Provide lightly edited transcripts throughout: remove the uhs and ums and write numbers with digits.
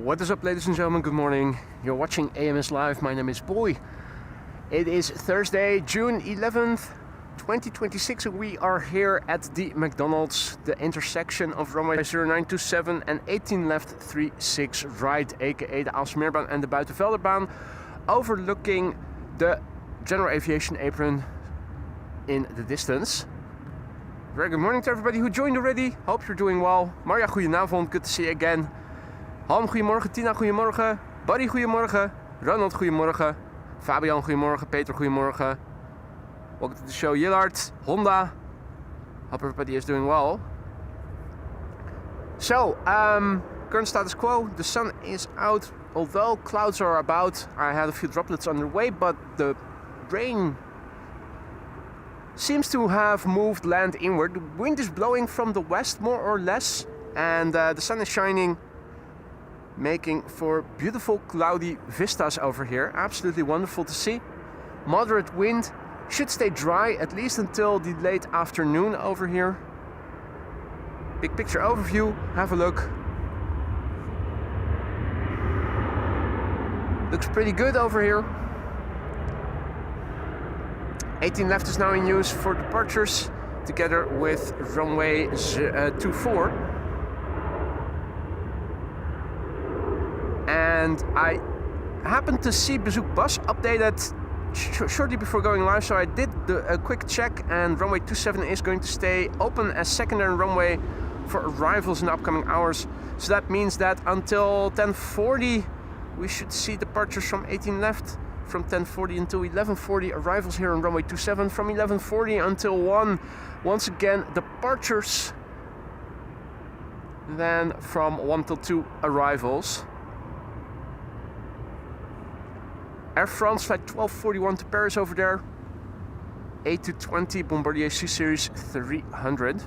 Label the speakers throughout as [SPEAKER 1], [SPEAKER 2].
[SPEAKER 1] What is up, ladies and gentlemen? Good morning. You're watching AMS Live. My name is Boy. It is Thursday, June 11th, 2026. We are here at the McDonald's, the intersection of runway 0927 and 18 left 36 right, aka the Aalsmeerbaan and the Buitenveldertbaan, overlooking the general aviation apron in the distance. Very good morning to everybody who joined already. Hope you're doing well. Marja, goedenavond. Good to see you again. Ham, goedemorgen. Tina, goedemorgen. Buddy, goedemorgen. Ronald, goedemorgen. Fabian, goedemorgen. Peter, goedemorgen. Welcome to the show. Yillard, Honda. Hope everybody is doing well. So, current status quo. The sun is out, although clouds are about. I had a few droplets on the way, but the rain seems to have moved land inward. The wind is blowing from the west, more or less, and the sun is shining, making for beautiful cloudy vistas over here. Absolutely wonderful to see. Moderate wind, should stay dry at least until the late afternoon over here. Big picture overview, have a look. Looks pretty good over here. 18 left is now in use for departures, together with runway 24. And I happened to see Bezoek Bus updated shortly before going live, so I did a quick check, and runway 27 is going to stay open as secondary runway for arrivals in the upcoming hours. So that means that until 10:40 we should see departures from 18 left. From 10:40 until 11:40 arrivals here on runway 27. From 11:40 until 1, once again departures. Then from 1 till 2 arrivals. Air France flight 1241 to Paris over there. A220 Bombardier C-Series 300.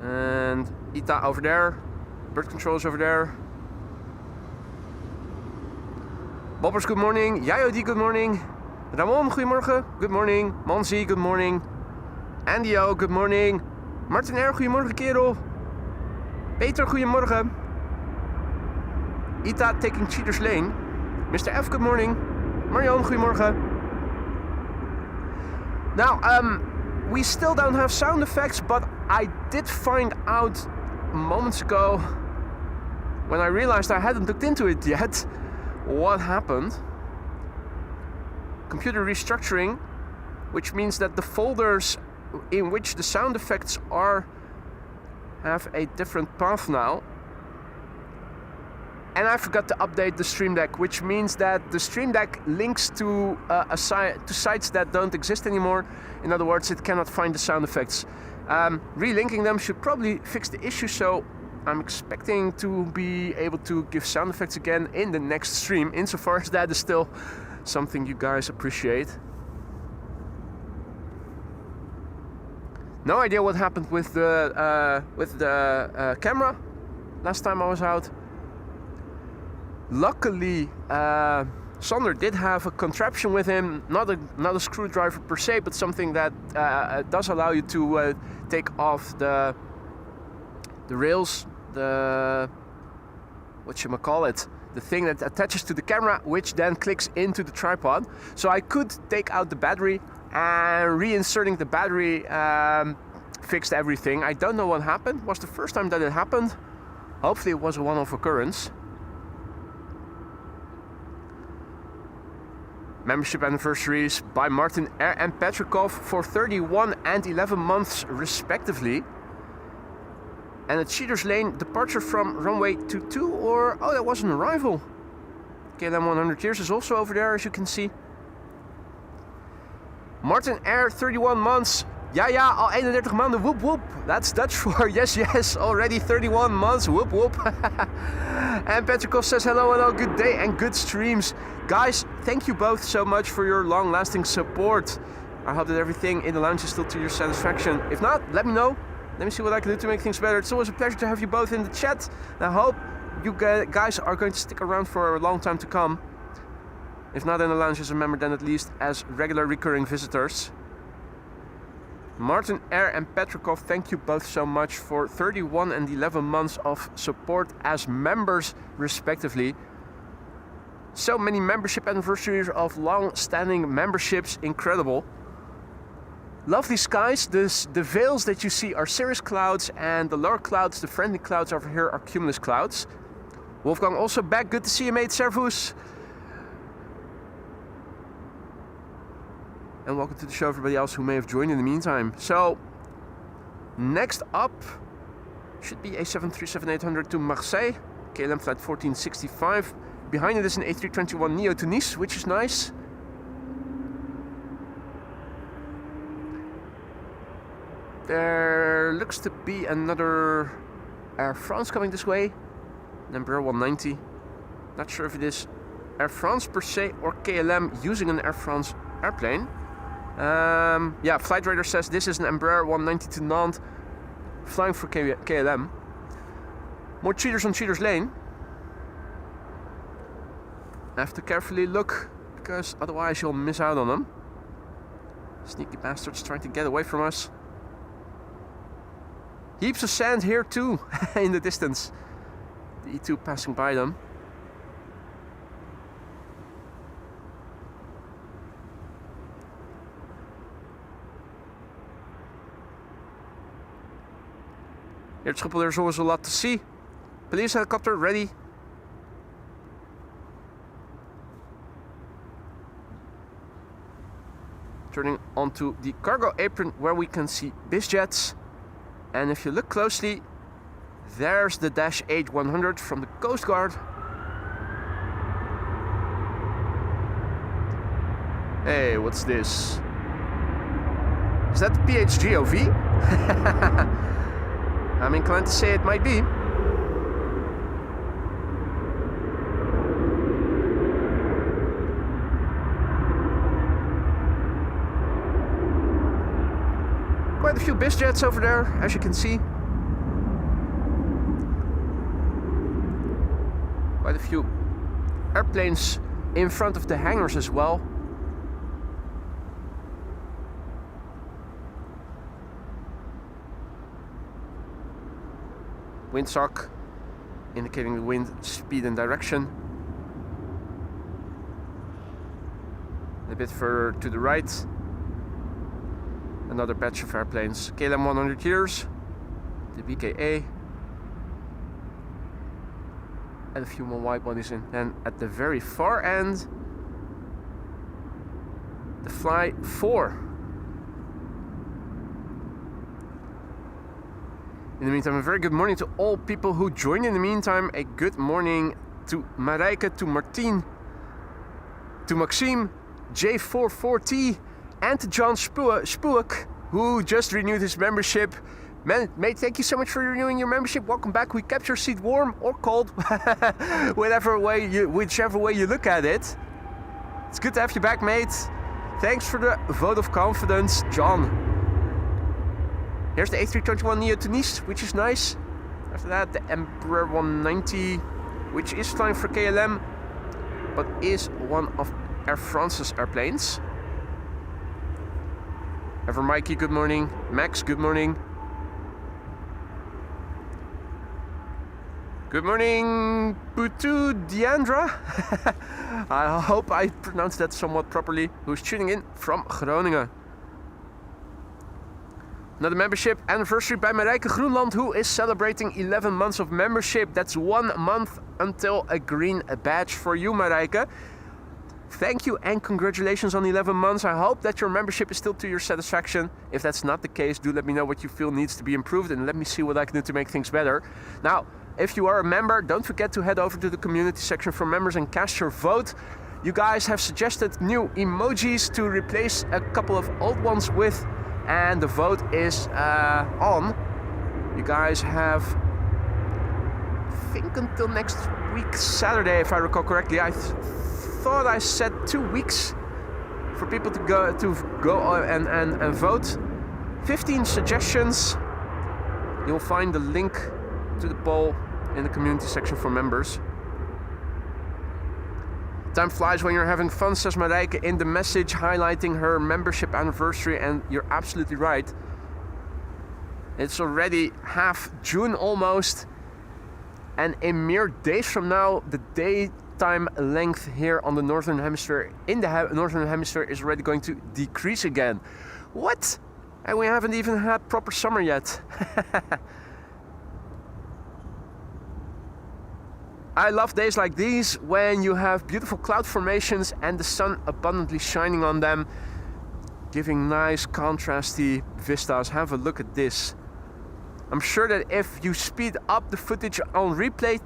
[SPEAKER 1] And ITA over there. Bird controls over there. Bobbers, good morning. Jayodi, good morning. Ramon, goedemorgen. Good morning. Manzi, good morning. Andio, good morning. Martin R, goedemorgen kerel. Peter, goedemorgen. Ita taking Cheaters Lane. Mr. F, good morning. Marion, goedemorgen. Now, we still don't have sound effects, but I did find out moments ago, when I realized I hadn't looked into it yet, what happened. Computer restructuring, which means that the folders in which the sound effects are have a different path now. And I forgot to update the Stream Deck, which means that the Stream Deck links to sites that don't exist anymore. In other words, it cannot find the sound effects. Relinking them should probably fix the issue, so I'm expecting to be able to give sound effects again in the next stream, insofar as that is still something you guys appreciate. No idea what happened with the camera last time I was out. Luckily, Sander did have a contraption with him, not a screwdriver per se, but something that does allow you to take off the rails, the thing that attaches to the camera, which then clicks into the tripod. So I could take out the battery, and reinserting the battery fixed everything. I don't know what happened. It was the first time that it happened. Hopefully it was a one-off occurrence. Membership anniversaries by Martin R. and Petrikov for 31 and 11 months respectively. And a Cheaters Lane departure from runway 22, or oh, that was an arrival. KLM 100 years is also over there, as you can see. Martin R, 31 months. Ja, al 31 maanden, whoop whoop. That's Dutch for yes, already 31 months, whoop whoop. And Petrikov says hello, good day and good streams. Guys, thank you both so much for your long-lasting support. I hope that everything in the lounge is still to your satisfaction. If not, let me know. Let me see what I can do to make things better. It's always a pleasure to have you both in the chat. I hope you guys are going to stick around for a long time to come. If not in the lounge as a member, then at least as regular recurring visitors. Martin Air and Petrikov, thank you both so much for 31 and 11 months of support as members respectively. So many membership anniversaries of long-standing memberships, incredible. Lovely skies, the veils that you see are cirrus clouds, and the lower clouds, the friendly clouds over here, are cumulus clouds. Wolfgang also back, good to see you mate, Servus. And welcome to the show everybody else who may have joined in the meantime. So, next up should be a 737-800 to Marseille, KLM flight 1465. Behind it is an A321neo to Nice, which is nice. There looks to be another Air France coming this way, an Embraer 190. Not sure if it is Air France per se or KLM using an Air France airplane. Yeah, Flight Radar says this is an Embraer 190 to Nantes, flying for KLM. More cheaters on Cheaters Lane. I have to carefully look, because otherwise you'll miss out on them. Sneaky bastards trying to get away from us. Heaps of sand here too, in the distance. The E2 passing by them. Here at Schiphol there's always a lot to see. Police helicopter ready. Turning onto the cargo apron where we can see bizjets. And if you look closely, there's the Dash 8-100 from the Coast Guard. Hey, what's this? Is that the PHGOV? I'm inclined to say it might be. Quite a few bizjets over there, as you can see. Quite a few airplanes in front of the hangars as well. Windsock indicating the wind speed and direction. A bit further to the right, another batch of airplanes. KLM 100 years, the BKA, and a few more wide bodies in. And at the very far end, the Fly 4. In the meantime, a very good morning to all people who joined in the meantime. A good morning to Marijke, to Martien, to Maxime, J44T, and to John Spook, who just renewed his membership. Mate, thank you so much for renewing your membership. Welcome back. We kept your seat warm or cold, whichever way you look at it. It's good to have you back, mate. Thanks for the vote of confidence, John. Here's the A321neo to Nice, which is nice. After that, the Embraer 190, which is flying for KLM, but is one of Air France's airplanes. Ever Mikey, good morning. Max, good morning. Good morning, Putu Diandra. I hope I pronounced that somewhat properly. Who's tuning in from Groningen. Another membership anniversary by Marijke Groenland, who is celebrating 11 months of membership. That's 1 month until a green badge for you, Marijke. Thank you and congratulations on 11 months. I hope that your membership is still to your satisfaction. If that's not the case, do let me know what you feel needs to be improved and let me see what I can do to make things better. Now, if you are a member, don't forget to head over to the community section for members and cast your vote. You guys have suggested new emojis to replace a couple of old ones with, and the vote is on. You guys have, I think, until next week Saturday, if I recall correctly. I thought I said 2 weeks for people to go and vote. 15 suggestions. You'll find the link to the poll in the community section for members. Time flies when you're having fun, says Marijke in the message, highlighting her membership anniversary, and you're absolutely right. It's already half June almost, and in mere days from now, the daytime length here on the Northern Hemisphere, in the Northern Hemisphere, is already going to decrease again. What? And we haven't even had proper summer yet. I love days like these when you have beautiful cloud formations and the sun abundantly shining on them, giving nice contrasty vistas. Have a look at this. I'm sure that if you speed up the footage on replay,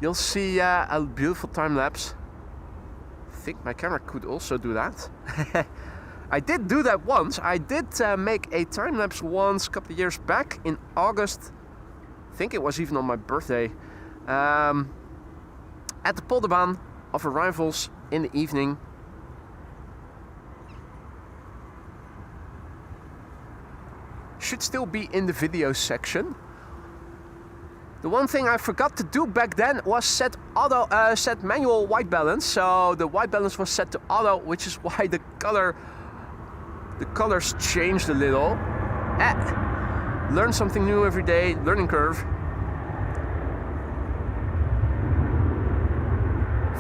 [SPEAKER 1] you'll see a beautiful time lapse. I think my camera could also do that. I did do that once. I did make a time lapse once a couple of years back in August. I think it was even on my birthday. At the Polderbaan of arrivals in the evening. Should still be in the video section. The one thing I forgot to do back then was set manual white balance. So the white balance was set to auto, which is why the colors changed a little. Learn something new every day, learning curve.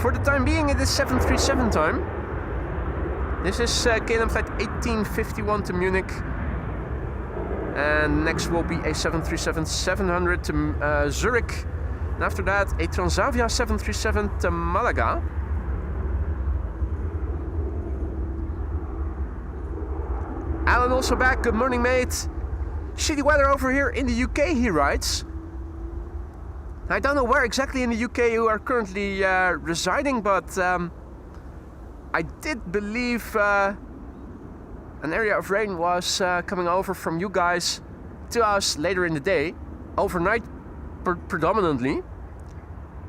[SPEAKER 1] For the time being, it is 737 time. This is KLM flight 1851 to Munich. And next will be a 737-700 to Zurich. And after that, a Transavia 737 to Malaga. Alan also back. Good morning, mate. Shitty weather over here in the UK, he writes. I don't know where exactly in the UK you are currently residing, but I did believe an area of rain was coming over from you guys to us later in the day, overnight predominantly,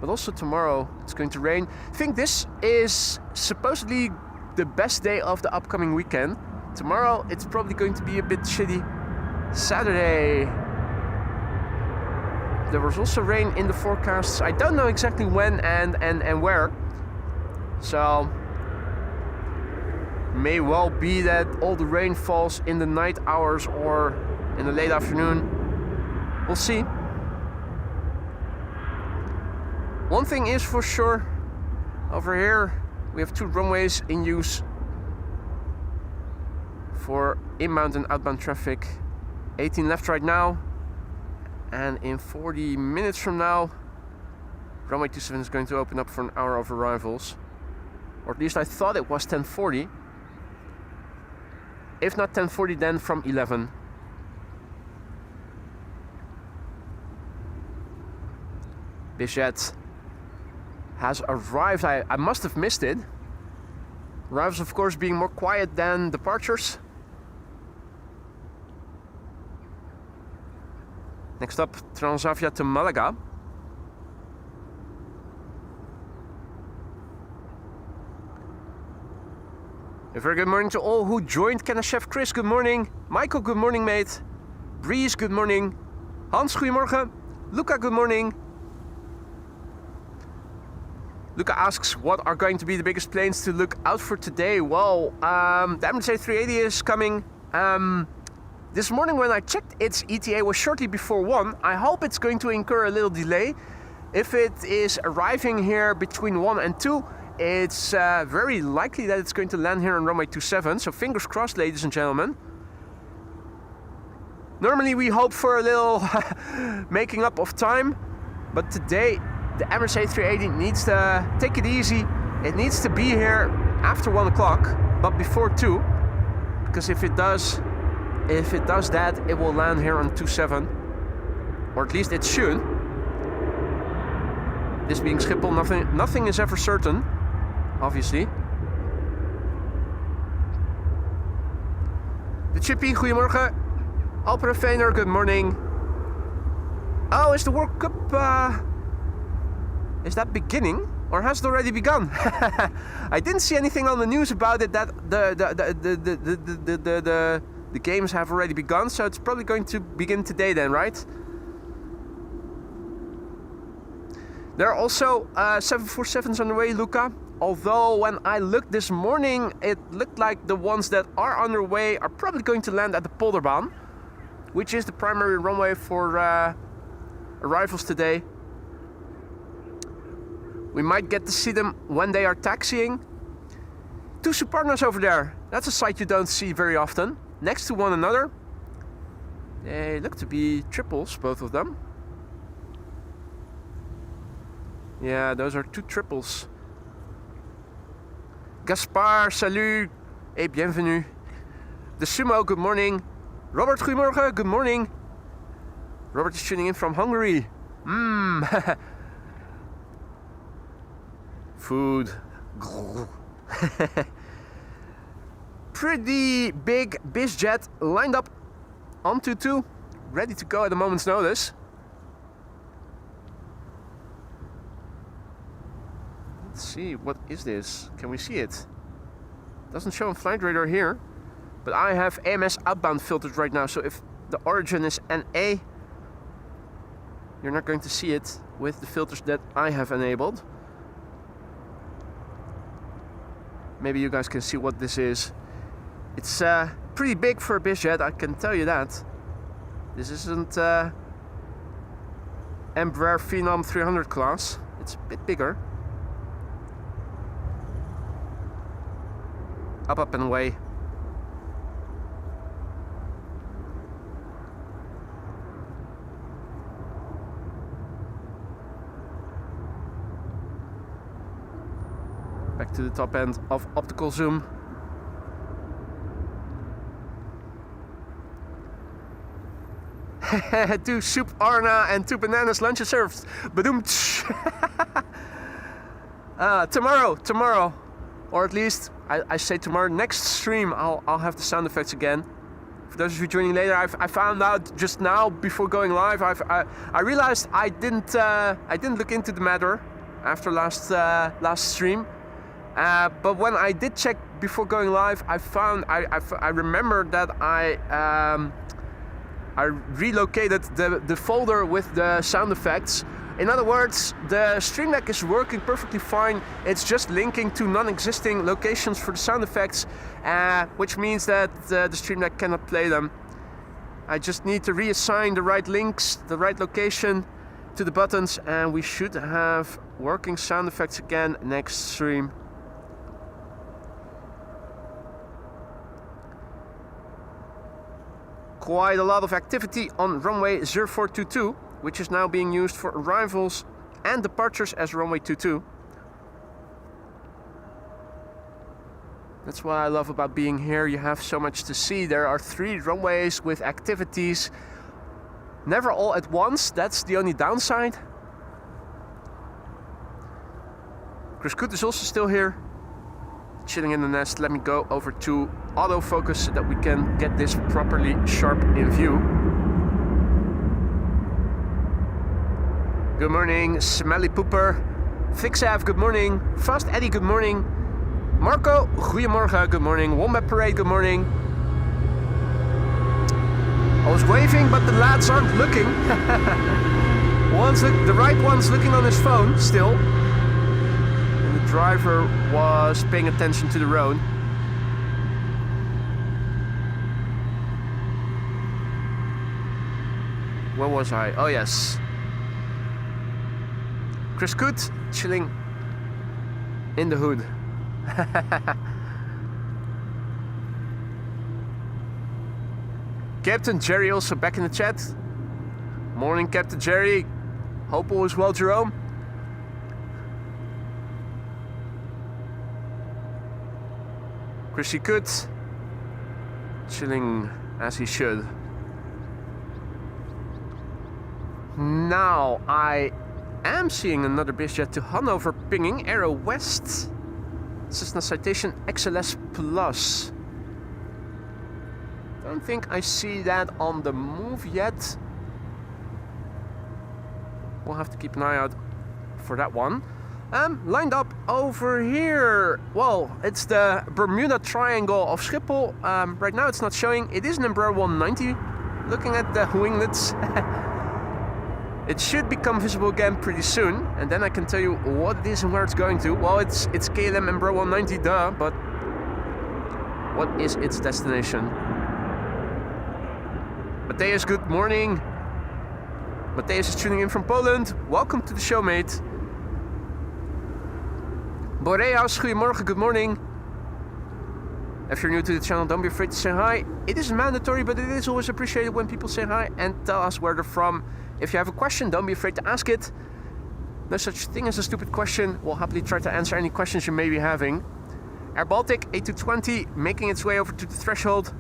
[SPEAKER 1] but also tomorrow it's going to rain. I think this is supposedly the best day of the upcoming weekend. Tomorrow it's probably going to be a bit shitty. Saturday, there was also rain in the forecasts. I don't know exactly when and where. So may well be that all the rain falls in the night hours or in the late afternoon. We'll see. One thing is for sure, over here we have 2 runways in use for inbound and outbound traffic. 18 left right now. And in 40 minutes from now, runway 27 is going to open up for an hour of arrivals. Or at least I thought it was 10:40. If not 10:40, then from 11. Bichette has arrived. I must have missed it. Arrivals, of course, being more quiet than departures. Next up, Transavia to Malaga. A very good morning to all who joined. Kenna Chef Chris, good morning. Michael, good morning, mate. Breeze, good morning. Hans, goedemorgen. Luca, good morning. Luca asks, what are going to be the biggest planes to look out for today? Well, the Emirates A380 is coming. This morning when I checked, its ETA was shortly before 1. I hope it's going to incur a little delay. If it is arriving here between 1 and 2, it's very likely that it's going to land here on runway 27. So fingers crossed, ladies and gentlemen. Normally we hope for a little making up of time, but today the Emirates A380 needs to take it easy. It needs to be here after 1 o'clock, but before 2, because if it does that, it will land here on 27, or at least it should. This being Schiphol, nothing is ever certain, obviously. The Chippy, goedemorgen. Alperen Veener, good morning. Oh, is the World Cup, is that beginning? Or has it already begun? I didn't see anything on the news about it that the games have already begun, so it's probably going to begin today then, right? There are also 747s on the way, Luca. although when I looked this morning, it looked like the ones that are underway are probably going to land at the Polderbaan, which is the primary runway for arrivals today. We might get to see them when they are taxiing. Two Suparnas over there. That's a sight you don't see very often. Next to one another. They look to be triples, both of them. Yeah, those are two triples. Gaspar, salut et bienvenue. The Sumo, good morning. Robert, goedemorgen, good morning. Robert is tuning in from Hungary. Food. Pretty big bizjet lined up on 22, ready to go at a moment's notice. Let's see, what is this? Can we see it? Doesn't show on flight radar here, but I have AMS outbound filters right now, so if the origin is NA, you're not going to see it with the filters that I have enabled. Maybe you guys can see what this is. It's pretty big for a bizjet, I can tell you that. This isn't Embraer Phenom 300 class. It's a bit bigger. Up and away. Back to the top end of optical zoom. Two soup Arna and two bananas lunch is served. Badoom. Tomorrow. Or at least, I say tomorrow, next stream, I'll have the sound effects again. For those of you joining later, I found out just now before going live. I realized I didn't look into the matter after last stream. But when I did check before going live, I remembered that I relocated the folder with the sound effects. In other words, the Stream Deck is working perfectly fine. It's just linking to non-existing locations for the sound effects, which means that the Stream Deck cannot play them. I just need to reassign the right links, the right location to the buttons, and we should have working sound effects again next stream. Quite a lot of activity on runway 0422. Which is now being used for arrivals and departures as runway 22. That's what I love about being here. You have so much to see. There are 3 runways with activities. Never all at once. That's the only downside. Chris Koot is also still here. Chilling in the nest. Let me go over to autofocus so that we can get this properly sharp in view. Good morning, Smelly Pooper. Fixav, good morning. Fast Eddie, good morning. Marco, goedemorgen, good morning. Wombat Parade, good morning. I was waving, but the lads aren't looking. The right one's looking on his phone still. And the driver was paying attention to the road. Where was I? Oh yes. Chris Koot, chilling in the hood. Captain Jerry also back in the chat. Morning, Captain Jerry. Hope all is well, Jerome. Chrissy Koot, chilling as he should. Now I am seeing another bizjet to Hanover pinging, Aero West. Cessna Citation XLS Plus. Don't think I see that on the move yet. We'll have to keep an eye out for that one. Lined up over here. Well, it's the Bermuda Triangle of Schiphol. Right now it's not showing. It is an Embraer 190. Looking at the winglets. It should become visible again pretty soon, and then I can tell you what it is and where it's going to. Well, it's KLM Embraer 190, duh, but what is its destination? Matthias, good morning. Matthias is tuning in from Poland. Welcome to the show, mate. Boreas, goedemorgen, good morning. If you're new to the channel, don't be afraid to say hi. It isn't mandatory, but it is always appreciated when people say hi and tell us where they're from. If you have a question, don't be afraid to ask it. No such thing as a stupid question. We'll happily try to answer any questions you may be having. Air Baltic A220 making its way over to the threshold.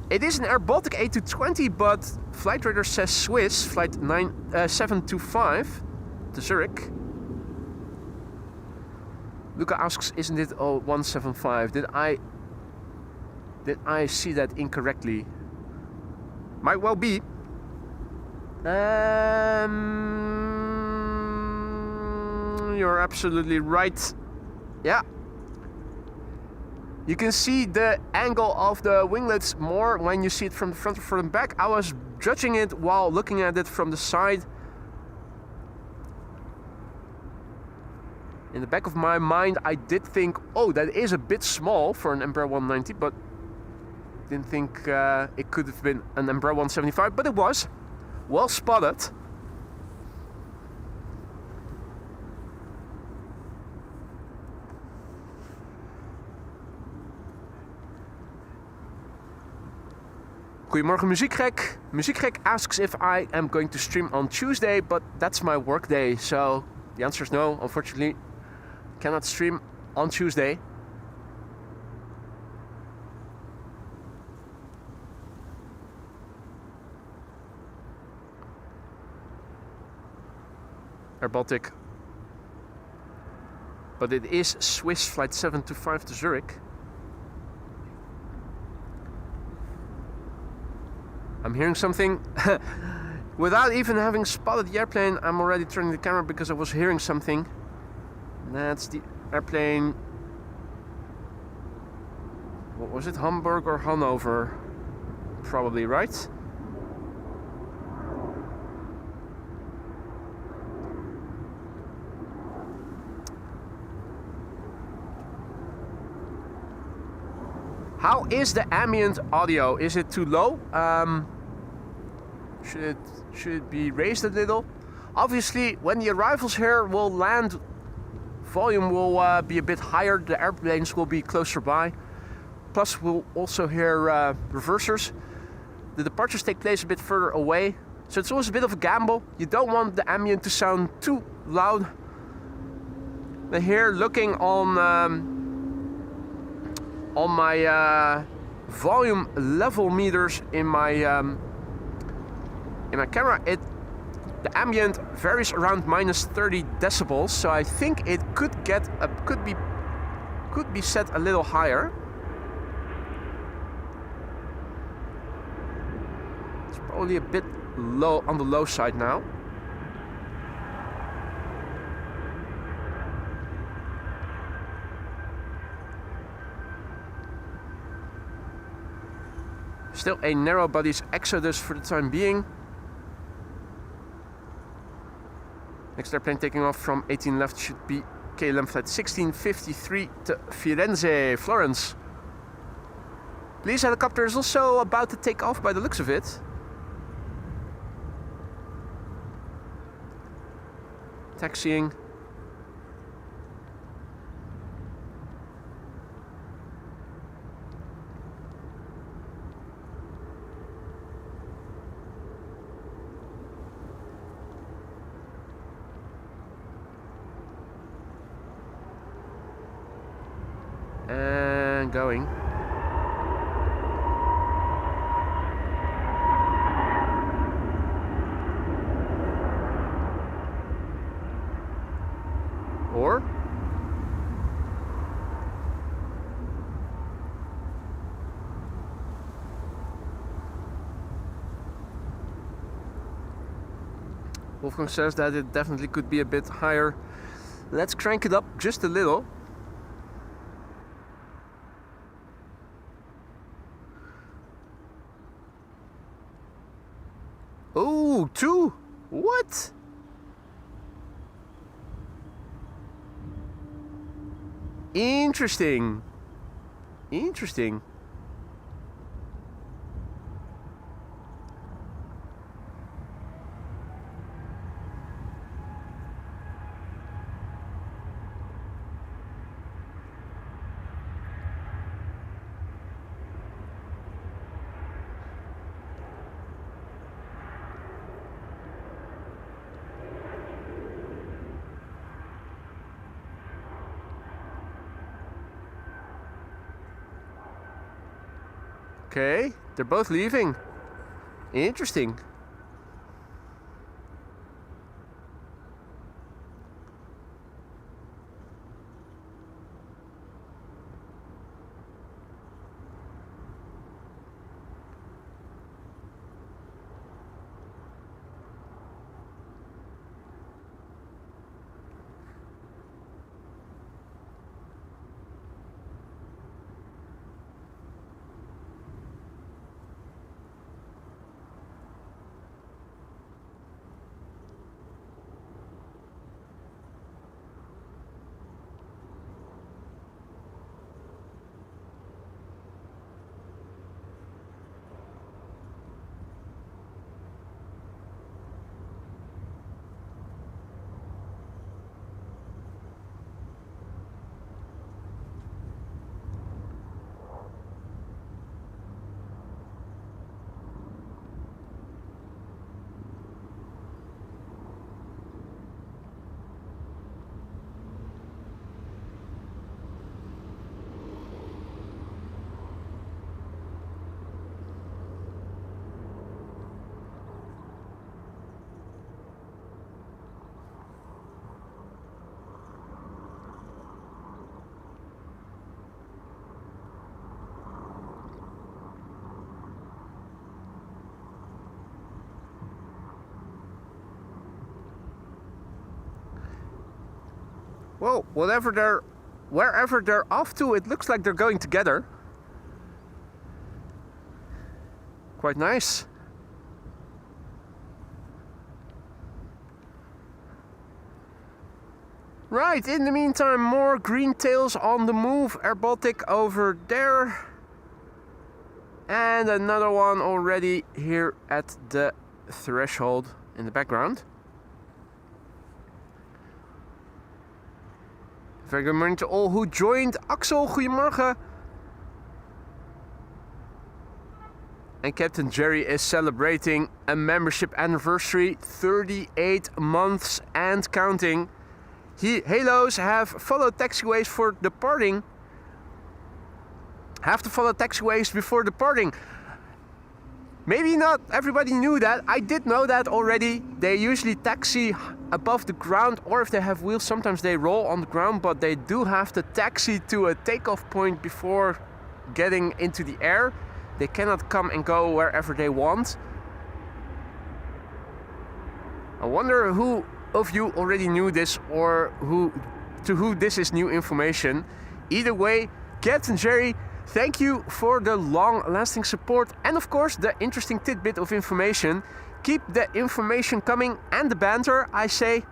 [SPEAKER 1] It is an Air Baltic A220, but flight radar says Swiss, flight 725 to Zurich. Luca asks, isn't it 175? Did I see that incorrectly? Might well be. You're absolutely right. Yeah. You can see the angle of the winglets more when you see it from the front or from the back. I was judging it while looking at it from the side. In the back of my mind, I did think, oh, that is a bit small for an Embraer 190, but didn't think it could have been an Embraer 175, but it was. Well spotted. Goedemorgen Muziekgek. Muziekgek asks if I am going to stream on Tuesday, but that's my work day, so the answer is no, unfortunately. Cannot stream on Tuesday. Air Baltic. But it is Swiss flight 725 to Zurich. I'm hearing something. Without even having spotted the airplane, I'm already turning the camera because I was hearing something. That's the airplane. What was it? Hamburg or Hanover? Probably, right? How is the ambient audio? Is it too low? Should it be raised a little? Obviously, when the arrivals here will land, volume will be a bit higher. The airplanes will be closer by. Plus, we'll also hear reversers. The departures take place a bit further away, so it's always a bit of a gamble. You don't want the ambient to sound too loud. But here, looking on my volume level meters in my camera, the ambient varies around minus 30 decibels, so I think it could be set a little higher. It's probably a bit low on the low side now. Still a narrow bodies exodus for the time being. Next airplane taking off from 18 left should be KLM flight 1653 to Firenze, Florence. Police helicopter is also about to take off by the looks of it. Taxiing. And going. Or Wolfgang says that it definitely could be a bit higher. Let's crank it up just a little. Oh, two? What? Interesting. Interesting. Okay, they're both leaving. Interesting. Well, wherever they're off to, it looks like they're going together. Quite nice. Right, in the meantime, more green tails on the move. Air Baltic over there. And another one already here at the threshold in the background. Very good morning to all who joined. Axel, goedemorgen. And Captain Jerry is celebrating a membership anniversary, 38 months and counting. Halos have followed taxiways for departing. Have to follow taxiways before departing. Maybe not everybody knew that. I did know that already. They usually taxi above the ground, or if they have wheels, sometimes they roll on the ground, but they do have to taxi to a takeoff point before getting into the air. They cannot come and go wherever they want. I wonder who of you already knew this, or to who this is new information. Either way, Captain Jerry, thank you for the long-lasting support and of course the interesting tidbit of information. Keep the information coming and the banter, I say.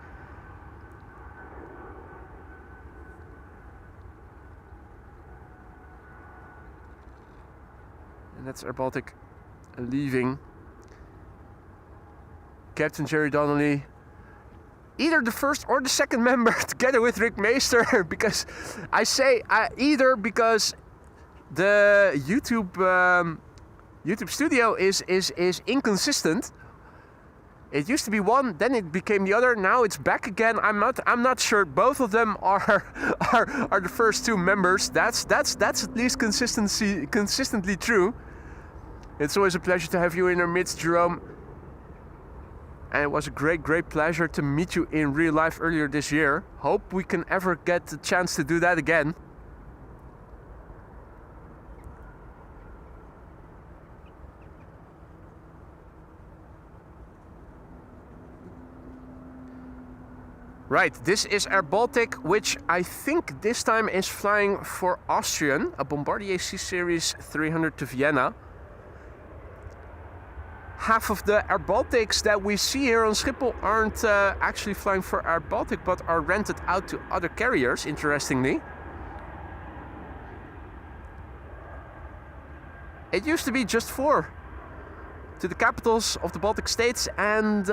[SPEAKER 1] And that's Air Baltic leaving. Captain Jerry Donnelly, either the first or the second member together with Rick Meester, because I say either because the YouTube studio is inconsistent. It used to be one, then it became the other, now it's back again. I'm not sure. Both of them are the first two members. That's at least consistently true. It's always a pleasure to have you in our midst, Jerome. And it was a great pleasure to meet you in real life earlier this year. Hope we can ever get the chance to do that again. Right, this is Air Baltic, which I think this time is flying for Austrian, a Bombardier C-Series 300 to Vienna. half of the Air Baltics that we see here on Schiphol aren't actually flying for Air Baltic, but are rented out to other carriers, interestingly. It used to be just 4 to the capitals of the Baltic states and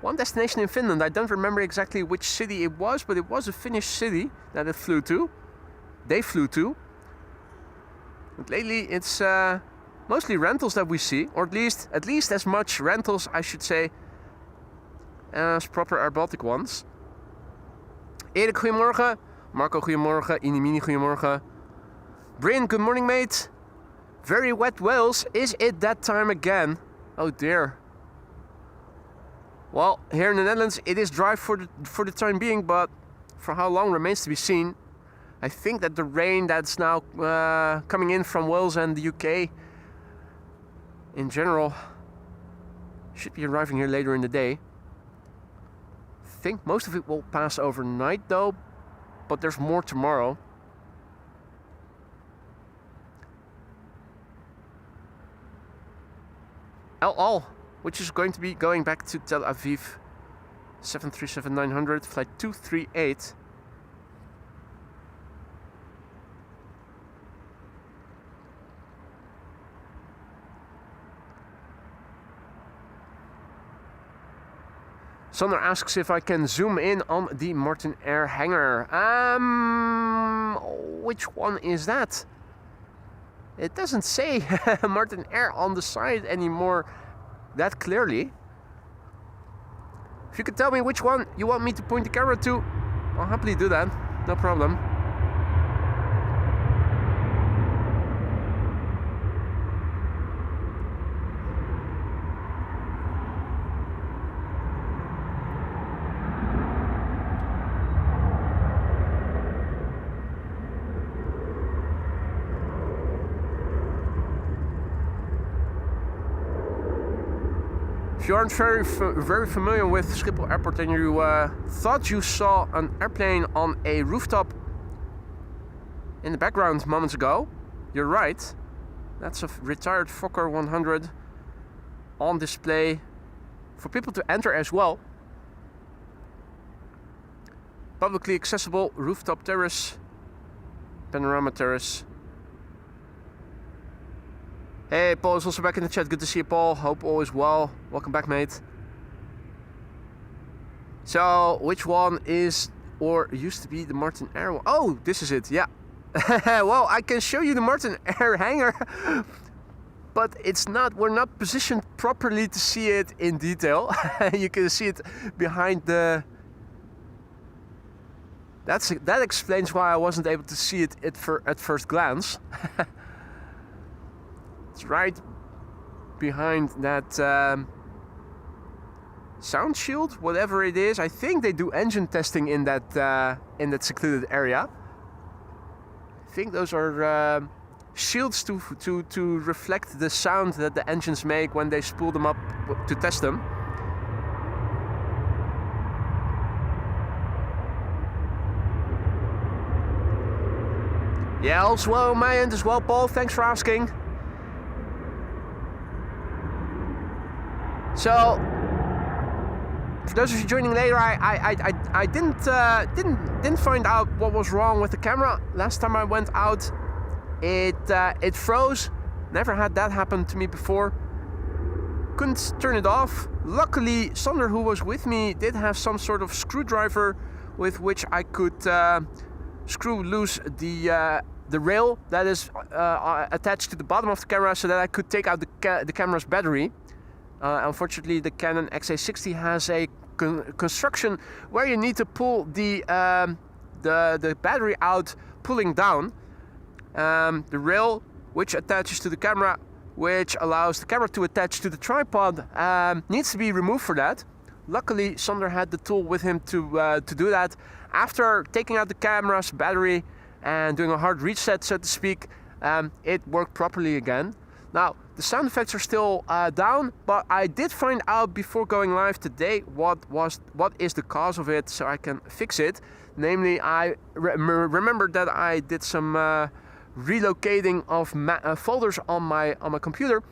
[SPEAKER 1] one destination in Finland. I don't remember exactly which city it was, but it was a Finnish city that it flew to. They flew to. But lately it's mostly rentals that we see, or at least as much rentals, I should say, as proper Air Baltic ones. Erik, goedemorgen. Marco, goedemorgen. Inimini, goedemorgen. Bryn, good morning, mate. Very wet Wales. Is it that time again? Oh dear. Well, here in the Netherlands it is dry for the time being, but for how long remains to be seen. I think that the rain that's now coming in from Wales and the UK in general should be arriving here later in the day. I think most of it will pass overnight though, but there's more tomorrow. El Al, which is going to be going back to Tel Aviv, 737-900, flight 238. Sander asks if I can zoom in on the Martin Air hangar. Which one is that? It doesn't say Martin Air on the side anymore that clearly. If you could tell me which one you want me to point the camera to, I'll happily do that, no problem. If you aren't very familiar with Schiphol Airport and you thought you saw an airplane on a rooftop in the background moments ago, you're right. That's a retired Fokker 100 on display for people to enter as well. Publicly accessible rooftop terrace, panorama terrace. Hey, Paul is also back in the chat. Good to see you, Paul. Hope all is well. Welcome back, mate. So, which one is or used to be the Martin Air one? Oh, this is it, yeah. Well, I can show you the Martin Air hangar, but it's not, we're not positioned properly to see it in detail. You can see it behind the... That explains why I wasn't able to see it at first glance. It's right behind that sound shield, whatever it is. I think they do engine testing in that secluded area. I think those are shields to reflect the sound that the engines make when they spool them up to test them. Yeah, also on my end as well, Paul. Thanks for asking. So, for those of you joining later, I didn't find out what was wrong with the camera. Last time I went out, it froze. Never had that happen to me before. Couldn't turn it off. Luckily, Sander, who was with me, did have some sort of screwdriver with which I could screw loose the rail that is attached to the bottom of the camera, so that I could take out the camera's battery. Unfortunately, the Canon XA60 has a construction where you need to pull the battery out, pulling down. The rail, which attaches to the camera, which allows the camera to attach to the tripod, needs to be removed for that. Luckily, Sander had the tool with him to do that. After taking out the camera's battery and doing a hard reset, so to speak, it worked properly again. Now, the sound effects are still down, but I did find out before going live today what is the cause of it, so I can fix it. Namely, I remembered that I did some relocating of folders on my computer,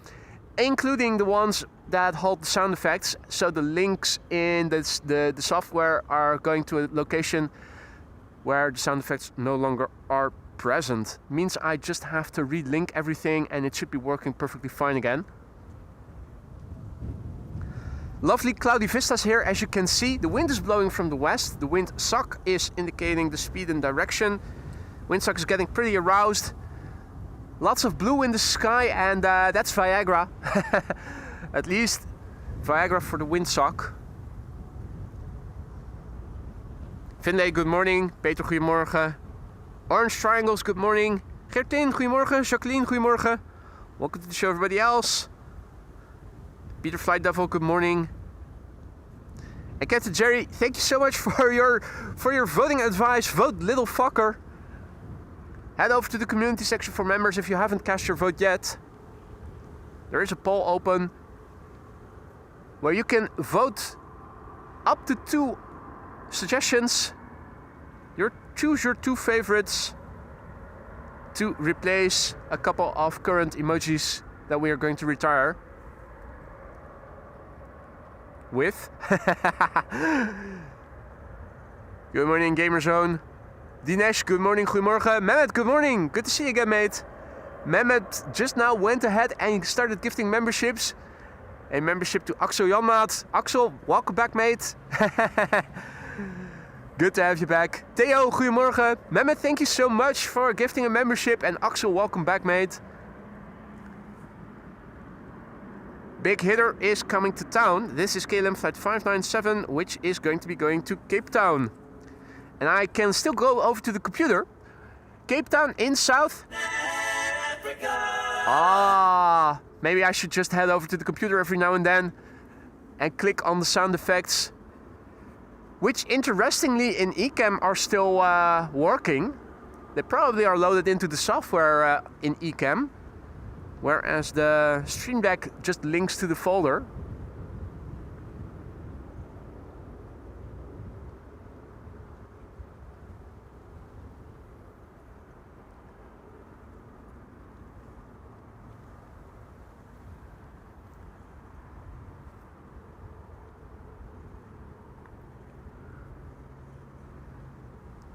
[SPEAKER 1] including the ones that hold the sound effects. So the links in the software are going to a location where the sound effects no longer are present. Means I just have to relink everything and it should be working perfectly fine again. Lovely cloudy vistas here, as you can see. The wind is blowing from the west. The wind sock is indicating the speed and direction. Windsock is getting pretty aroused. Lots of blue in the sky, and that's Viagra. At least Viagra for the windsock. Finlay, good morning. Peter, goedemorgen. Orange Triangles, good morning. Gertin, goedemorgen. Jacqueline, goedemorgen. Welcome to the show, everybody else. Peter Flight Devil, good morning. And Captain Jerry, thank you so much for your voting advice. Vote little fucker. Head over to the community section for members if you haven't cast your vote yet. There is a poll open where you can vote up to 2 suggestions. Choose your 2 favorites to replace a couple of current emojis that we are going to retire with. Good morning, Gamerzone. Dinesh, good morning, goedemorgen. Mehmet, good morning. Good to see you again, mate. Mehmet just now went ahead and started gifting memberships. A membership to Axel Janmaat. Axel, welcome back, mate. Good to have you back. Theo, goedemorgen. Mehmet, thank you so much for gifting a membership. And Axel, welcome back, mate. Big hitter is coming to town. This is KLM flight 597, which is going to be going to Cape Town. And I can still go over to the computer. Cape Town in South Africa. Ah, maybe I should just head over to the computer every now and then and click on the sound effects, which interestingly in EHAM are still working. They probably are loaded into the software in EHAM, whereas the Stream Deck just links to the folder.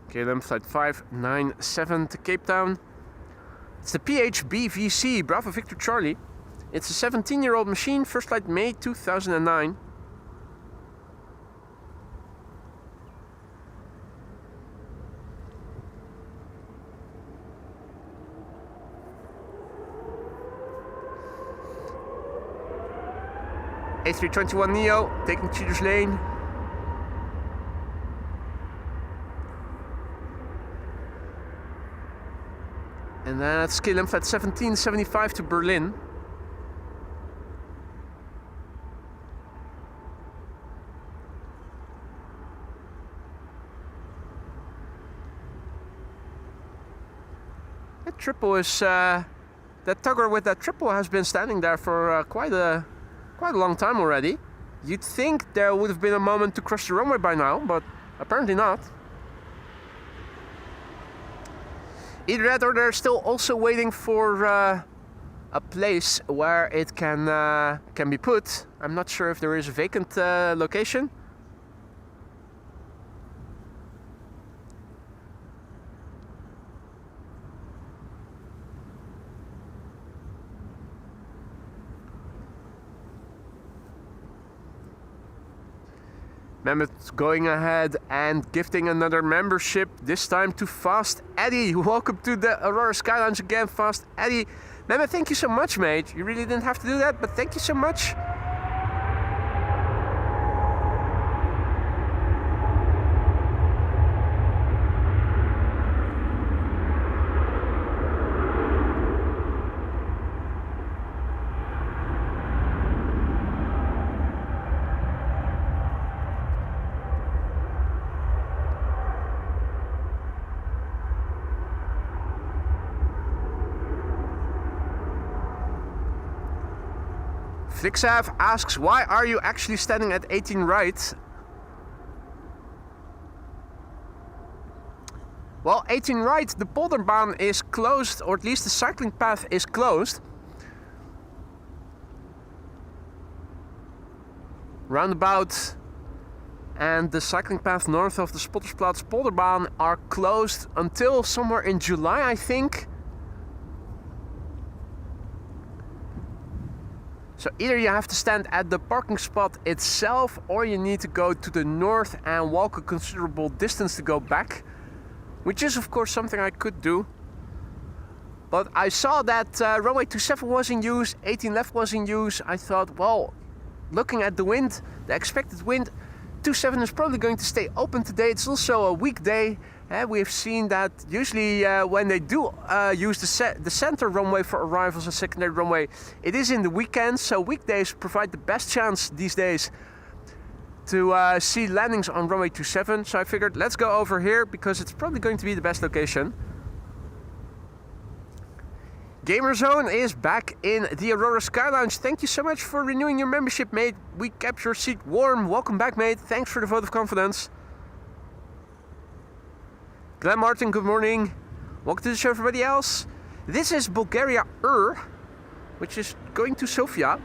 [SPEAKER 1] KLM flight 597 to Cape Town. It's the PHBVC, Bravo Victor Charlie. It's a 17-year-old machine, first flight May 2009. A321neo, taking Cheaters Lane. And that's KLM flight 1775 to Berlin. That triple is that tugger with that triple has been standing there for quite a long time already. You'd think there would have been a moment to cross the runway by now, but apparently not. Either that or they're still also waiting for a place where it can be put. I'm not sure if there is a vacant location. Mehmet going ahead and gifting another membership, this time to Fast Eddie. Welcome to the Aurora Sky Lounge again, Fast Eddie. Mehmet, thank you so much, mate. You really didn't have to do that, but thank you so much. Flixav asks, why are you actually standing at 18 right? Well, 18 right, the Polderbaan is closed, or at least the cycling path is closed. roundabout and the cycling path north of the Spottersplatspolderbaan are closed until somewhere in July, I think. So either you have to stand at the parking spot itself, or you need to go to the north and walk a considerable distance to go back, which is of course something I could do. But I saw that runway 27 was in use, 18 left was in use. I thought, well, looking at the wind, the expected wind, 27 is probably going to stay open today. It's also a weekday. We have seen that usually when they do use the center runway for arrivals and secondary runway, it is in the weekends. So weekdays provide the best chance these days to see landings on runway 27. So I figured let's go over here because it's probably going to be the best location. Gamer Zone is back in the Aurora Sky Lounge. Thank you so much for renewing your membership, mate. We kept your seat warm. Welcome back, mate. Thanks for the vote of confidence. Glenn Martin, good morning. Welcome to the show, everybody else. This is Bulgaria which is going to Sofia.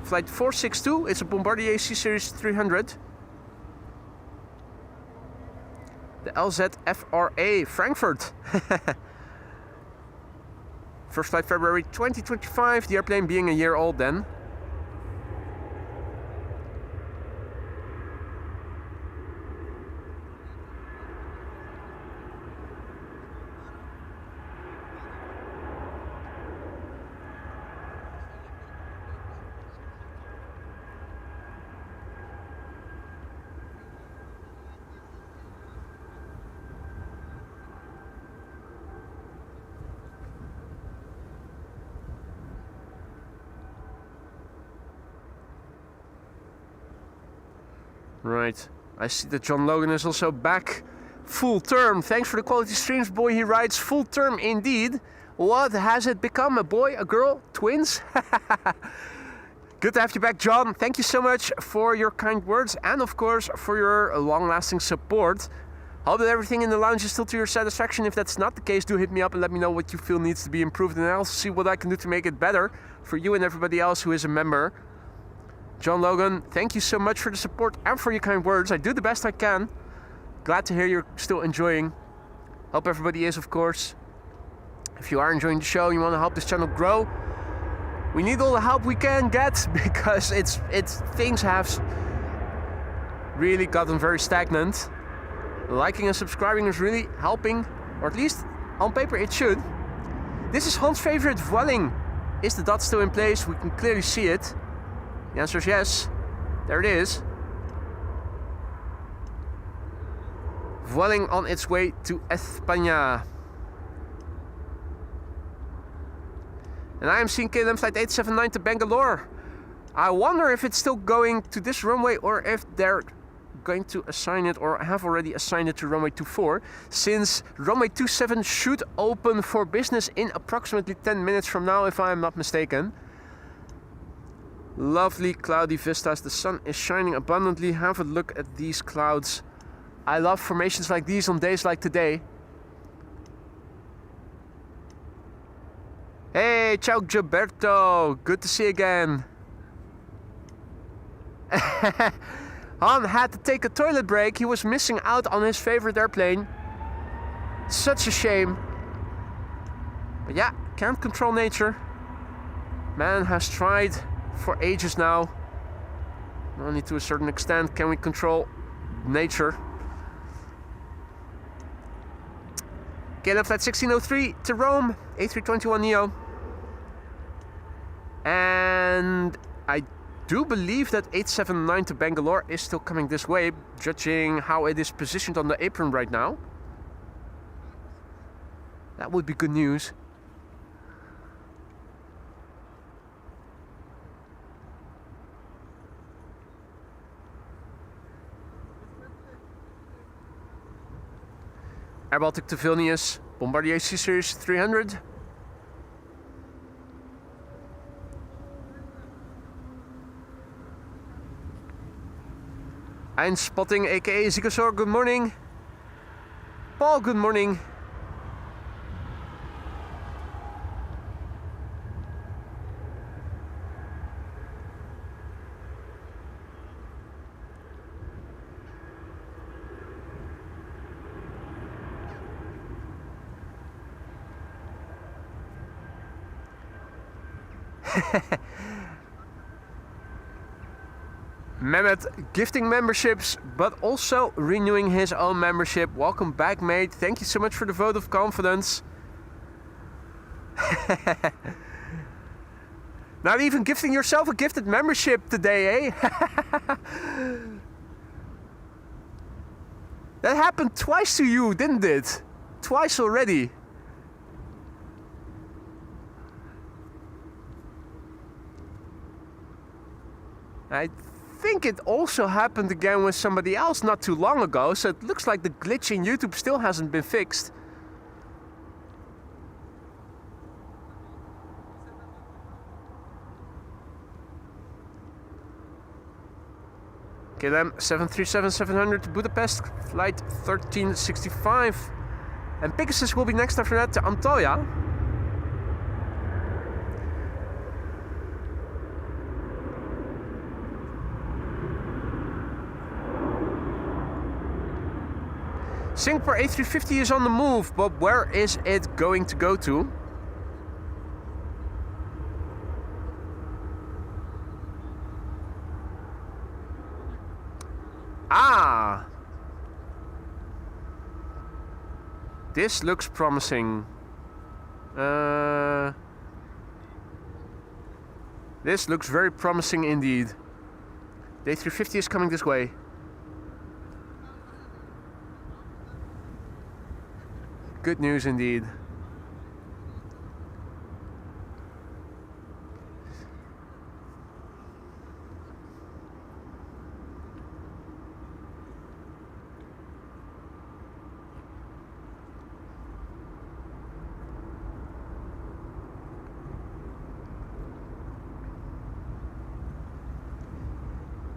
[SPEAKER 1] Flight 462. It's a Bombardier C-Series 300. The LZFRA Frankfurt. First flight February 2025, the airplane being a year old then. Right, I see that John Logan is also back. Full term. Thanks for the quality streams, boy. He writes, full term indeed. What has it become? A boy, a girl, twins? Good to have you back, John. Thank you so much for your kind words and of course for your long-lasting support. Hope that everything in the lounge is still to your satisfaction. If that's not the case, do hit me up and let me know what you feel needs to be improved, and I'll see what I can do to make it better for you and everybody else who is a member. John Logan, thank you so much for the support and for your kind words. I do the best I can. Glad to hear you're still enjoying. Hope everybody is, of course. If you are enjoying the show, you want to help this channel grow, we need all the help we can get because things have really gotten very stagnant. Liking and subscribing is really helping, or at least on paper it should. This is Hans' favorite, Vueling. Is the dot still in place? We can clearly see it. The answer is yes. There it is. Vueling on its way to España. And I am seeing KLM flight 879 to Bangalore. I wonder if it's still going to this runway or if they're going to assign it or have already assigned it to runway 24, since runway 27 should open for business in approximately 10 minutes from now, if I am not mistaken. Lovely cloudy vistas. The sun is shining abundantly. Have a look at these clouds. I love formations like these on days like today. Hey, ciao Gilberto. Good to see you again. Han had to take a toilet break. He was missing out on his favorite airplane. Such a shame. But yeah, can't control nature. Man has tried for ages now. Only to a certain extent can we control nature. KLM flight 1603 to Rome, A321neo. And I do believe that 879 to Bangalore is still coming this way, judging how it is positioned on the apron right now. That would be good news. Air Baltic to Vilnius, Bombardier C-Series 300. I'm spotting aka Zigosor, good morning. Paul, good morning. Mehmet gifting memberships, but also renewing his own membership. Welcome back, mate. Thank you so much for the vote of confidence. Not even gifting yourself a gifted membership today, eh? That happened twice to you, didn't it? Twice already. I think it also happened again with somebody else not too long ago, so it looks like the glitch in YouTube still hasn't been fixed. KLM 737-700 to Budapest, flight 1365. And Pegasus will be next after that to Antalya. Singapore A350 is on the move, but where is it going to go to? Ah! This looks promising. This looks very promising indeed. The A350 is coming this way. Good news indeed.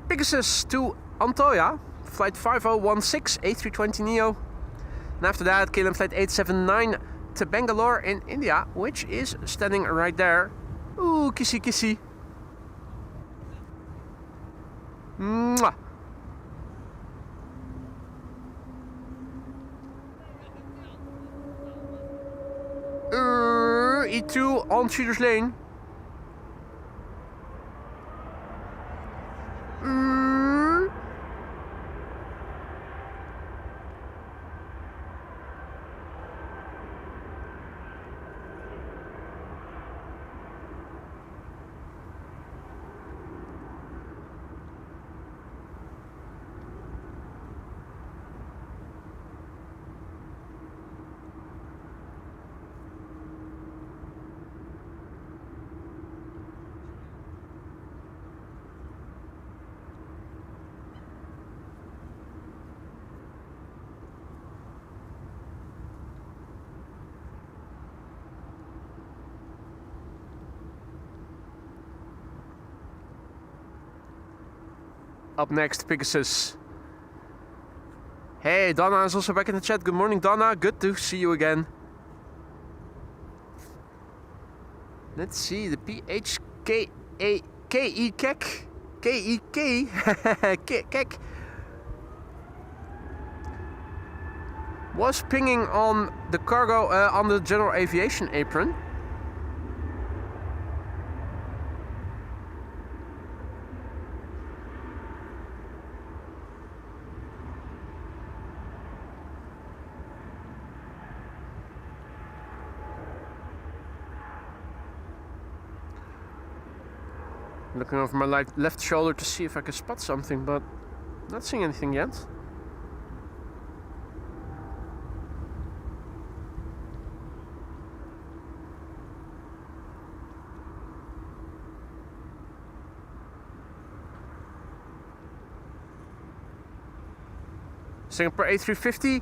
[SPEAKER 1] Pegasus to Antalya, flight 5016, A320neo. And after that, KLM flight 879 to Bangalore in India, which is standing right there. Ooh, kissy kissy. Mwah. E2 on Cheaters Lane. Up next, Pegasus. Hey, Donna is also back in the chat. Good morning, Donna. Good to see you again. Let's see, the PHKE Kek was pinging on the cargo, on the general aviation apron. Looking over my left shoulder to see if I can spot something, but not seeing anything yet. Singapore A350,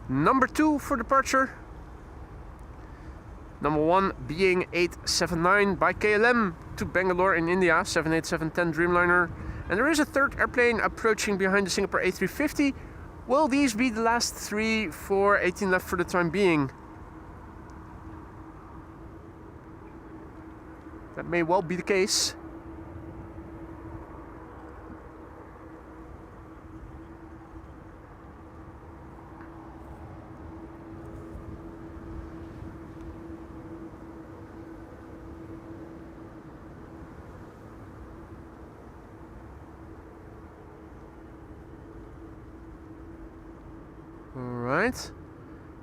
[SPEAKER 1] number 2 for departure. Number 1 being 879 by KLM to Bangalore in India, 787-10 Dreamliner. And there is a third airplane approaching behind the Singapore A350. Will these be the last 3 for 18 left for the time being? That may well be the case. right?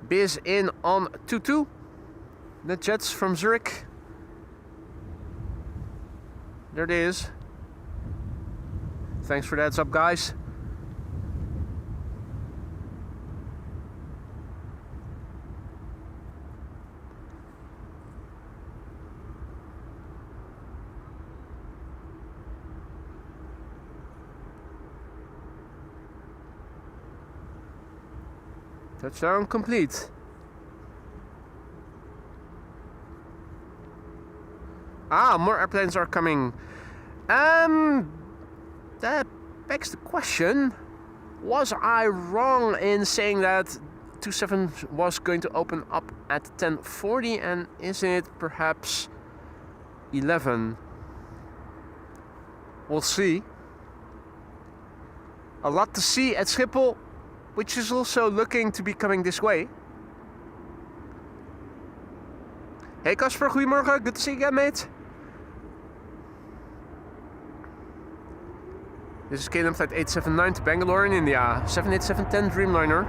[SPEAKER 1] Biz in on 22. The jets from Zurich. There it is. Thanks for the heads up, guys. Touchdown complete. Ah, more airplanes are coming. That begs the question, was I wrong in saying that 27 was going to open up at 10:40, and is it perhaps 11? We'll see. A lot to see at Schiphol, which is also looking to be coming this way. Hey Casper, goedemorgen. Good to see you again, mate. This is KLM flight 879 to Bangalore in India. 787-10 Dreamliner.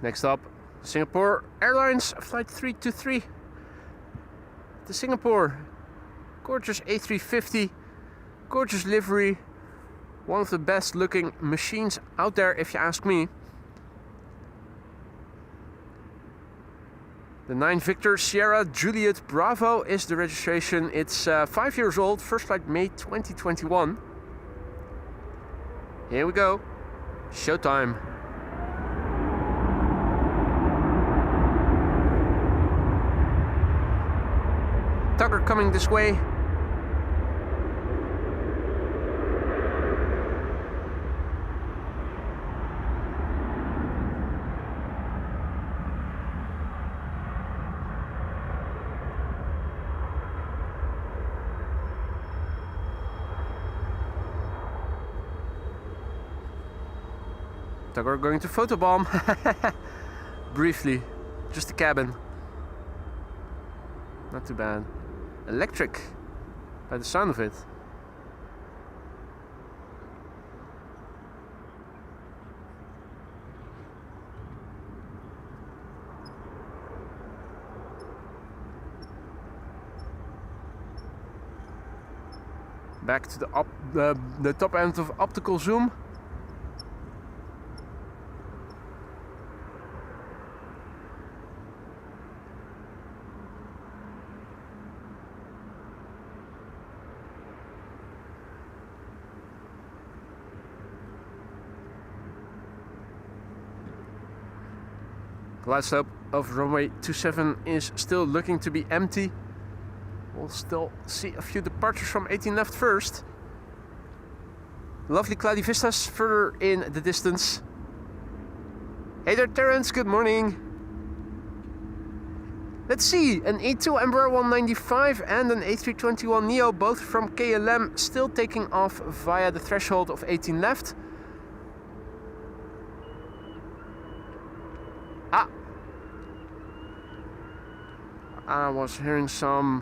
[SPEAKER 1] Next up, Singapore Airlines flight 323 to Singapore. Gorgeous A350, gorgeous livery. One of the best looking machines out there, if you ask me. The 9 Victor Sierra Juliet Bravo is the registration. It's 5 years old, first flight May 2021. Here we go, showtime. Tugger coming this way. Tugger going to photobomb. Briefly, just the cabin. Not too bad. Electric, by the sound of it. Back to the top end of optical zoom. Glide slope of runway 27 is still looking to be empty. We'll still see a few departures from 18 left first. Lovely cloudy vistas further in the distance. Hey there, Terence, good morning. Let's see, an A2 Embraer 195 and an A321neo, both from KLM, still taking off via the threshold of 18 left. I was hearing some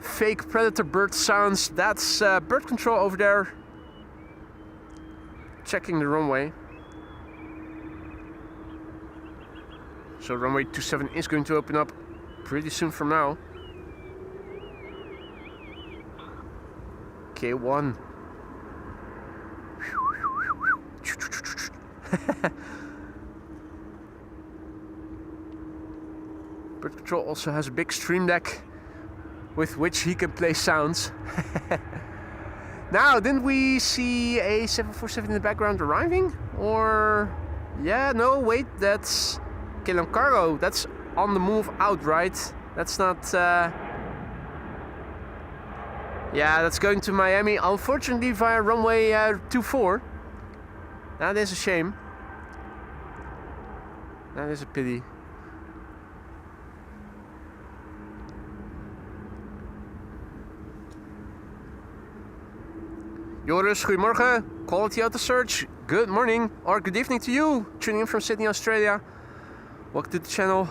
[SPEAKER 1] fake predator bird sounds. That's bird control over there. Checking the runway. So runway 27 is going to open up pretty soon from now. K1. Bird control also has a big stream deck with which he can play sounds. Now, didn't we see a 747 in the background arriving? Or... yeah, no, wait, that's KLM Cargo. That's on the move out, right? That's not... yeah, that's going to Miami, unfortunately via runway 24. That is a shame. That is a pity. Joris, goedemorgen. Quality Auto Search, good morning or good evening to you. Tuning in from Sydney, Australia. Welcome to the channel.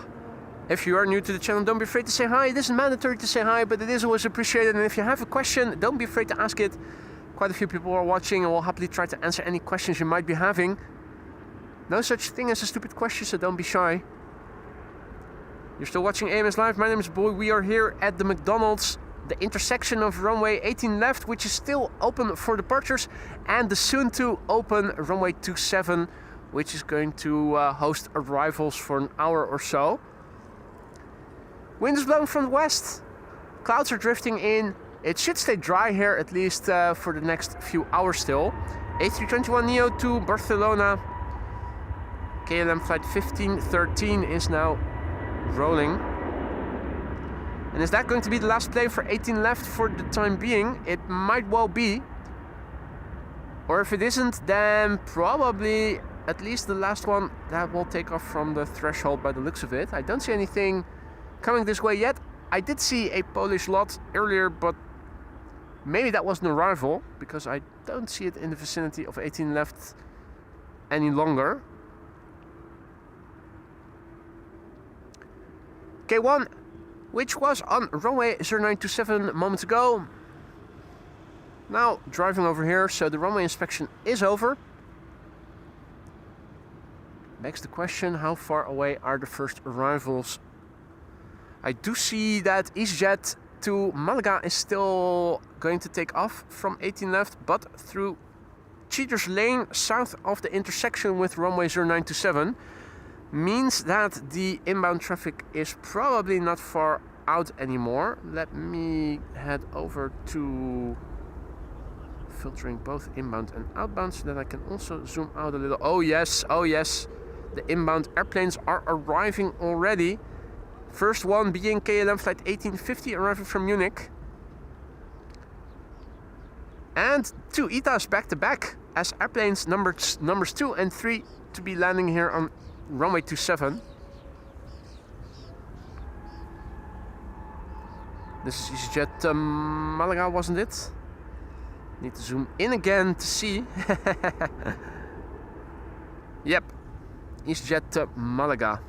[SPEAKER 1] If you are new to the channel, don't be afraid to say hi. It isn't mandatory to say hi, but it is always appreciated. And if you have a question, don't be afraid to ask it. Quite a few people are watching and will happily try to answer any questions you might be having. No such thing as a stupid question, so don't be shy. You're still watching AMS Live. My name is Boy. We are here at the McDonald's, the intersection of runway 18 left, which is still open for departures, and the soon to open runway 27, which is going to host arrivals for an hour or so. Wind is blowing from the west. Clouds are drifting in. It should stay dry here at least for the next few hours still. A321neo to Barcelona. KLM flight 1513 is now rolling. And is that going to be the last plane for 18 left for the time being? It might well be. Or if it isn't, then probably at least the last one that will take off from the threshold by the looks of it. I don't see anything coming this way yet. I did see a Polish lot earlier, but maybe that was an arrival, because I don't see it in the vicinity of 18 left any longer. K1, which was on runway 0927 moments ago. Now driving over here, so the runway inspection is over. Begs the question, how far away are the first arrivals? I do see that EasyJet to Malaga is still going to take off from 18 left, but through Cheaters Lane, south of the intersection with runway 0927. Means that the inbound traffic is probably not far out anymore. Let me head over to filtering both inbound and outbound so that I can also zoom out a little. Oh yes, the inbound airplanes are arriving already. First one being KLM flight 1850 arriving from Munich. And two ETAs back to back as airplanes numbers 2 and 3 to be landing here on runway 27. This is EasyJet Malaga, wasn't it? Need to zoom in again to see. Yep, EasyJet Malaga.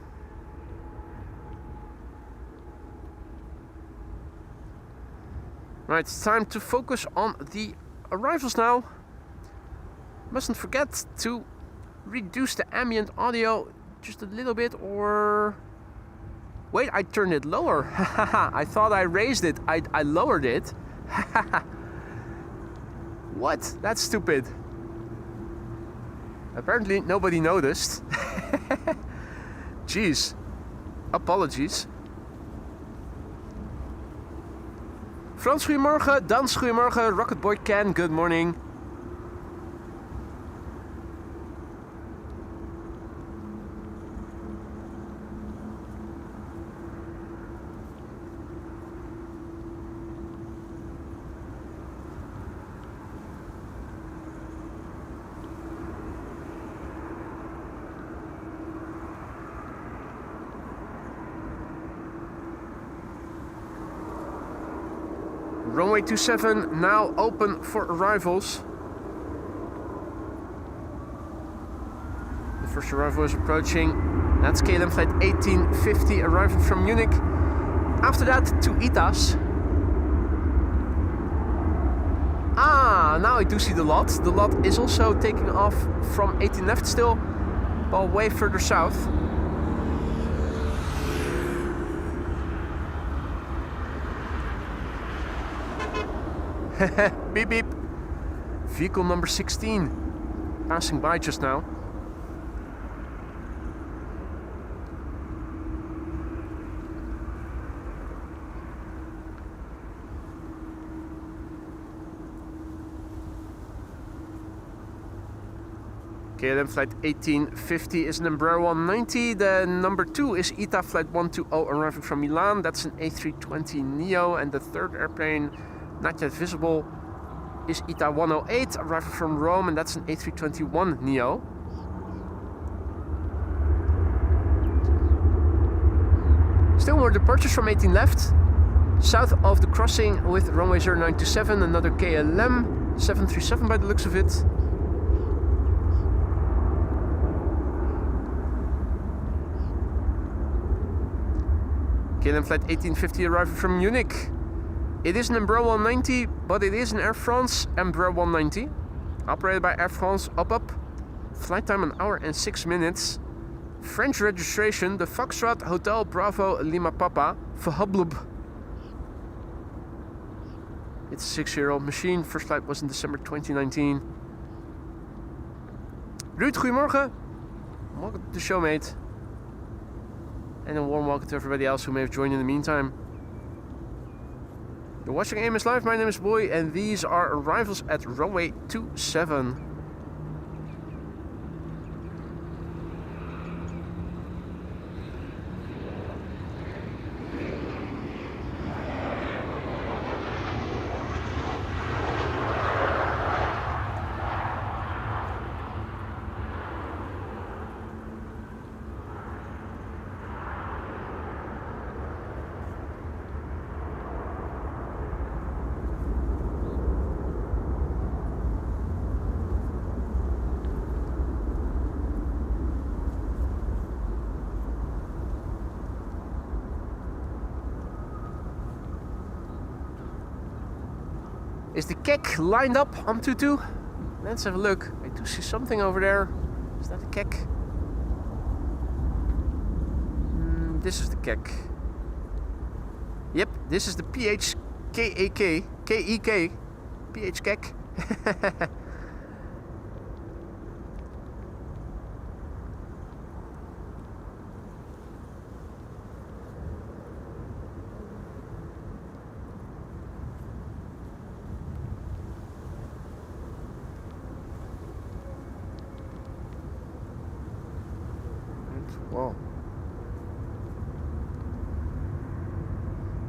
[SPEAKER 1] Right, it's time to focus on the arrivals now. Mustn't forget to reduce the ambient audio just a little bit, or... wait, I turned it lower. I thought I raised it. I lowered it. What? That's stupid. Apparently nobody noticed. Jeez. Apologies. Frans, goedemorgen. Dans, goedemorgen. Rocket Boy Ken, good morning. Runway 27 now open for arrivals. The first arrival is approaching. That's KLM flight 1850 arriving from Munich. After that, two ETAs. Ah, now I do see the lot. The lot is also taking off from 18 left still, but way further south. Beep beep. Vehicle number 16 passing by just now. KLM flight 1850 is an Embraer 190. The number 2 is ETA flight 120 arriving from Milan. That's an A320neo. And the third airplane, not yet visible, is ETA 108 arriving from Rome. And that's an A321neo. Still more departures from 18 left. South of the crossing with runway 0927, another KLM 737 by the looks of it. KLM flight 1850 arriving from Munich. It is an Embraer 190, but it is an Air France Embraer 190. Operated by Air France up. Flight time 1 hour and 6 minutes. French registration, the Foxtrot Hotel Bravo Lima Papa, Verhublub. It's a 6-year-old machine. First flight was in December 2019. Ruud, goedemorgen. Welcome to the show, mate. And a warm welcome to everybody else who may have joined in the meantime. You're watching AMS Live, my name is Boy, and these are arrivals at runway 27. Is the kek lined up on Tutu? Let's have a look. I do see something over there. Is that the kek? This is the kek. Yep, this is the PHKEK. KEK. PH kek. Wow.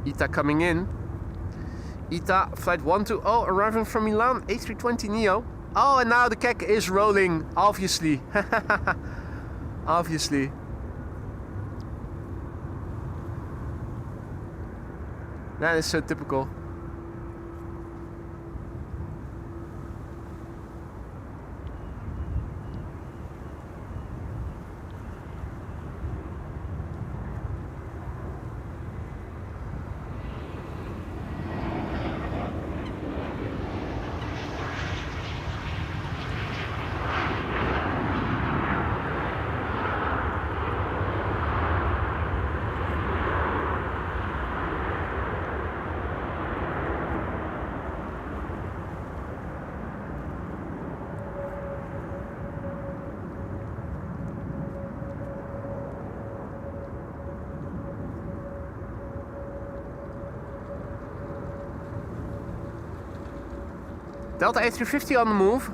[SPEAKER 1] ETA coming in. ETA flight 120 arriving from Milan, A320neo. Oh, and now the kek is rolling, obviously. Obviously. That is so typical. Delta A350 on the move.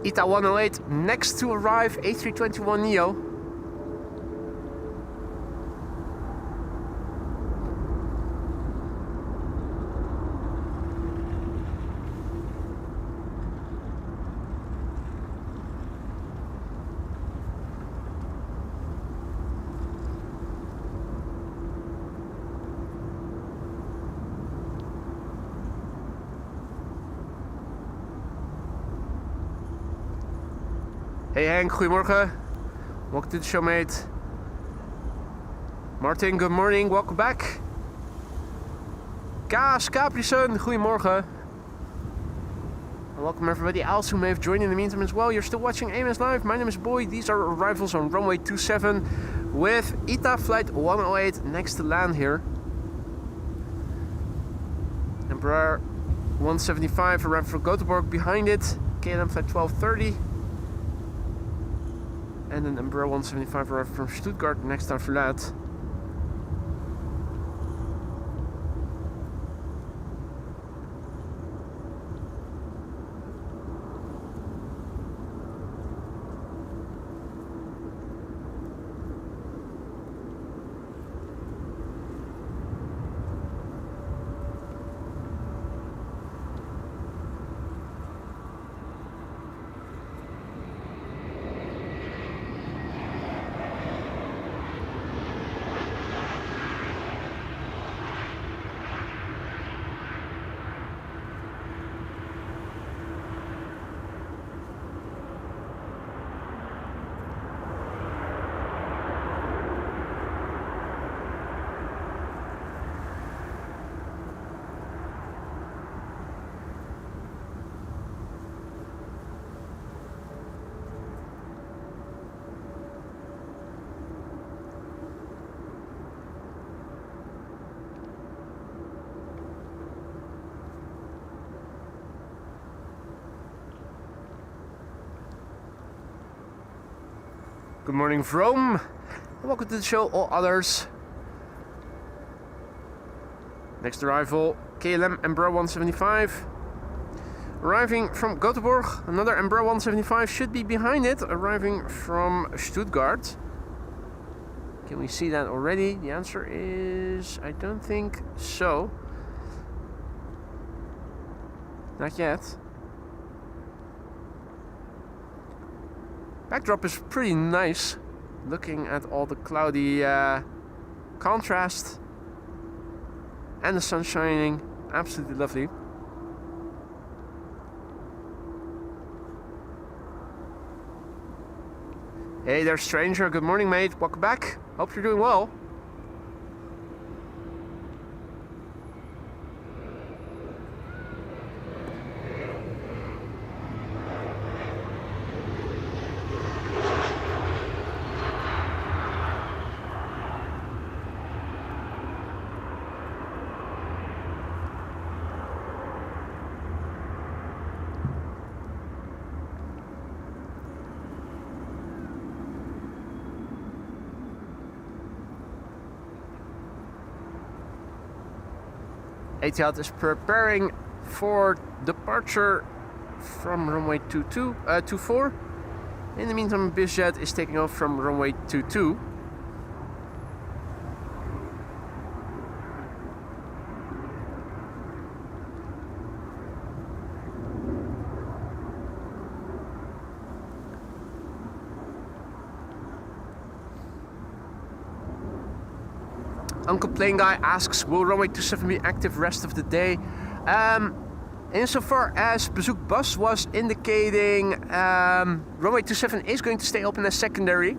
[SPEAKER 1] ETA 108 next to arrive, A321neo. Hey Henk, goedemorgen. Welcome to the show, mate. Martin, good morning. Welcome back. Kaas Caprison, goedemorgen. And welcome everybody else who may have joined in the meantime as well. You're still watching AMS Live. My name is Boy. These are arrivals on runway 27 with ETA flight 108 next to land here. Embraer 175 arrived from Gothenburg behind it. KLM flight 1230. And an Embraer 175 arrived from Stuttgart next to Verlaat. Good morning, Vrome. Welcome to the show, all others. Next arrival, KLM Embraer 175. Arriving from Göteborg, another Embraer 175 should be behind it, arriving from Stuttgart. Can we see that already? The answer is, I don't think so. Not yet. Backdrop is pretty nice, looking at all the cloudy contrast and the sun shining. Absolutely lovely. Hey there, stranger. Good morning, mate. Welcome back. Hope you're doing well. Etihad is preparing for departure from runway 24. In the meantime, BizJet is taking off from runway 22. Uncle Plane Guy asks, will runway 27 be active rest of the day? Insofar as Bezoek Bus was indicating, runway 27 is going to stay open as secondary.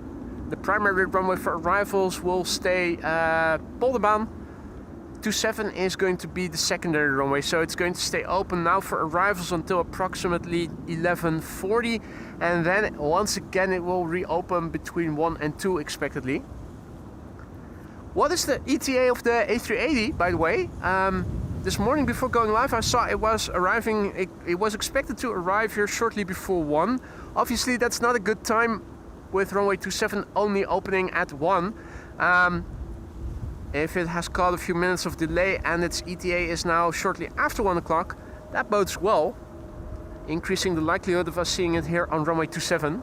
[SPEAKER 1] The primary runway for arrivals will stay Polderbaan. 27 is going to be the secondary runway, so it's going to stay open now for arrivals until approximately 11:40, and then once again it will reopen between 1 and 2 expectedly. What is the ETA of the A380, by the way? This morning before going live, I saw it was arriving, it was expected to arrive here shortly before 1. Obviously, that's not a good time with runway 27 only opening at 1. If it has caught a few minutes of delay and its ETA is now shortly after 1 o'clock, that bodes well, increasing the likelihood of us seeing it here on runway 27.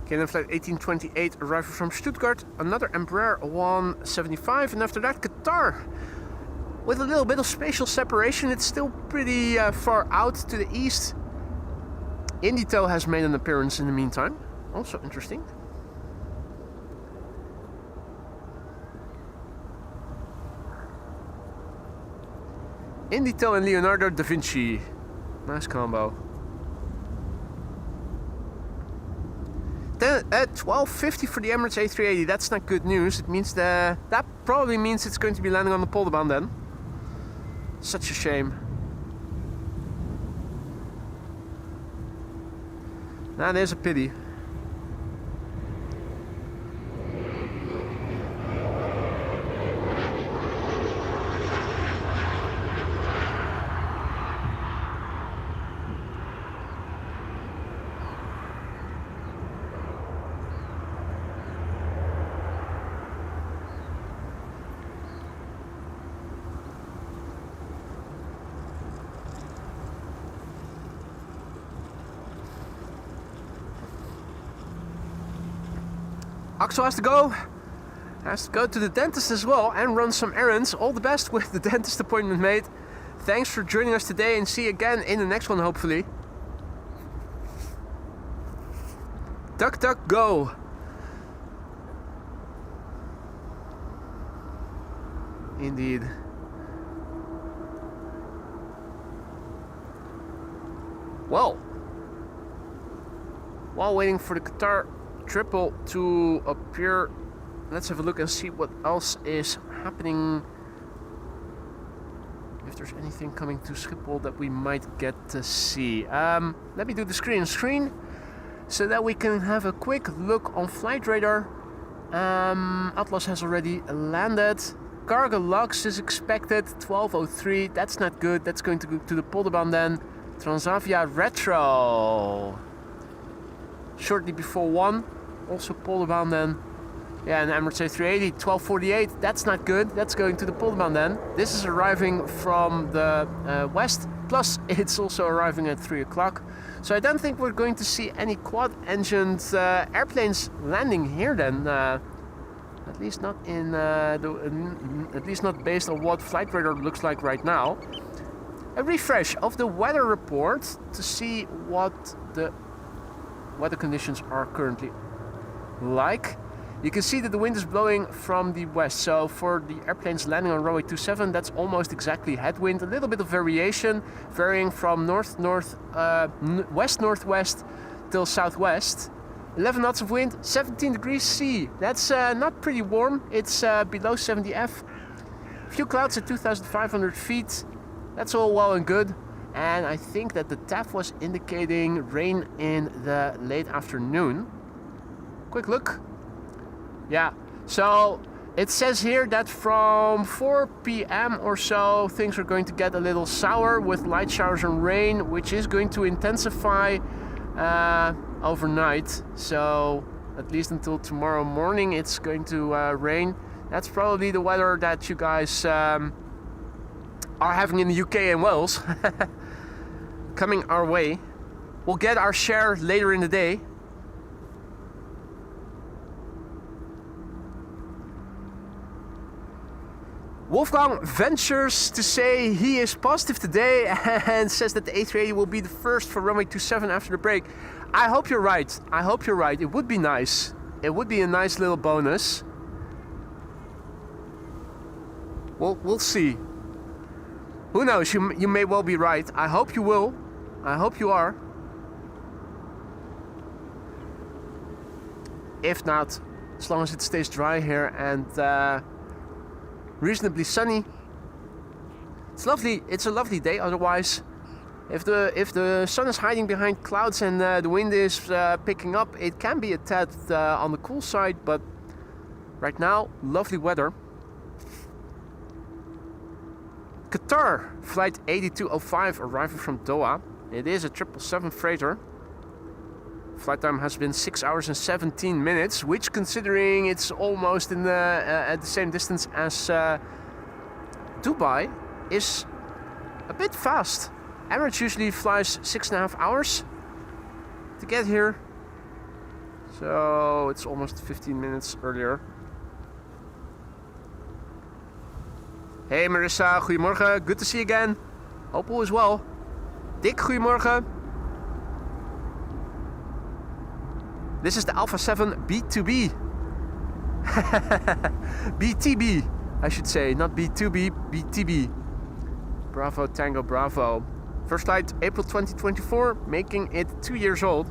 [SPEAKER 1] KLM flight 1828 arrival from Stuttgart, another Embraer 175, and after that Qatar. With a little bit of spatial separation, it's still pretty far out to the east. Indito has made an appearance in the meantime, also interesting. Indito and Leonardo da Vinci, nice combo. Then at 12:50 for the Emirates A380, that's not good news. It means that probably means it's going to be landing on the Polderbaan then. Such a shame. That is a pity. Axel has to go to the dentist as well and run some errands. All the best with the dentist appointment, mate. Thanks for joining us today, and see you again in the next one, hopefully. Duck, duck, go. Indeed. Well, while waiting for the Qatar triple to appear, let's have a look and see what else is happening. If there's anything coming to Schiphol that we might get to see. Let me do the screen so that we can have a quick look on flight radar Atlas has already landed. Cargo Lux is expected 12:03. That's not good. That's going to go to the Polderbaan then. Transavia Retro. Shortly before 1. Also Polderbaan then. Yeah, and Emirates A380 12:48. That's not good. That's going to the Polderbaan then. This is arriving from the west. Plus, it's also arriving at 3 o'clock. So I don't think we're going to see any quad-engined airplanes landing here then. At least not in at least not based on what flight radar looks like right now. A refresh of the weather report to see what the weather conditions are currently like. You can see that the wind is blowing from the west. So for the airplanes landing on runway 27, that's almost exactly headwind. A little bit of variation, varying from west-northwest till southwest. 11 knots of wind, 17 degrees C. That's not pretty warm. It's below 70 F. Few clouds at 2,500 feet. That's all well and good. And I think that the TAF was indicating rain in the late afternoon. Quick look. Yeah, so it says here that from 4 p.m. or so things are going to get a little sour with light showers and rain, which is going to intensify overnight. So at least until tomorrow morning it's going to rain. That's probably the weather that you guys are having in the UK and Wales. Coming our way. We'll get our share later in the day. Wolfgang ventures to say he is positive today and says that the A380 will be the first for runway 27 after the break. I hope you're right. I hope you're right. It would be nice. It would be a nice little bonus. We'll see. Who knows? You may well be right. I hope you will. I hope you are. If not, as long as it stays dry here and reasonably sunny. It's lovely. It's a lovely day. Otherwise, if the sun is hiding behind clouds and the wind is picking up, it can be a tad on the cool side. But right now, lovely weather. Qatar flight 8205 arriving from Doha. It is a 777 freighter. Flight time has been 6 hours and 17 minutes, which, considering it's almost in at the same distance as Dubai, is a bit fast. Emirates usually flies 6.5 hours to get here, so it's almost 15 minutes earlier. Hey Marissa, goedemorgen. Good to see you again. Hope all is well. Dick, goedemorgen. This is the Alpha 7 B2B. BTB, I should say, not B2B, BTB. Bravo Tango Bravo. First flight April 2024, making it 2 years old.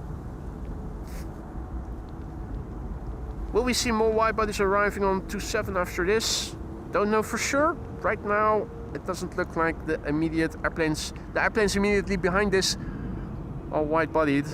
[SPEAKER 1] Will we see more wide bodies arriving on 27 after this? Don't know for sure. Right now, it doesn't look like the airplanes immediately behind this are wide bodied.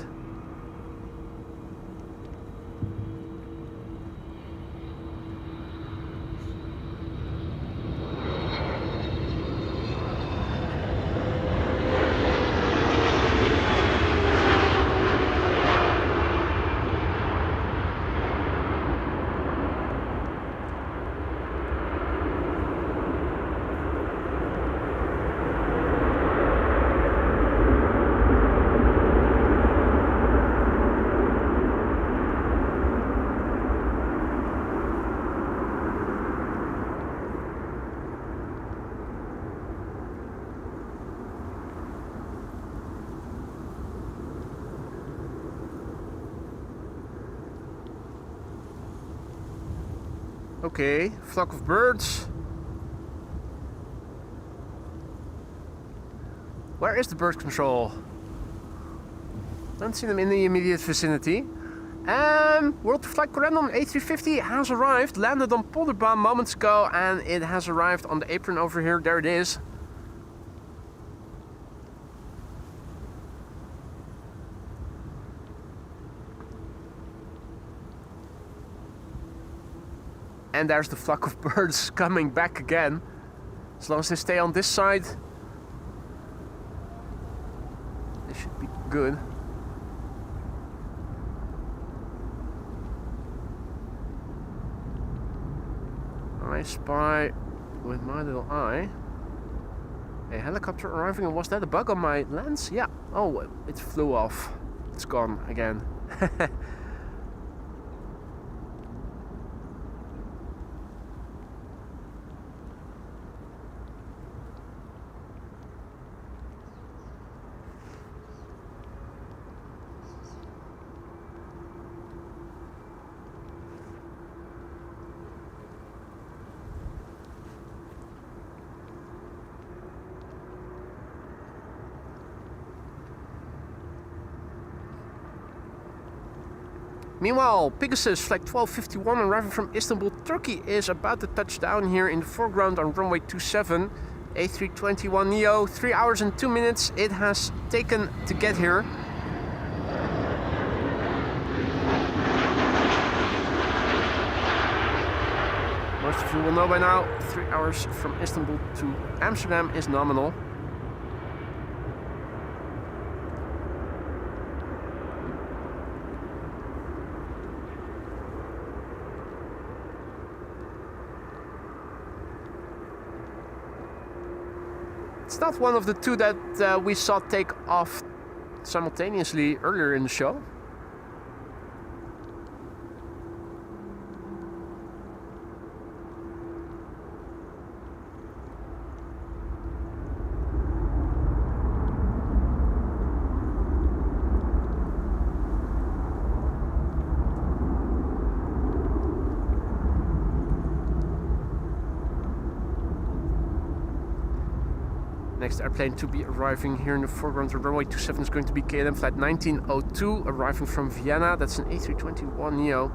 [SPEAKER 1] Okay, flock of birds. Where is the bird control? Don't see them in the immediate vicinity. World Flight Corendon A350 has arrived, landed on Polderbaan moments ago, and it has arrived on the apron over here. There it is. And there's the flock of birds coming back again. As long as they stay on this side, they should be good. I spy with my little eye a helicopter arriving, and was that a bug on my lens? Yeah. Oh, it flew off. It's gone again. Meanwhile, Pegasus Flight 1251 arriving from Istanbul, Turkey is about to touch down here in the foreground on runway 27. A321neo, 3 hours and 2 minutes it has taken to get here. Most of you will know by now, 3 hours from Istanbul to Amsterdam is nominal. It's not one of the two that we saw take off simultaneously earlier in the show. Next airplane to be arriving here in the foreground of runway 27 is going to be KLM flight 1902, arriving from Vienna. That's an A321neo.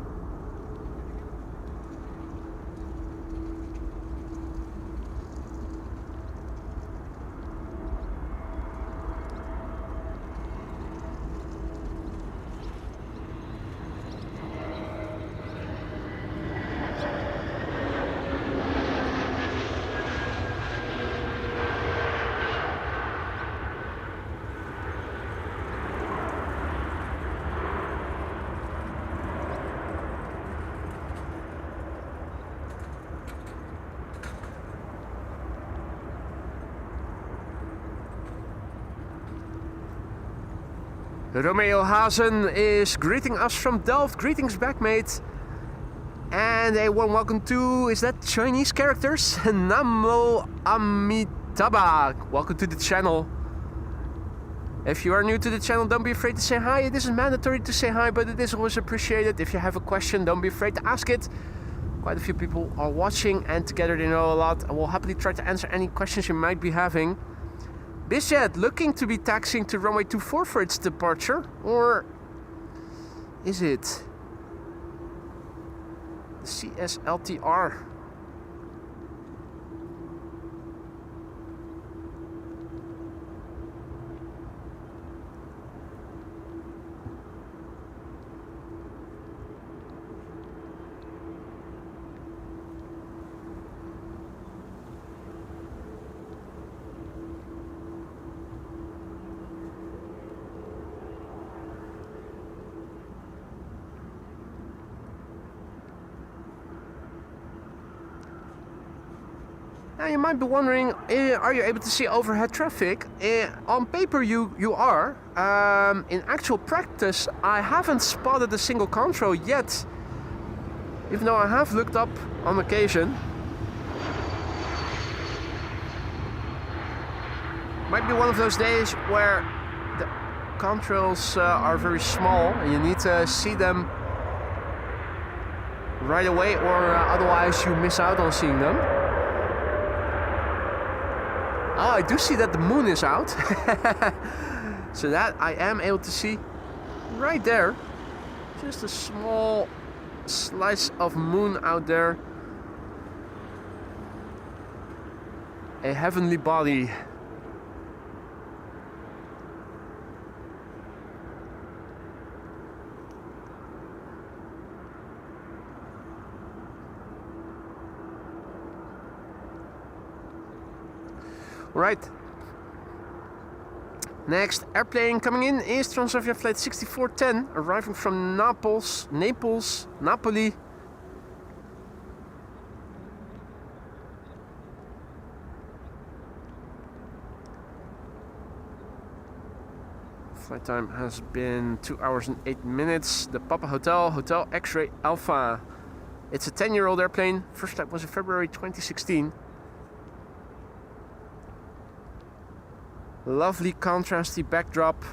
[SPEAKER 1] Romeo Hazen is greeting us from Delft. Greetings back, mate. And a warm welcome to, is that Chinese characters? Namo Amitabha. Welcome to the channel. If you are new to the channel, don't be afraid to say hi. It isn't mandatory to say hi, but it is always appreciated. If you have a question, don't be afraid to ask it. Quite a few people are watching, and together they know a lot. I will happily try to answer any questions you might be having. Busiest looking to be taxiing to runway 24 for its departure, or is it the CSLTR? Now you might be wondering, are you able to see overhead traffic? On paper you are. In actual practice I haven't spotted a single control yet, even though I have looked up on occasion. Might be one of those days where the contrails are very small and you need to see them right away, or otherwise you miss out on seeing them. Oh, I do see that the moon is out. So that I am able to see right there. Just a small slice of moon out there. A heavenly body. Right. Next airplane coming in is Transavia flight 6410, arriving from Naples, Napoli. Flight time has been 2 hours and 8 minutes. The Papa Hotel, Hotel X-Ray Alpha. It's a 10-year-old airplane. First flight was in February 2016. Lovely contrasty backdrop.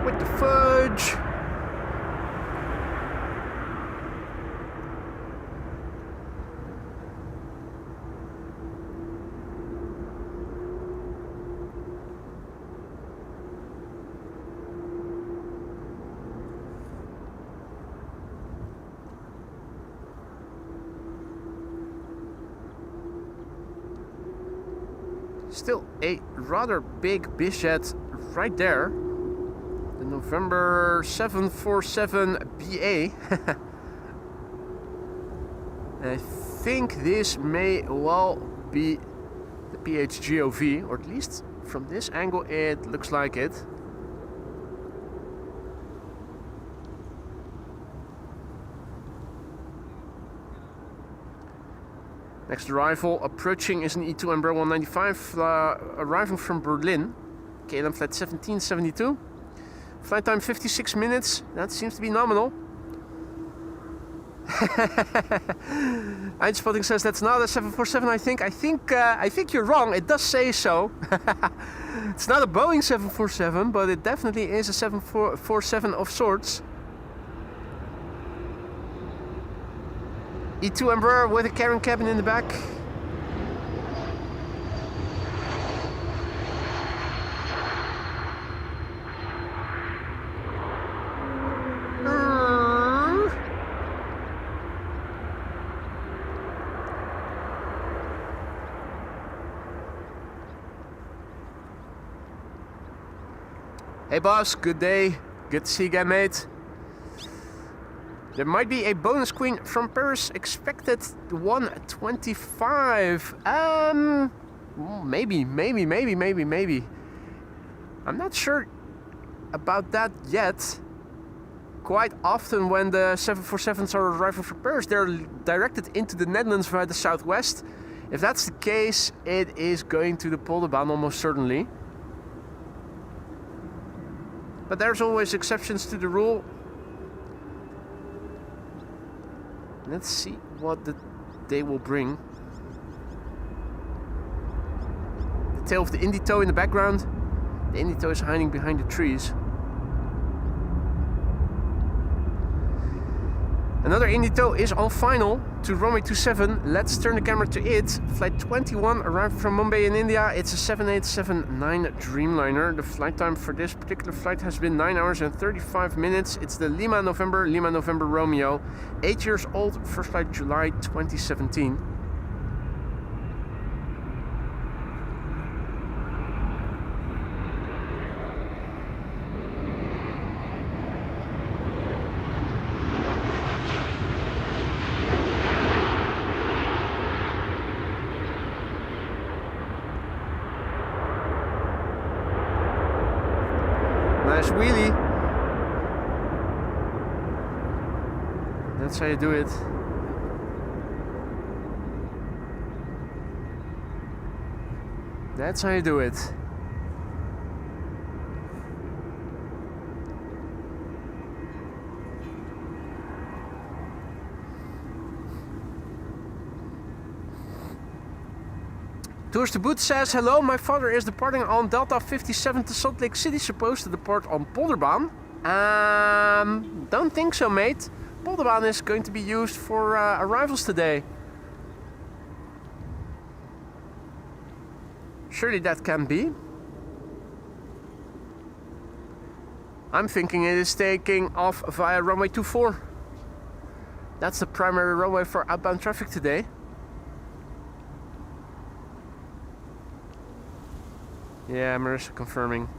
[SPEAKER 1] With the fudge. Still a rather big busiest right there. The November 747 BA. I think this may well be the PHGOV, or at least from this angle it looks like it. Next arrival approaching is an E2 Embraer 195 arriving from Berlin. KLM flight 1772. Flight time 56 minutes. That seems to be nominal. Eindspotting says that's not a 747. I think you're wrong. It does say so. It's not a Boeing 747, but it definitely is a 747 of sorts. E2 Embraer with a carrying cabin in the back. Hey boss, good day. Good to see you again, mate. There might be a bonus queen from Paris expected 125. Maybe. I'm not sure about that yet. Quite often when the 747s are arriving from Paris, they're directed into the Netherlands via the southwest. If that's the case, it is going to the Polderbaan almost certainly. But there's always exceptions to the rule. Let's see what the day will bring. The tail of the Indito in the background. The Indito is hiding behind the trees. Another Indito is on final to runway 27. Let's turn the camera to it. Flight 21 arriving from Mumbai in India. It's a 7879 Dreamliner. The flight time for this particular flight has been 9 hours and 35 minutes. It's the Lima November Romeo. 8 years old, first flight July 2017. Nice wheelie. That's how you do it. That's how you do it. Tours to Boot says, hello, my father is departing on Delta 57 to Salt Lake City, supposed to depart on Polderbaan. Don't think so, mate. Buitenveldertbaan is going to be used for arrivals today. Surely that can be. I'm thinking it is taking off via runway 24. That's the primary runway for outbound traffic today. Yeah, Marissa confirming.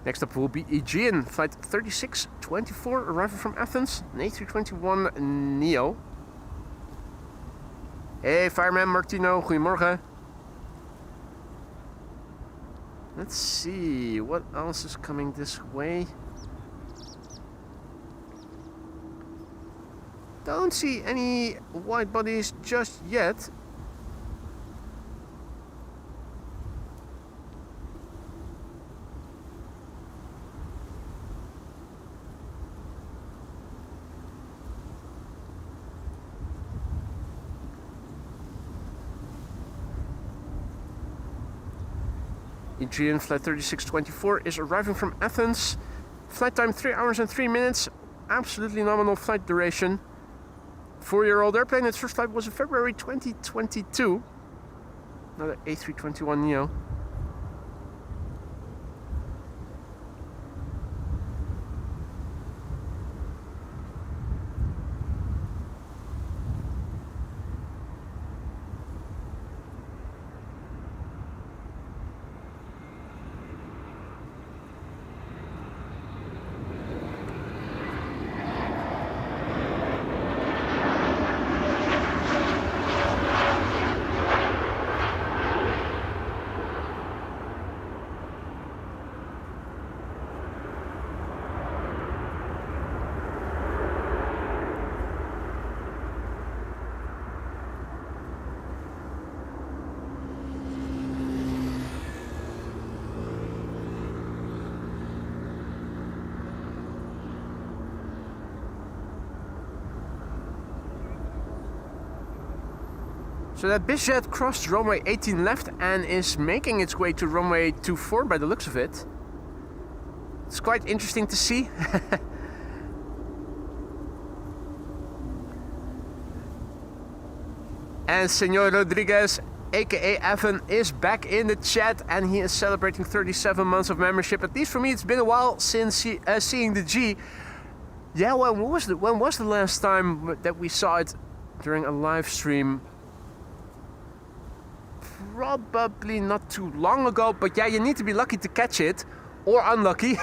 [SPEAKER 1] Next up will be Aegean, flight 3624, arriving from Athens, an A321neo. Hey, fireman Martino, goedemorgen. Let's see, what else is coming this way? Don't see any wide bodies just yet. Aegean flight 3624 is arriving from Athens. Flight time 3 hours and 3 minutes. Absolutely nominal flight duration. 4-year-old airplane. Its first flight was in February 2022. Another A321neo. So that BizJet crossed runway 18 left and is making its way to runway 24 by the looks of it. It's quite interesting to see. And Senor Rodriguez, aka Evan, is back in the chat and he is celebrating 37 months of membership. At least for me, it's been a while since seeing the G. Yeah, when was the last time that we saw it during a live stream? Probably not too long ago, but yeah, you need to be lucky to catch it, or unlucky,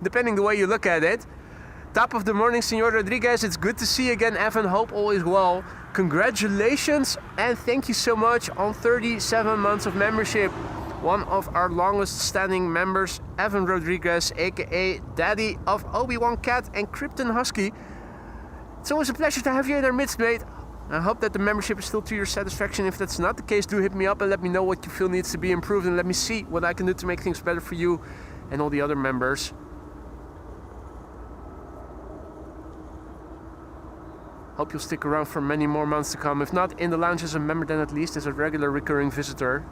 [SPEAKER 1] depending the way you look at it. Top of the morning, Senor Rodriguez. It's good to see you again, Evan. Hope all is well. Congratulations and thank you so much on 37 months of membership. One of our longest standing members, Evan Rodriguez, aka Daddy of Obi-Wan Cat and Krypton Husky. It's always a pleasure to have you in our midst, mate. I hope that the membership is still to your satisfaction. If that's not the case, do hit me up and let me know what you feel needs to be improved, and let me see what I can do to make things better for you and all the other members. Hope you'll stick around for many more months to come. If not in the lounge as a member, then at least as a regular recurring visitor.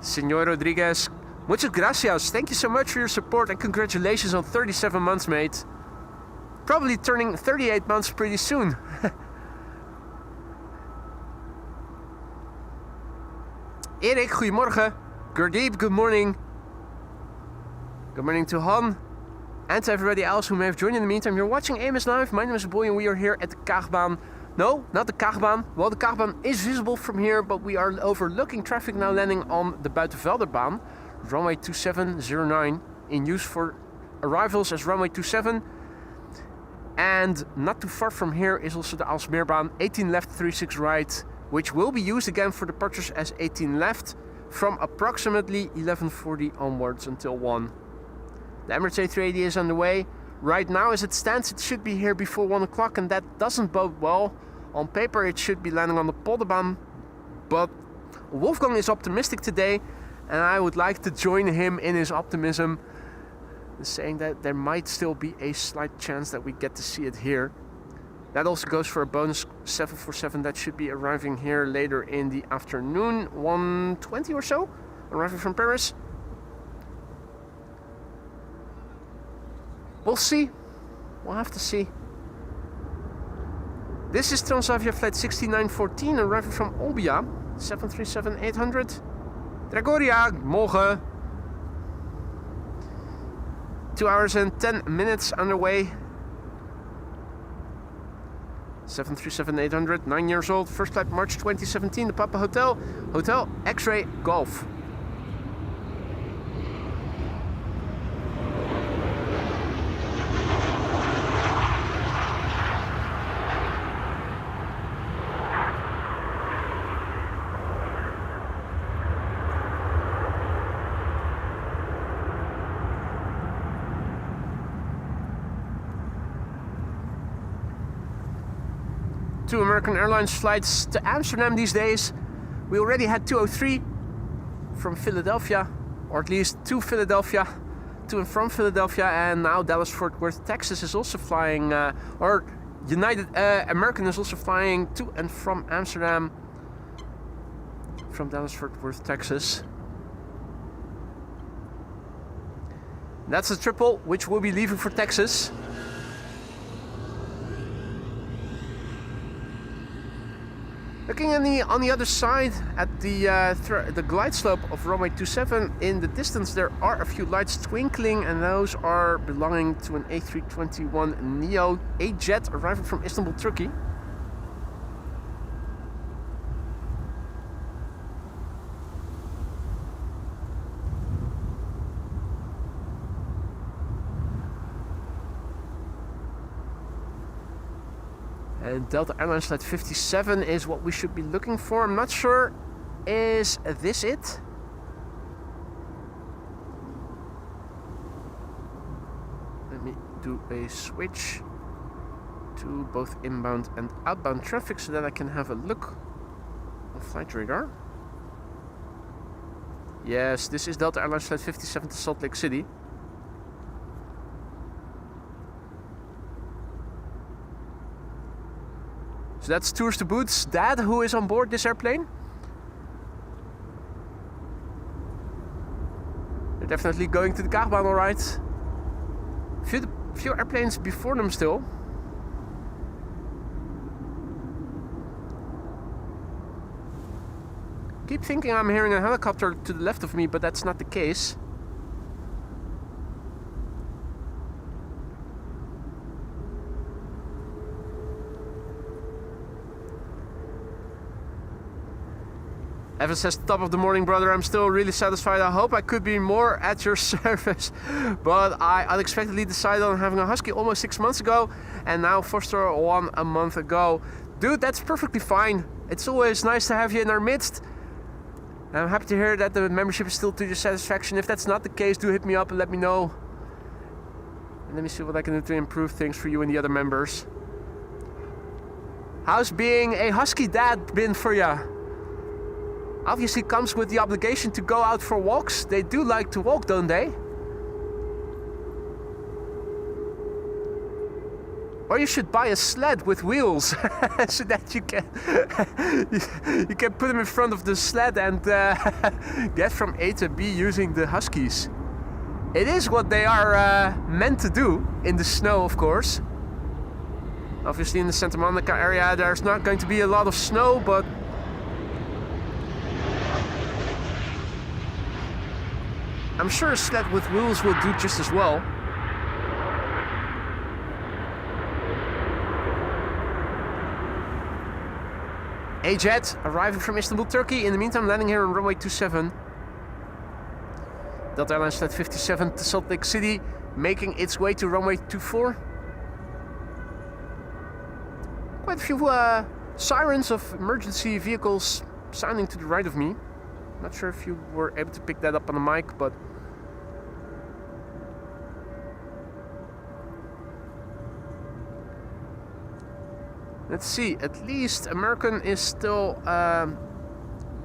[SPEAKER 1] Senor Rodriguez, muchas gracias. Thank you so much for your support and congratulations on 37 months, mate. Probably turning 38 months pretty soon. Erik, goedemorgen. Gurdeep, good morning. Good morning to Han. And to everybody else who may have joined in the meantime. You're watching AMS Live. My name is Boy and we are here at the Kaagbaan. No, not the Kaagbaan. Well, the Kaagbaan is visible from here, but we are overlooking traffic now landing on the Buitenveldertbaan. Runway 2709 in use for arrivals as runway 27. And not too far from here is also the Aalsmeerbaan, 18 left, 36 right, which will be used again for departures as 18 left from approximately 11:40 onwards until 1. The Emirates A380 is on the way. Right now as it stands, it should be here before 1 o'clock, and that doesn't bode well. On paper it should be landing on the Polderbaan, but Wolfgang is optimistic today, and I would like to join him in his optimism, saying that there might still be a slight chance that we get to see it here. That also goes for a bonus 747 that should be arriving here later in the afternoon, 1:20 or so, arriving from Paris. We'll see. We'll have to see. This is Transavia flight 6914 arriving from Olbia. 737-800. Dragoria, morgen. 2 hours and 10 minutes underway. 737-800, 9 years old. First flight March 2017. The Papa Hotel. Hotel X-Ray Golf. Two American Airlines flights to Amsterdam these days. We already had 203 from Philadelphia, or at least to Philadelphia, to and from Philadelphia, and now Dallas-Fort Worth, Texas is also flying, or United American is also flying to and from Amsterdam from Dallas-Fort Worth, Texas. That's a triple which will be leaving for Texas. Looking on the other side at the glide slope of runway 27, in the distance there are a few lights twinkling, and those are belonging to an A321neo A-Jet arriving from Istanbul, Turkey. And Delta Airlines flight 57 is what we should be looking for. I'm not sure. Is this it? Let me do a switch to both inbound and outbound traffic so that I can have a look on flight radar. Yes, this is Delta Airlines flight 57 to Salt Lake City. So that's Tours to Boots' dad who is on board this airplane. They're definitely going to the Kaagbaan, alright. Few airplanes before them still. Keep thinking I'm hearing a helicopter to the left of me, but that's not the case. Evan says, top of the morning, brother. I'm still really satisfied. I hope I could be more at your service. But I unexpectedly decided on having a husky almost 6 months ago, and now foster one a month ago. Dude, that's perfectly fine. It's always nice to have you in our midst. I'm happy to hear that the membership is still to your satisfaction. If that's not the case, do hit me up and let me know. And let me see what I can do to improve things for you and the other members. How's being a husky dad been for you? Obviously comes with the obligation to go out for walks. They do like to walk, don't they? Or you should buy a sled with wheels so that you can you can put them in front of the sled and get from A to B using the huskies. It is what they are meant to do in the snow, of course. Obviously in the Santa Monica area there's not going to be a lot of snow, but I'm sure a sled with wheels will do just as well. A-Jet arriving from Istanbul, Turkey. In the meantime, landing here on runway 27. Delta Airlines flight 57 to Salt Lake City, making its way to runway 24. Quite a few sirens of emergency vehicles sounding to the right of me. Not sure if you were able to pick that up on the mic, but let's see. At least American is still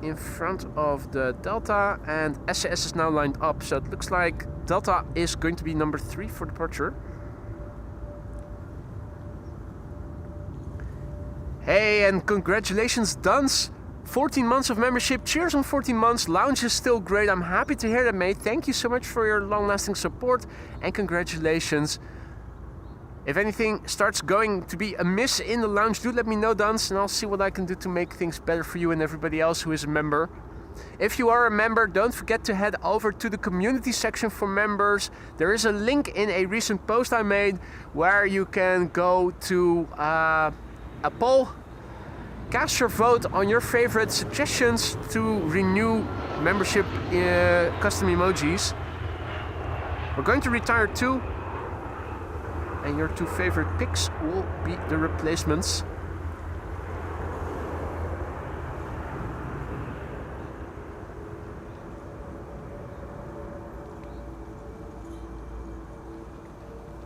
[SPEAKER 1] in front of the Delta, and SAS is now lined up. So it looks like Delta is going to be number 3 for departure. Hey, and congratulations, Duns. 14 months of membership. Cheers on 14 months. Lounge is still great. I'm happy to hear that, mate. Thank you so much for your long-lasting support, and congratulations. If anything starts going to be amiss in the lounge, do let me know, Duns, and I'll see what I can do to make things better for you and everybody else who is a member. If you are a member, don't forget to head over to the community section for members. There is a link in a recent post I made where you can go to a poll, cast your vote on your favorite suggestions to renew membership custom emojis. We're going to retire 2, and your 2 favorite picks will be the replacements.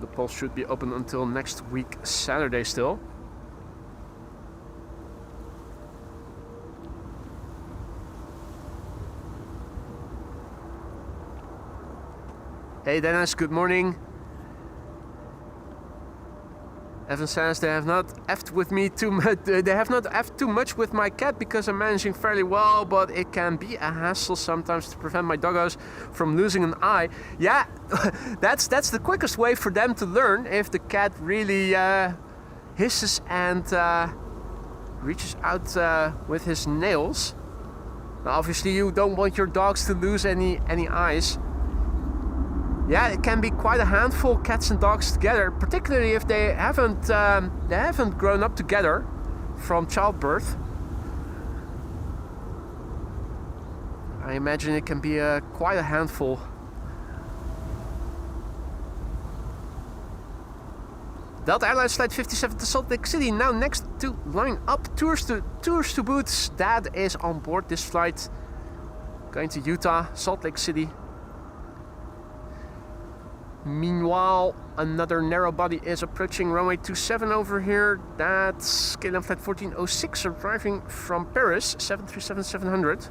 [SPEAKER 1] The poll should be open until next week, Saturday still. Hey Dennis, good morning. Evan says they have not effed with me too much. They have not effed too much with my cat because I'm managing fairly well, but it can be a hassle sometimes to prevent my doggos from losing an eye. Yeah, that's the quickest way for them to learn, if the cat really hisses and reaches out with his nails. Now, obviously, you don't want your dogs to lose any eyes. Yeah, it can be quite a handful, cats and dogs together, particularly if they haven't grown up together from childbirth. I imagine it can be quite a handful. Delta Airlines Flight 57 to Salt Lake City, now next to line up tours to Boots. Dad is on board this flight, going to Utah, Salt Lake City. Meanwhile, another narrow body is approaching runway 27 over here. That's KLM Flight 1406 arriving from Paris, 737-700.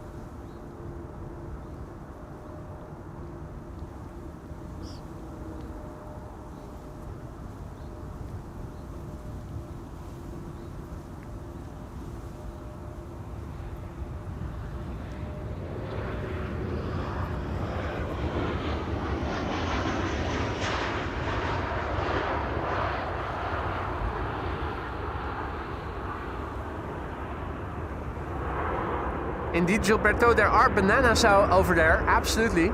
[SPEAKER 1] Indeed, Gilberto, there are bananas over there, absolutely.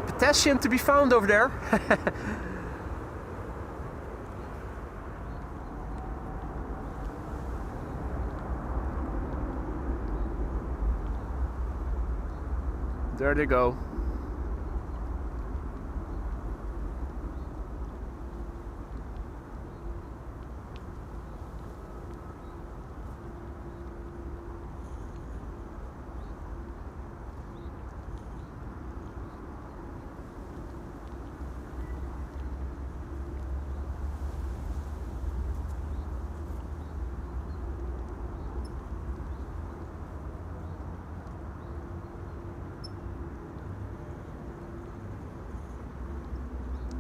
[SPEAKER 1] Potassium to be found over there. There they go.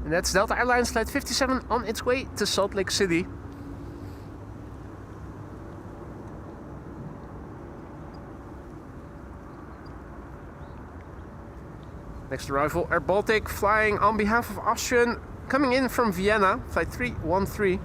[SPEAKER 1] And that's Delta Airlines Flight 57 on its way to Salt Lake City. Next arrival, Air Baltic flying on behalf of Austrian, coming in from Vienna, Flight 313.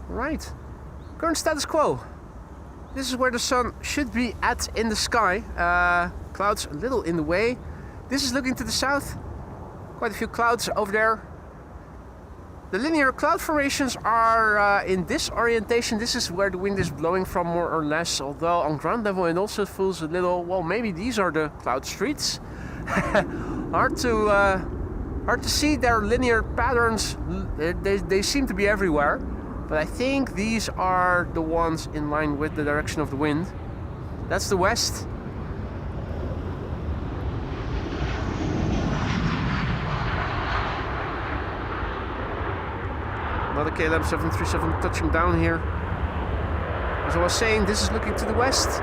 [SPEAKER 1] Right, current status quo. This is where the sun should be at in the sky. Clouds a little in the way. This is looking to the south. Quite a few clouds over there. The linear cloud formations are in this orientation. This is where the wind is blowing from, more or less. Although on ground level it also feels a little, well, maybe these are the cloud streets. Hard to see their linear patterns. They seem to be everywhere. But I think these are the ones in line with the direction of the wind. That's the west. Another KLM 737 touching down here. As I was saying, this is looking to the west.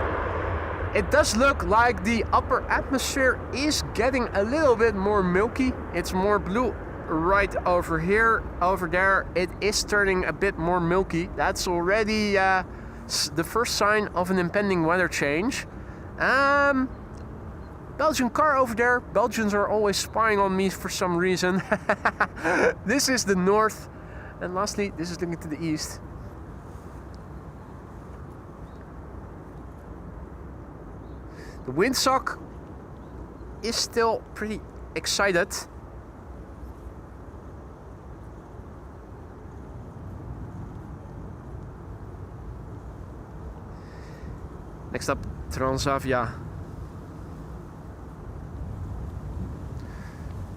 [SPEAKER 1] It does look like the upper atmosphere is getting a little bit more milky. It's more blue right over here. Over there, it is turning a bit more milky. That's already the first sign of an impending weather change. Belgian car over there. Belgians are always spying on me for some reason. This is the north. And lastly, this is looking to the east. The windsock is still pretty excited. Next up, Transavia.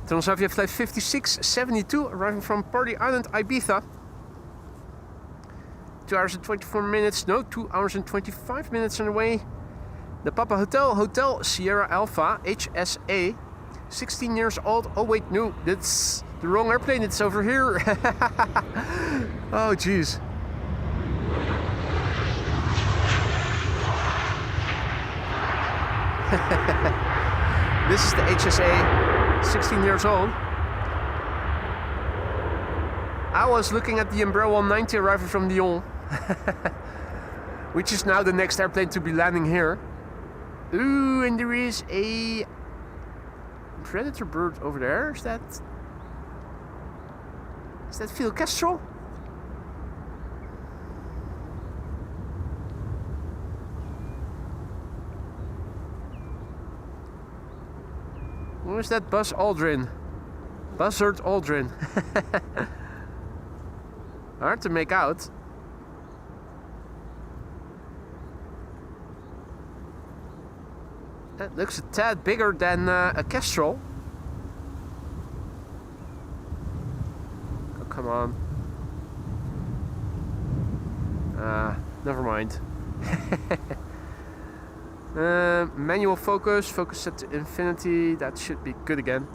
[SPEAKER 1] Transavia flight 5672 arriving from Party Island, Ibiza. 2 hours and 24 minutes, no, 2 hours and 25 minutes on the way. The Papa Hotel Sierra Alpha HSA, 16 years old. Oh wait, no, that's the wrong airplane, it's over here. Oh jeez. This is the HSA, 16 years old. I was looking at the Embraer 190 arriving from Lyon, which is now the next airplane to be landing here. Ooh, and there is a predator bird over there. Is that Phil Kestrel? Or is that Buzz Aldrin? Buzzard Aldrin. Hard to make out. That looks a tad bigger than a Kestrel. Oh, come on. Never mind. Manual focus set to infinity. That should be good again.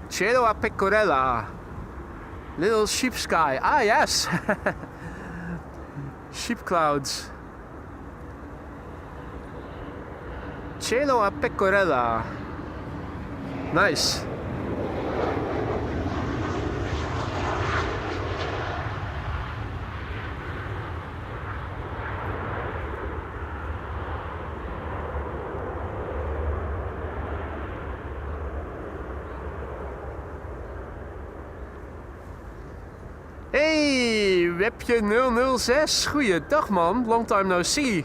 [SPEAKER 1] Cielo a pecorella. Little sheep sky. Ah, yes. Sheep clouds. Cielo a pecorella. Nice. Hey, Webje 006. Goeiedag man, long time no see.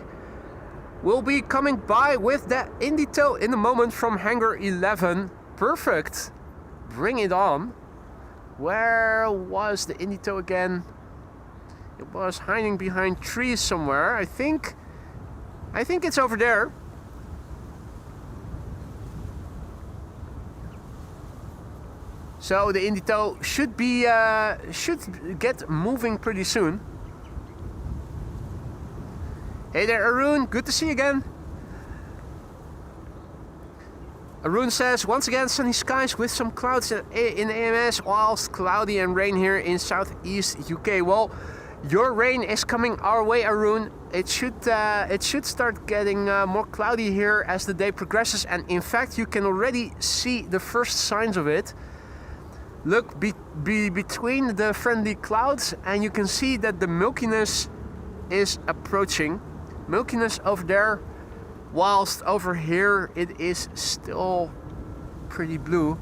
[SPEAKER 1] We'll be coming by with that Indito in a moment from Hangar 11. Perfect. Bring it on. Where was the Indito again? It was hiding behind trees somewhere. I think it's over there. So the Indito should get moving pretty soon. Hey there, Arun. Good to see you again. Arun says, once again, sunny skies with some clouds in AMS, whilst cloudy and rain here in southeast UK. Well, your rain is coming our way, Arun. It should start getting more cloudy here as the day progresses, and in fact, you can already see the first signs of it. Look between the friendly clouds, and you can see that the milkiness is approaching. Milkiness over there, whilst over here it is still pretty blue.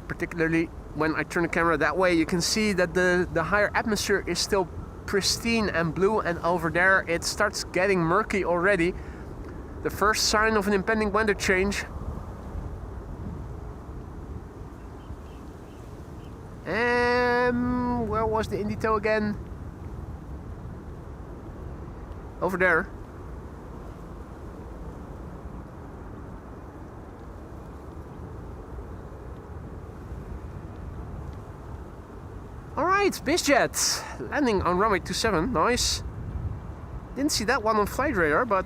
[SPEAKER 1] Particularly when I turn the camera that way, you can see that the higher atmosphere is still pristine and blue, and over there it starts getting murky already. The first sign of an impending weather change. Where was the Indito again? Over there. Alright, BizJet landing on runway 27, nice. Didn't see that one on flight radar, but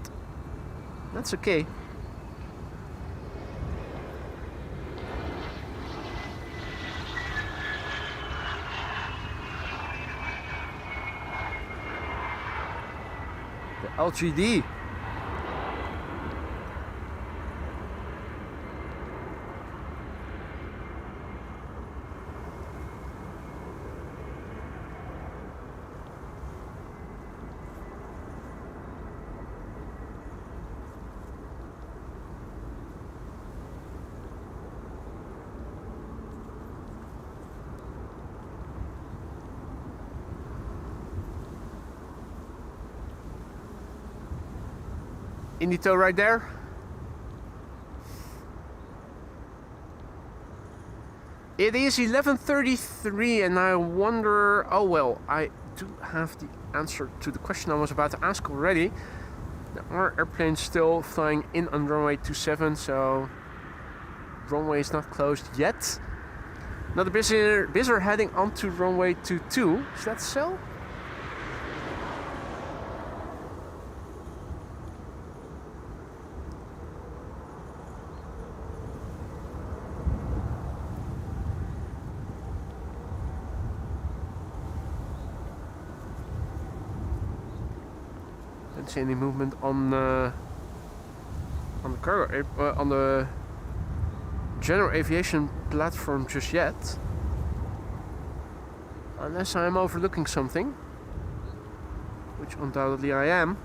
[SPEAKER 1] that's okay. The LGD. Indito right there. It is 11:33 and I wonder, oh well, I do have the answer to the question I was about to ask already. There are airplanes still flying in on runway 27, so runway is not closed yet. Another bizzer heading onto runway 22. Is that so? Don't see any movement on the cargo on the general aviation platform just yet, unless I'm overlooking something, which undoubtedly I am.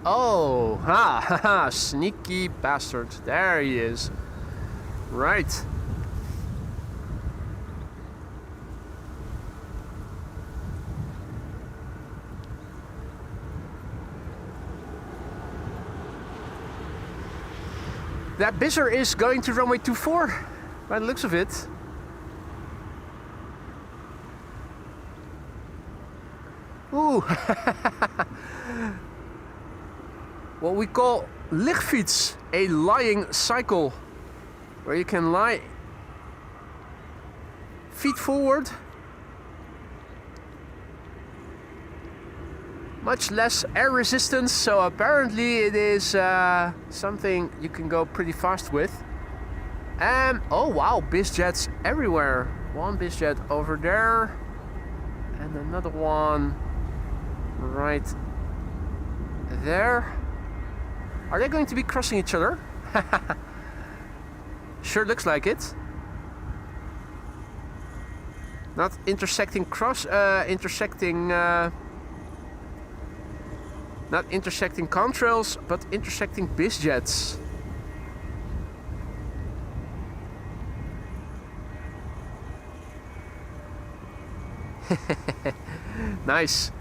[SPEAKER 1] Oh, ha, sneaky bastard. There he is. Right. That bizzer is going to runway 24, by the looks of it. Ooh. What we call lichtfiets, a lying cycle, where you can lie feet forward, much less air resistance, so apparently it is something you can go pretty fast with. Oh wow, bizjets everywhere. One bizjet over there and another one right there. Are they going to be crossing each other? Sure looks like it. Not intersecting not intersecting contrails, but intersecting bizjets. Nice.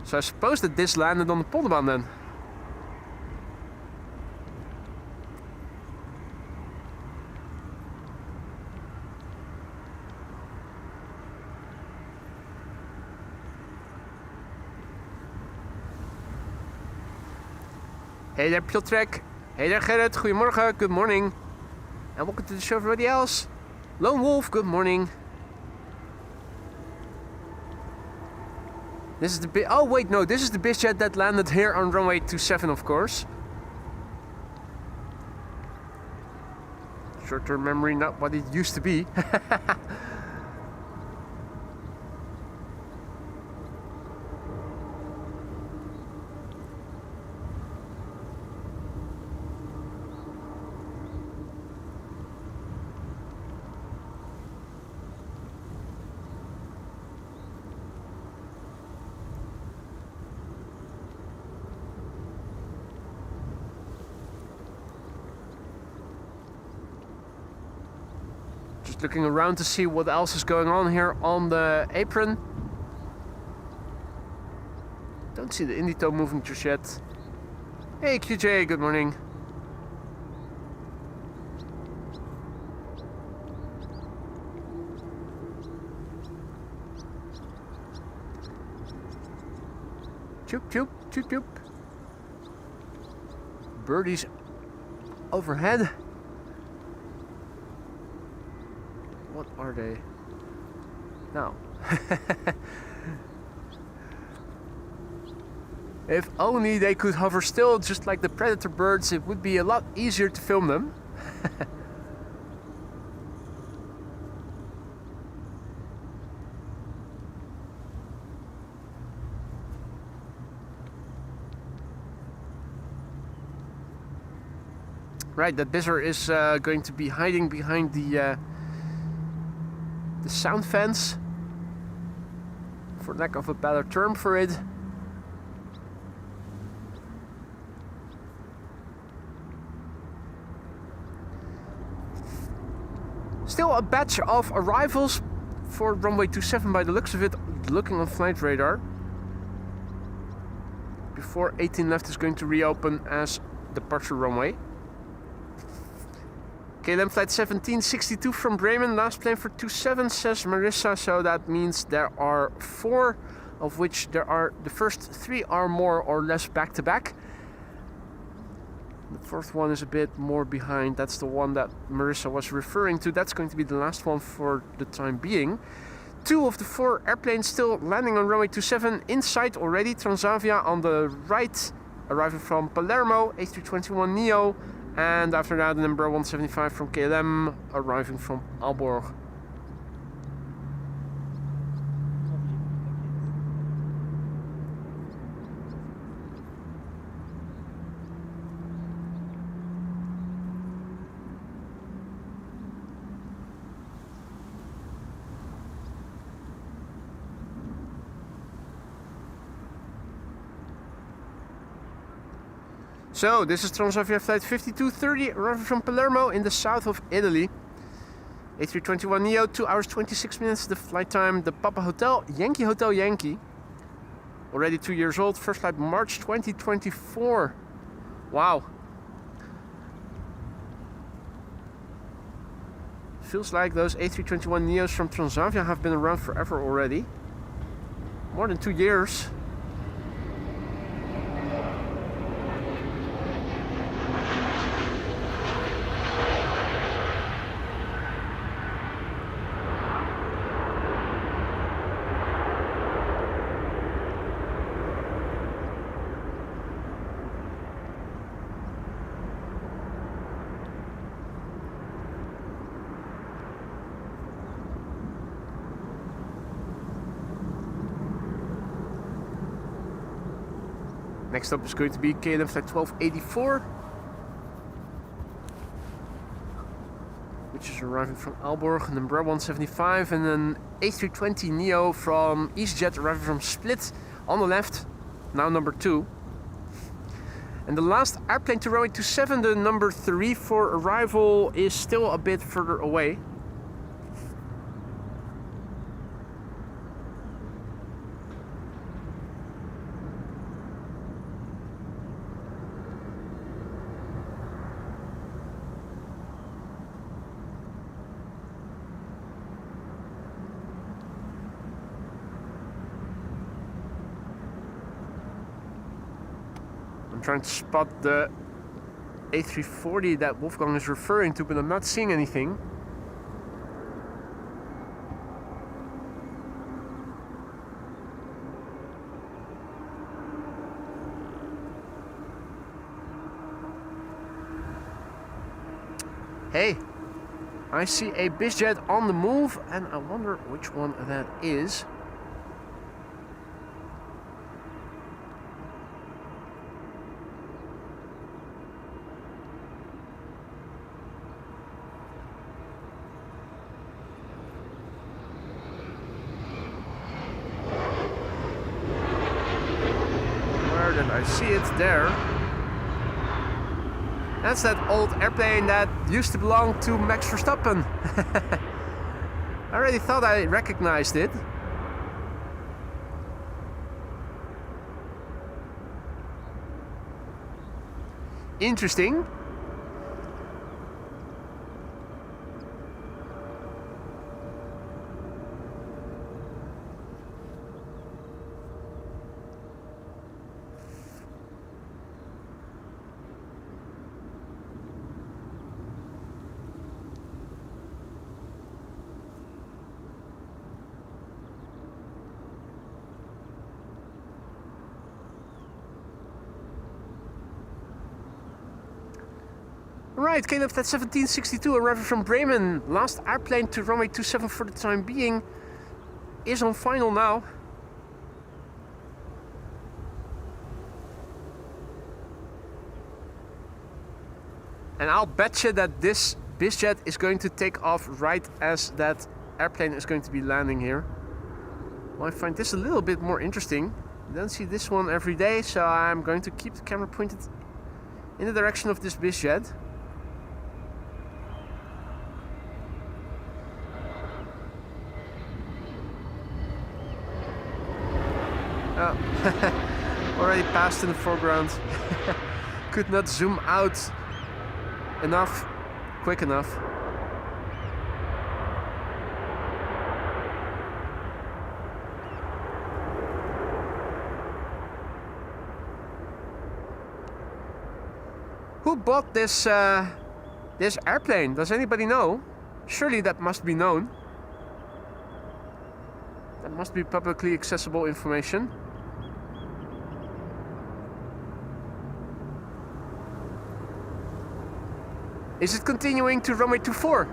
[SPEAKER 1] So I suppose that this landed on the polderbaan then. Hey there Piotrek. Hey there Gerrit. Goedemorgen. Good morning. And welcome to the show everybody else. Lone Wolf. Good morning. This is the oh wait, no, this is the bizjet that landed here on runway 27, of course. Short-term memory, not what it used to be. Looking around to see what else is going on here on the apron. Don't see the Indito moving just yet. Hey QJ, good morning. Choop, choop, choop, choop. Birdies overhead. What are they? Now. If only they could hover still, just like the predator birds, it would be a lot easier to film them. Right, that bizzer is going to be hiding behind the sound fence, for lack of a better term for it. Still a batch of arrivals for runway 27 by the looks of it, looking on flight radar. Before 18 left is going to reopen as departure runway. KLM flight 1762 from Bremen, last plane for 27, says Marissa, so that means there are 4, of which the first 3 are more or less back to back. The fourth one is a bit more behind. That's the one that Marissa was referring to. That's going to be the last one for the time being. 2 of the 4 airplanes still landing on runway 27 inside already. Transavia on the right, arriving from Palermo, A321neo. And after that, the number 175 from KLM, arriving from Aalborg. So, this is Transavia flight 5230, arriving from Palermo in the south of Italy. A321neo, 2 hours 26 minutes the flight time. The Papa Hotel Yankee. Already 2 years old, first flight March 2024. Wow. Feels like those A321neos from Transavia have been around forever already. More than 2 years. Next up is going to be KLM flight 1284, which is arriving from Aalborg, number 175, and then A320neo from EasyJet arriving from Split on the left, now number 2. And the last airplane to runway 27, the number 3 for arrival, is still a bit further away. I'm trying to spot the A340 that Wolfgang is referring to, but I'm not seeing anything. Hey, I see a bizjet on the move, and I wonder which one that is. I see it there. That's that old airplane that used to belong to Max Verstappen. I already thought I recognized it. interesting. Right, Caleb, that's 1762 arriving from Bremen. Last airplane to runway 27 for the time being is on final now. And I'll bet you that this bizjet is going to take off right as that airplane is going to be landing here. Well, I find this a little bit more interesting. You don't see this one every day, so I'm going to keep the camera pointed in the direction of this bizjet. Already passed in the foreground. Could not zoom out enough, quick enough. Who bought this this airplane? Does anybody know? Surely that must be known. That must be publicly accessible information. Is it continuing to runway 24?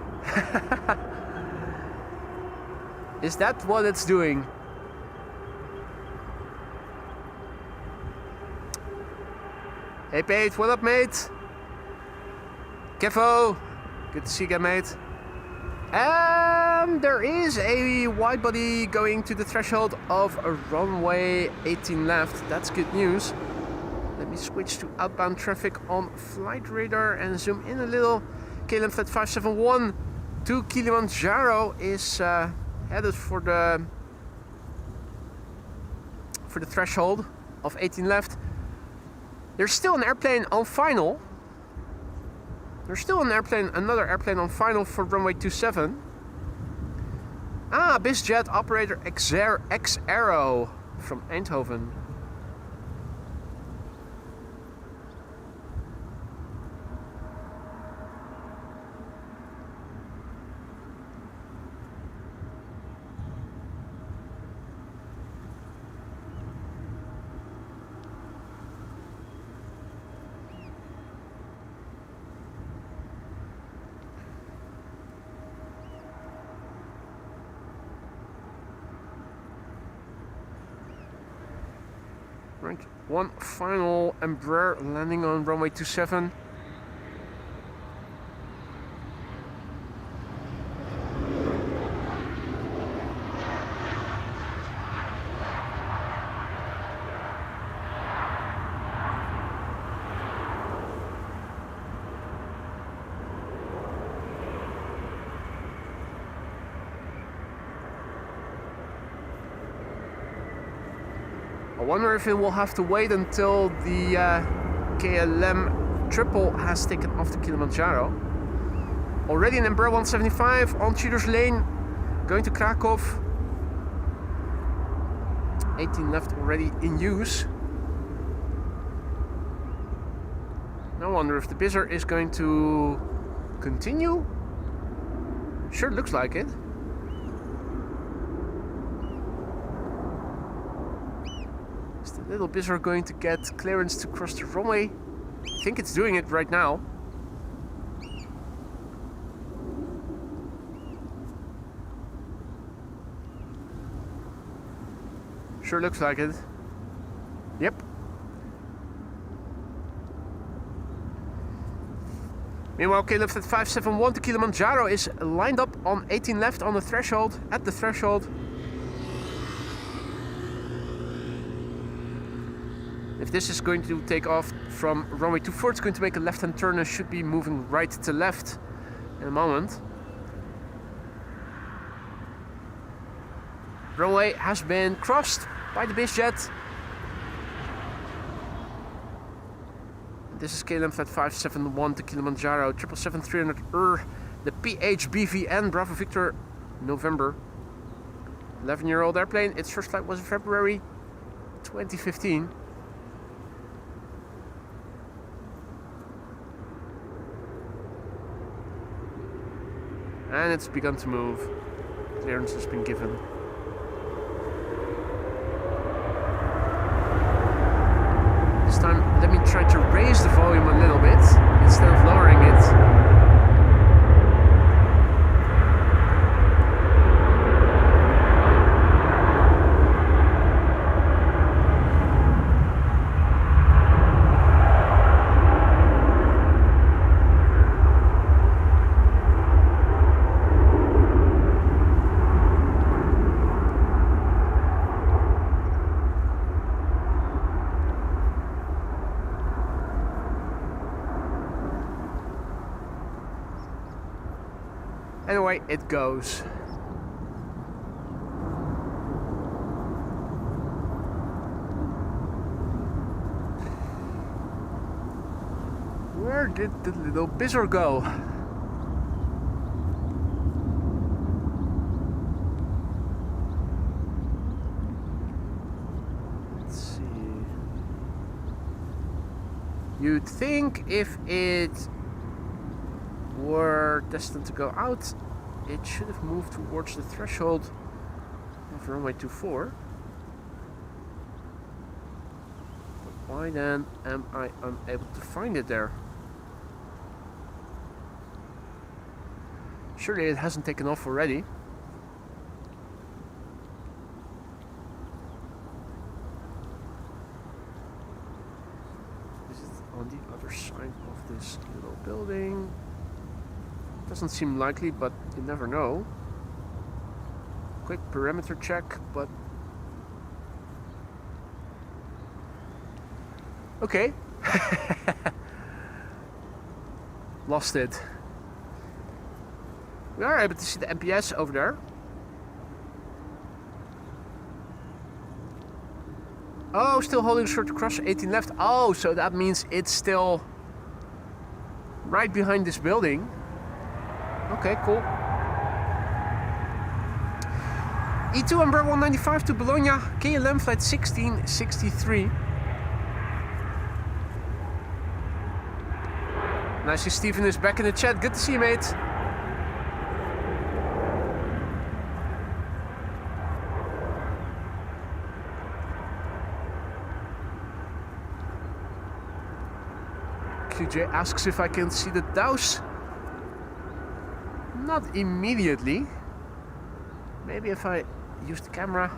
[SPEAKER 1] Is that what it's doing? Hey Pete, what up mate? Kevo, good to see you again mate. There is a wide body going to the threshold of a runway 18 left. That's good news. Let me switch to outbound traffic on flight radar and zoom in a little. KLM Flight 571 to Kilimanjaro is headed for the threshold of 18 left. There's still an airplane on final. There's still another airplane on final for runway 27. Ah, bizjet operator X Aero from Eindhoven. Right, one final Embraer landing on runway 27. I wonder if it will have to wait until the KLM triple has taken off to Kilimanjaro. Already an Embraer 175 on Tudor's Lane, going to Krakow. 18 left already in use. I wonder if the Bizzer is going to continue. Sure looks like it. Little Bizzer going to get clearance to cross the runway. I think it's doing it right now. Sure looks like it. Yep. Meanwhile, KLM Flight 571 to Kilimanjaro is lined up on 18 left on the threshold, at the threshold. If this is going to take off from runway 24, it's going to make a left-hand turn and should be moving right to left in a moment. Runway has been crossed by the bizjet. This is KLM flight 571 to Kilimanjaro, 777-300 the PHBVN, Bravo Victor, November. 11-year-old airplane. Its first flight was in February 2015. And it's begun to move. Clearance has been given. This time, let me try to raise the volume a little bit instead of lowering it. Anyway, it goes. Where did the little bizzer go? Let's see. You'd think if it were destined to go out, it should have moved towards the threshold of runway 24. But why then am I unable to find it there? Surely it hasn't taken off already. Is it on the other side of this little building? Doesn't seem likely, but you never know. Quick perimeter check, but... Okay. Lost it. We are able to see the MPS over there. Oh, still holding short to cross 18 left. Oh, so that means it's still right behind this building. Okay, cool. E2 and Bravo 195 to Bologna, KLM flight 1663. Nice to see Stephen is back in the chat. Good to see you, mate. QJ asks if I can see the douse. Not immediately. Maybe if I use the camera.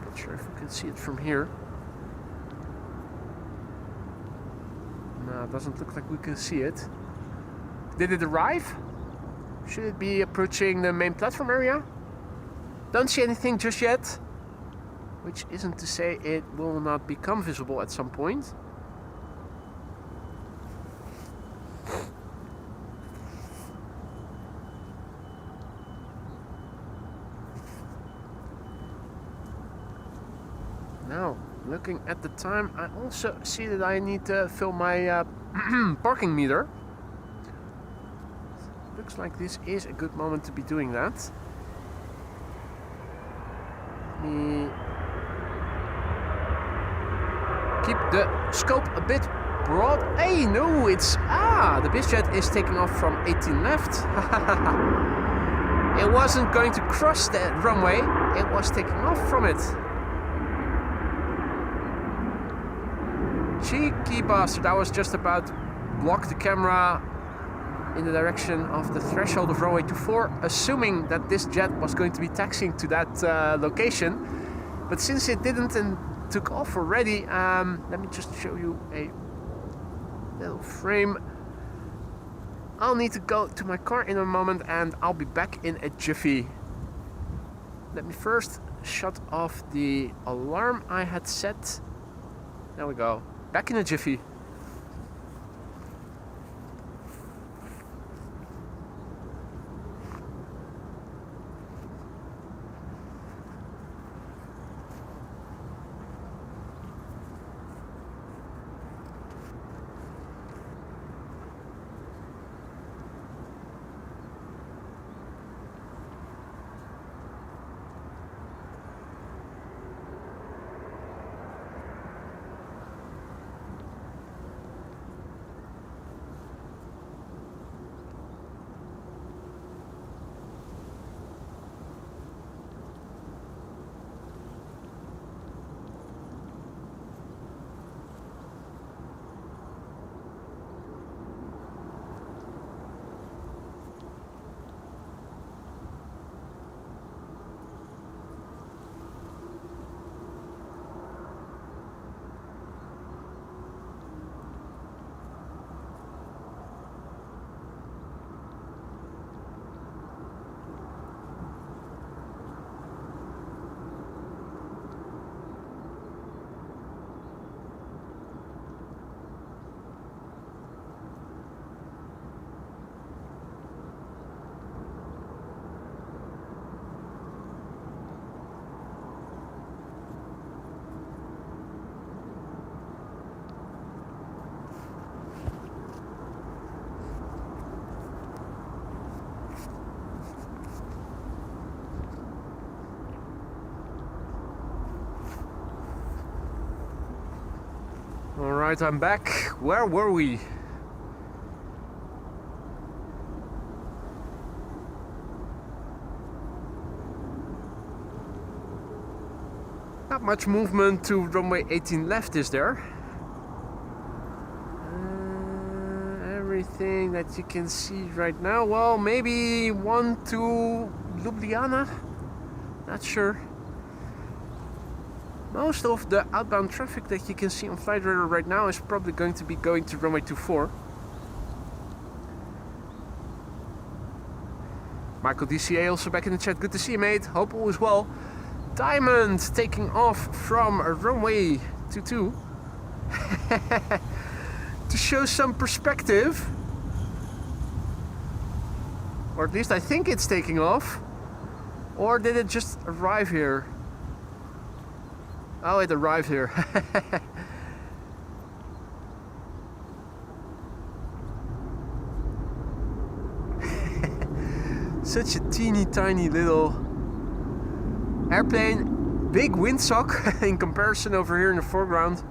[SPEAKER 1] Not sure if we can see it from here. No, it doesn't look like we can see it. Did it arrive? Should it be approaching the main platform area? Don't see anything just yet. Which isn't to say it will not become visible at some point. Now, looking at the time, I also see that I need to fill my parking meter. Looks like this is a good moment to be doing that. Let me keep the scope a bit broad. Hey, no, it's... Ah, the BizJet is taking off from 18 left. It wasn't going to cross the runway, it was taking off from it. Cheeky bastard, I was just about to block the camera in the direction of the threshold of runway 24, assuming that this jet was going to be taxiing to that location. But since it didn't and took off already, let me just show you a little frame. I'll need to go to my car in a moment and I'll be back in a jiffy. Let me first shut off the alarm I had set. There we go. Back in a jiffy. Alright, I'm back. Where were we? Not much movement to runway 18 left, is there? Everything that you can see right now. Well, maybe 1 to Ljubljana? Not sure. Most of the outbound traffic that you can see on Flight Radar right now is probably going to be going to runway 24. Michael DCA also back in the chat. Good to see you, mate. Hope all is well. Diamond taking off from runway 22 to show some perspective, or at least I think it's taking off. Or did it just arrive here? Oh, it arrived here. Such a teeny tiny little airplane, big windsock in comparison over here in the foreground.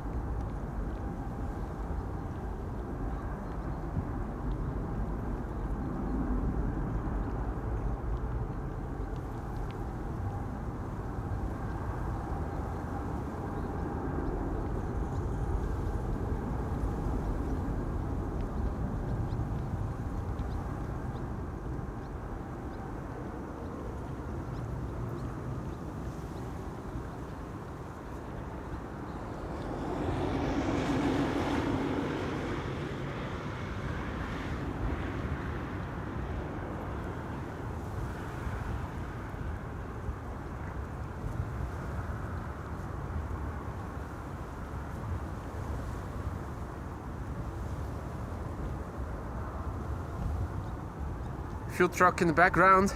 [SPEAKER 1] Fuel truck in the background.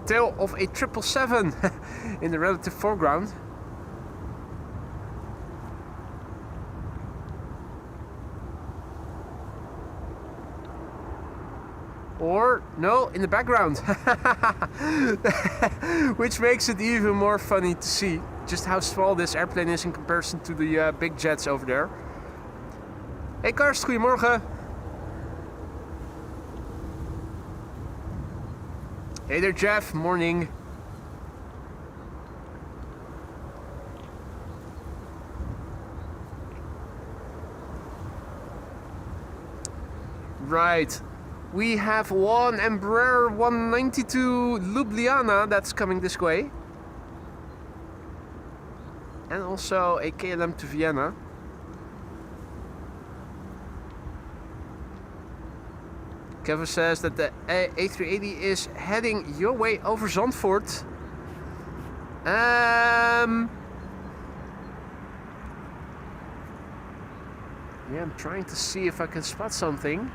[SPEAKER 1] Tail of a 777 in the relative foreground. Or, no, in the background. Which makes it even more funny to see just how small this airplane is in comparison to the big jets over there. Hey Karst, goedemorgen. Hey there Jeff, morning. Right. We have one Embraer 192 Ljubljana that's coming this way. And also a KLM to Vienna. Kevin says that the A380 is heading your way over Zandvoort. Yeah, I'm trying to see if I can spot something.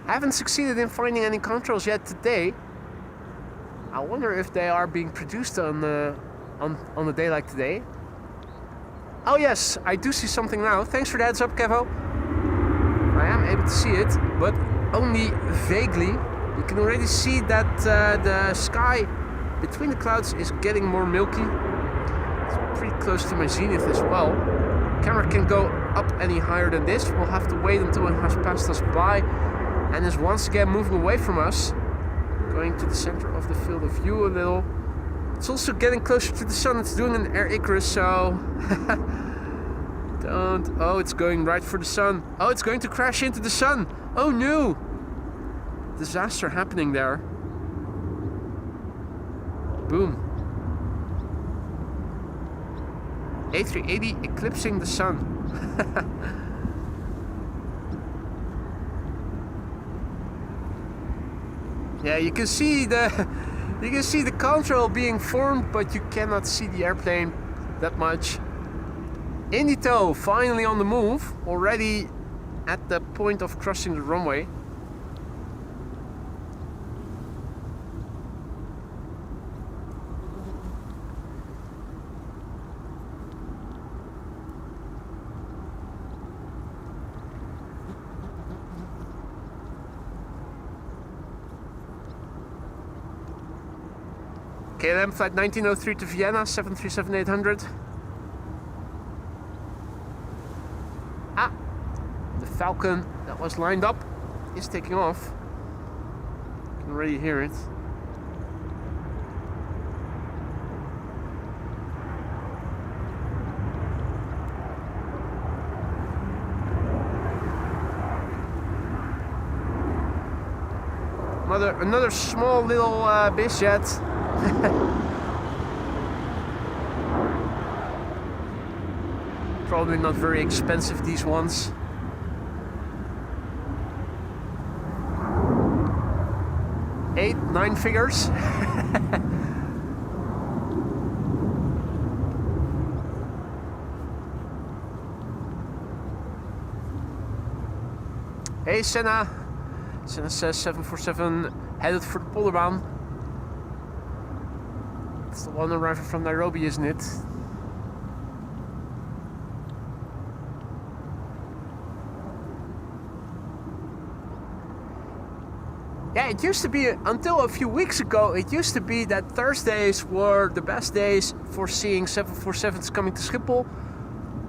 [SPEAKER 1] I haven't succeeded in finding any controls yet today. I wonder if they are being produced on a day like today. Oh yes, I do see something now. Thanks for the heads up, Kevo. I am able to see it, but only vaguely. You can already see that the sky between the clouds is getting more milky. It's pretty close to my zenith as well. Camera can go up any higher than this. We'll have to wait until it has passed us by and is once again moving away from us, going to the center of the field of view a little. It's also getting closer to the sun. It's doing an Air Icarus, so don't. Oh, it's going right for the sun. Oh, it's going to crash into the sun. Oh no! Disaster happening there. Boom. A380 eclipsing the sun. Yeah, you can see the control being formed, but you cannot see the airplane that much. Indito finally on the move, already at the point of crossing the runway. KLM flight 1903 to Vienna, 737-800. Ah, the Falcon that was lined up is taking off. You can already hear it. Another small little biz jet. Probably not very expensive, these ones. Eight, 9 figures. Hey Senna. Senna says 747 headed for the Polderbaan. It's the one arriving from Nairobi, isn't it? Yeah, it used to be, until a few weeks ago, it used to be that Thursdays were the best days for seeing 747s coming to Schiphol.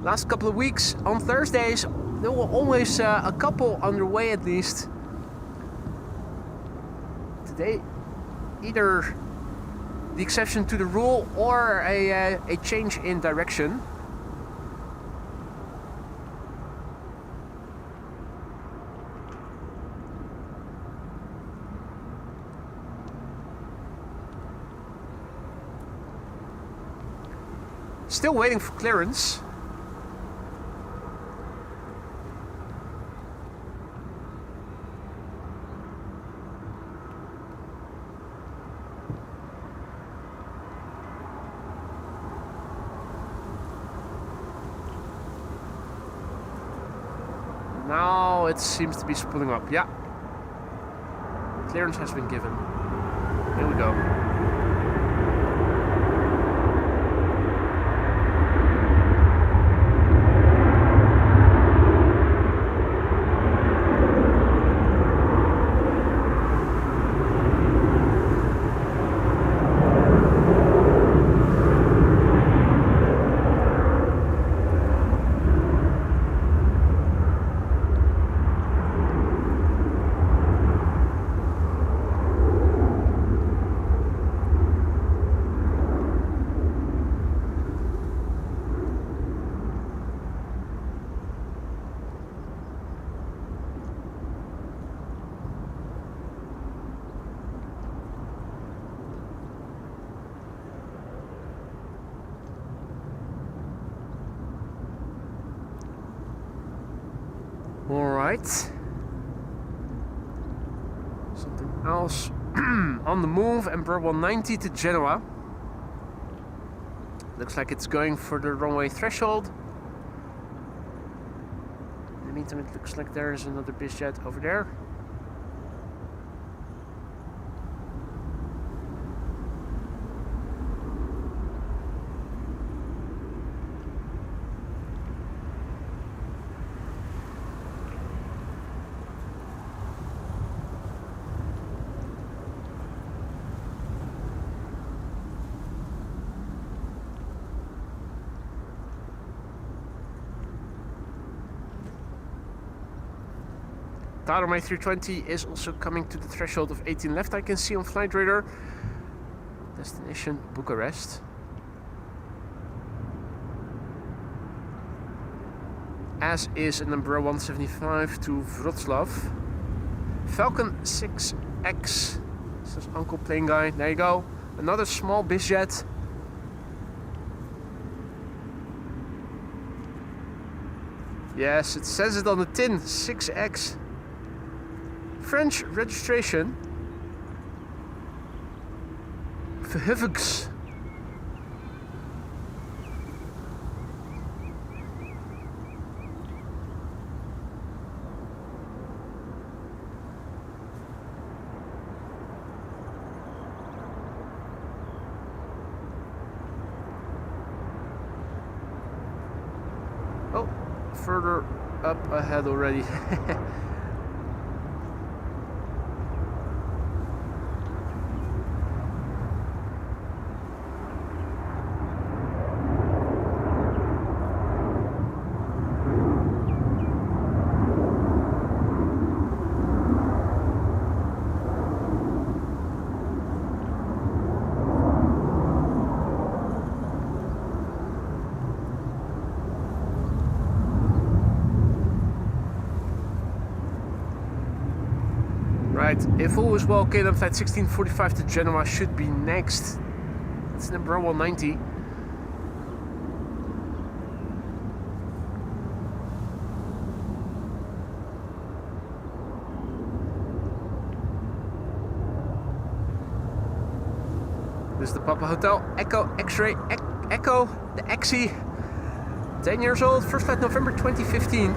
[SPEAKER 1] Last couple of weeks, on Thursdays, there were always a couple underway at least. Today, either the exception to the rule or a change in direction. Still waiting for clearance. Now it seems to be spooling up. Yeah. Clearance has been given. Here we go. Alright. Something else on the move, Embraer 190 to Genoa. Looks like it's going for the runway threshold. In the meantime, it looks like there is another bizjet over there. My 320 is also coming to the threshold of 18 left, I can see on Flight Radar. Destination Bucharest. As is an Embraer 175 to Wroclaw. Falcon 6X. Says Uncle Plane Guy. There you go. Another small bizjet. Yes, it says it on the tin. 6X. French registration. Avgeeks. Oh, further up ahead already. Right, if all is well, KLM flight 1645 to Genoa should be next. It's number 190. This is the Papa Hotel, Echo, X-Ray, Echo, the XE. 10 years old, first flight November 2015.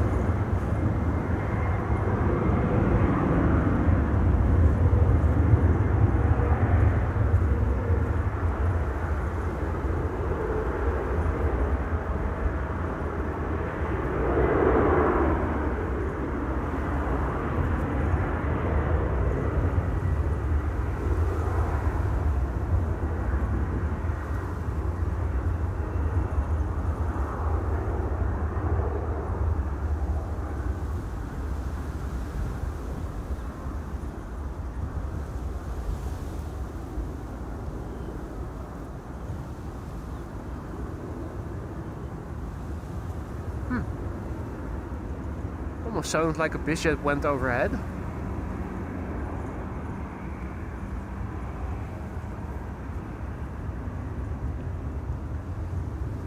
[SPEAKER 1] Almost sounds like a busiest went overhead.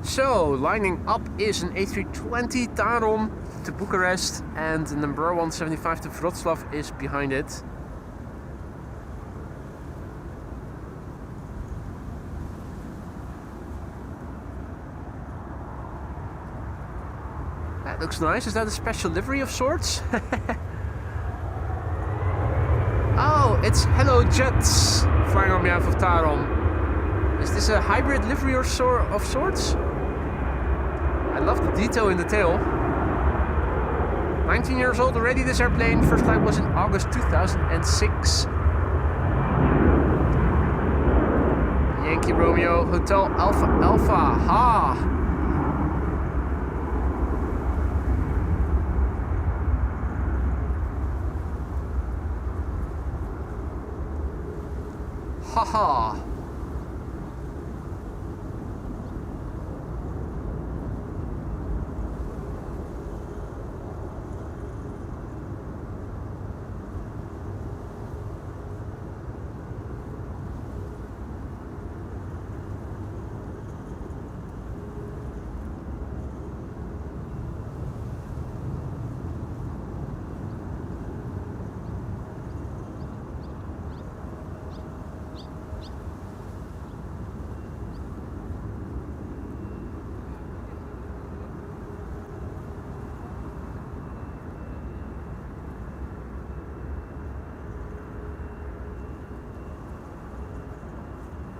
[SPEAKER 1] So, lining up is an A320 Tarom to Bucharest, and number 175 to Wrocław is behind it. That looks nice. Is that a special livery of sorts? Oh, it's Hello Jets flying on behalf of Tarom. Is this a hybrid livery of sorts? I love the detail in the tail. 19 years old already, this airplane. First flight was in August 2006. Yankee Romeo Hotel Alpha Alpha. Ha! Haha.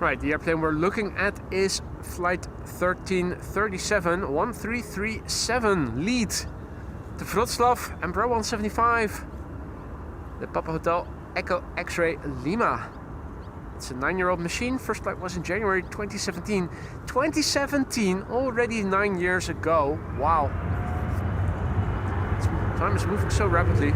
[SPEAKER 1] Right, the airplane we're looking at is flight 1337, lead to Wrocław, Embraer 175, the Papa Hotel Echo X-Ray Lima. It's a 9-year-old machine. First flight was in January 2017. 2017, already 9 years ago. Wow. Time is moving so rapidly.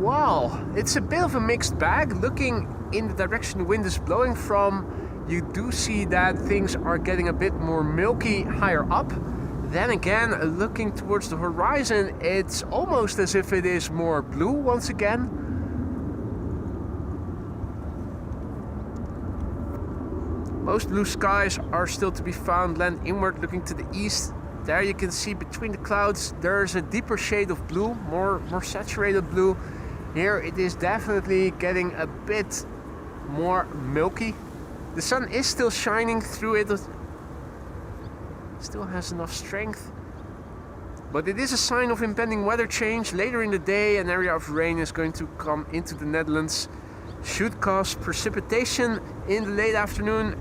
[SPEAKER 1] Wow, it's a bit of a mixed bag. Looking in the direction the wind is blowing from, you do see that things are getting a bit more milky higher up. Then again, looking towards the horizon, it's almost as if it is more blue once again. Most blue skies are still to be found. Land inward, looking to the east. There you can see between the clouds there's a deeper shade of blue, more saturated blue. Here it is definitely getting a bit more milky. The sun is still shining through it. Still has enough strength. But it is a sign of impending weather change. Later in the day, an area of rain is going to come into the Netherlands. Should cause precipitation in the late afternoon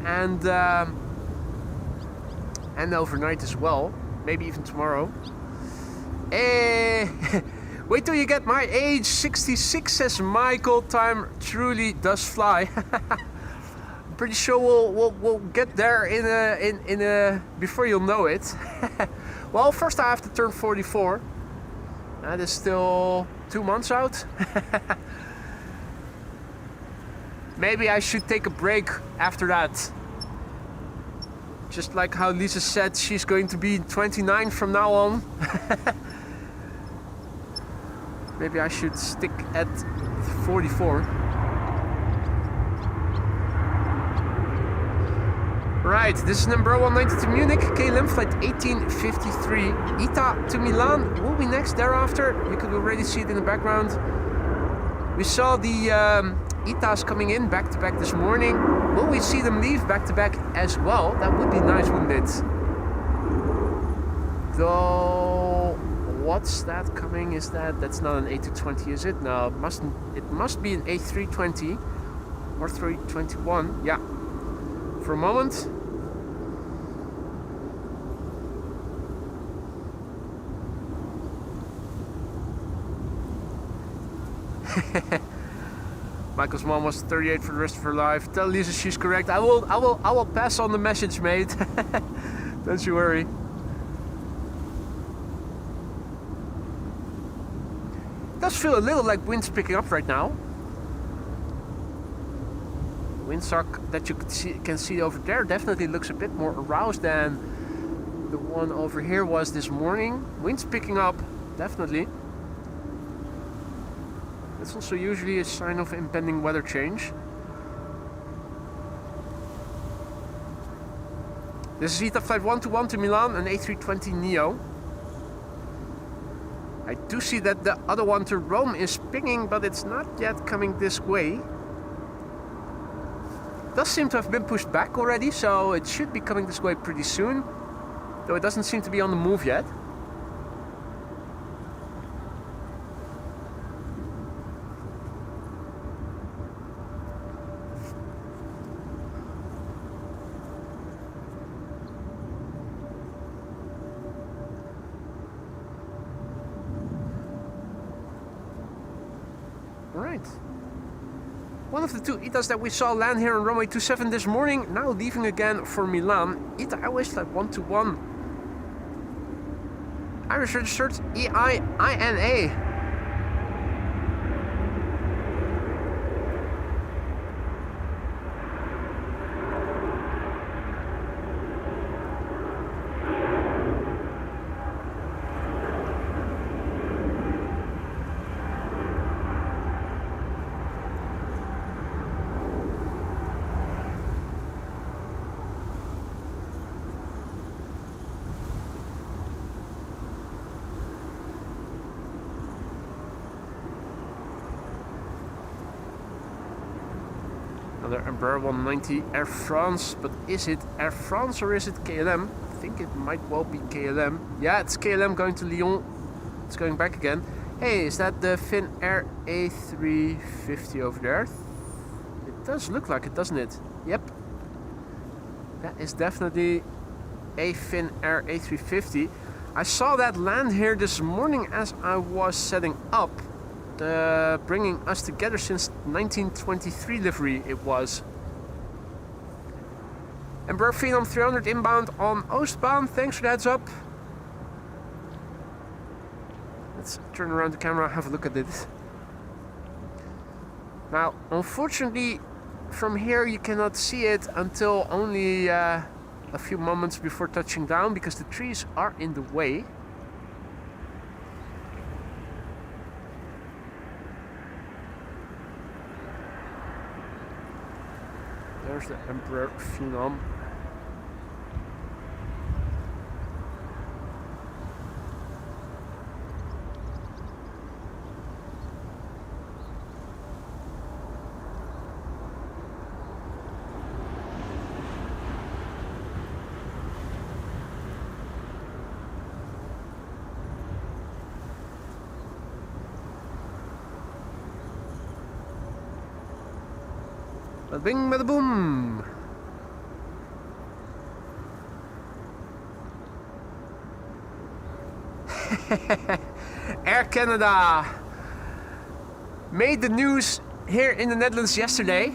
[SPEAKER 1] and overnight as well. Maybe even tomorrow. Wait till you get my age. 66, says Michael. Time truly does fly. I'm pretty sure we'll get there in a before you'll know it. Well, first I have to turn 44. That is still 2 months out. Maybe I should take a break after that. Just like how Lisa said, she's going to be 29 from now on. Maybe I should stick at 44. Right, this is number 190 to Munich, KLM flight 1853. ITA to Milan will be next thereafter. You could already see it in the background. We saw the ITAs coming in back to back this morning. Will we see them leave back to back as well? That would be nice, wouldn't it? Though, what's that coming? Is that's not an A220, is it? No, it must be an A320 or 321. Yeah. For a moment. Michael's mom was 38 for the rest of her life. Tell Lisa she's correct. I will pass on the message, mate. Don't you worry. It does feel a little like wind's picking up right now. Windsock that you can see over there definitely looks a bit more aroused than the one over here was this morning. Wind's picking up, definitely. That's also usually a sign of impending weather change. This is ITA flight 121 to Milan, an A320 Neo. I do see that the other one to Rome is pinging, but it's not yet coming this way. It does seem to have been pushed back already, so it should be coming this way pretty soon. Though it doesn't seem to be on the move yet. Alright. One of the two ITAs that we saw land here on runway 27 this morning, now leaving again for Milan. ITA Airways flight 121. Irish registered EIINA. Another Embraer 190 Air France, but is it Air France or is it KLM? I think it might well be KLM. Yeah, it's KLM going to Lyon. It's going back again. Hey, is that the Finnair A350 over there? It does look like it, doesn't it? Yep. That is definitely a Finnair A350. I saw that land here this morning as I was setting up. Bringing us together since 1923 livery it was. Embraer Phenom 300 inbound on Oostbaan. Thanks for the heads up. Let's turn around the camera, have a look at it. Now, unfortunately, from here you cannot see it until only a few moments before touching down because the trees are in the way. There's the Embraer Phenom. Bada bing, bada boom. Air Canada made the news here in the Netherlands yesterday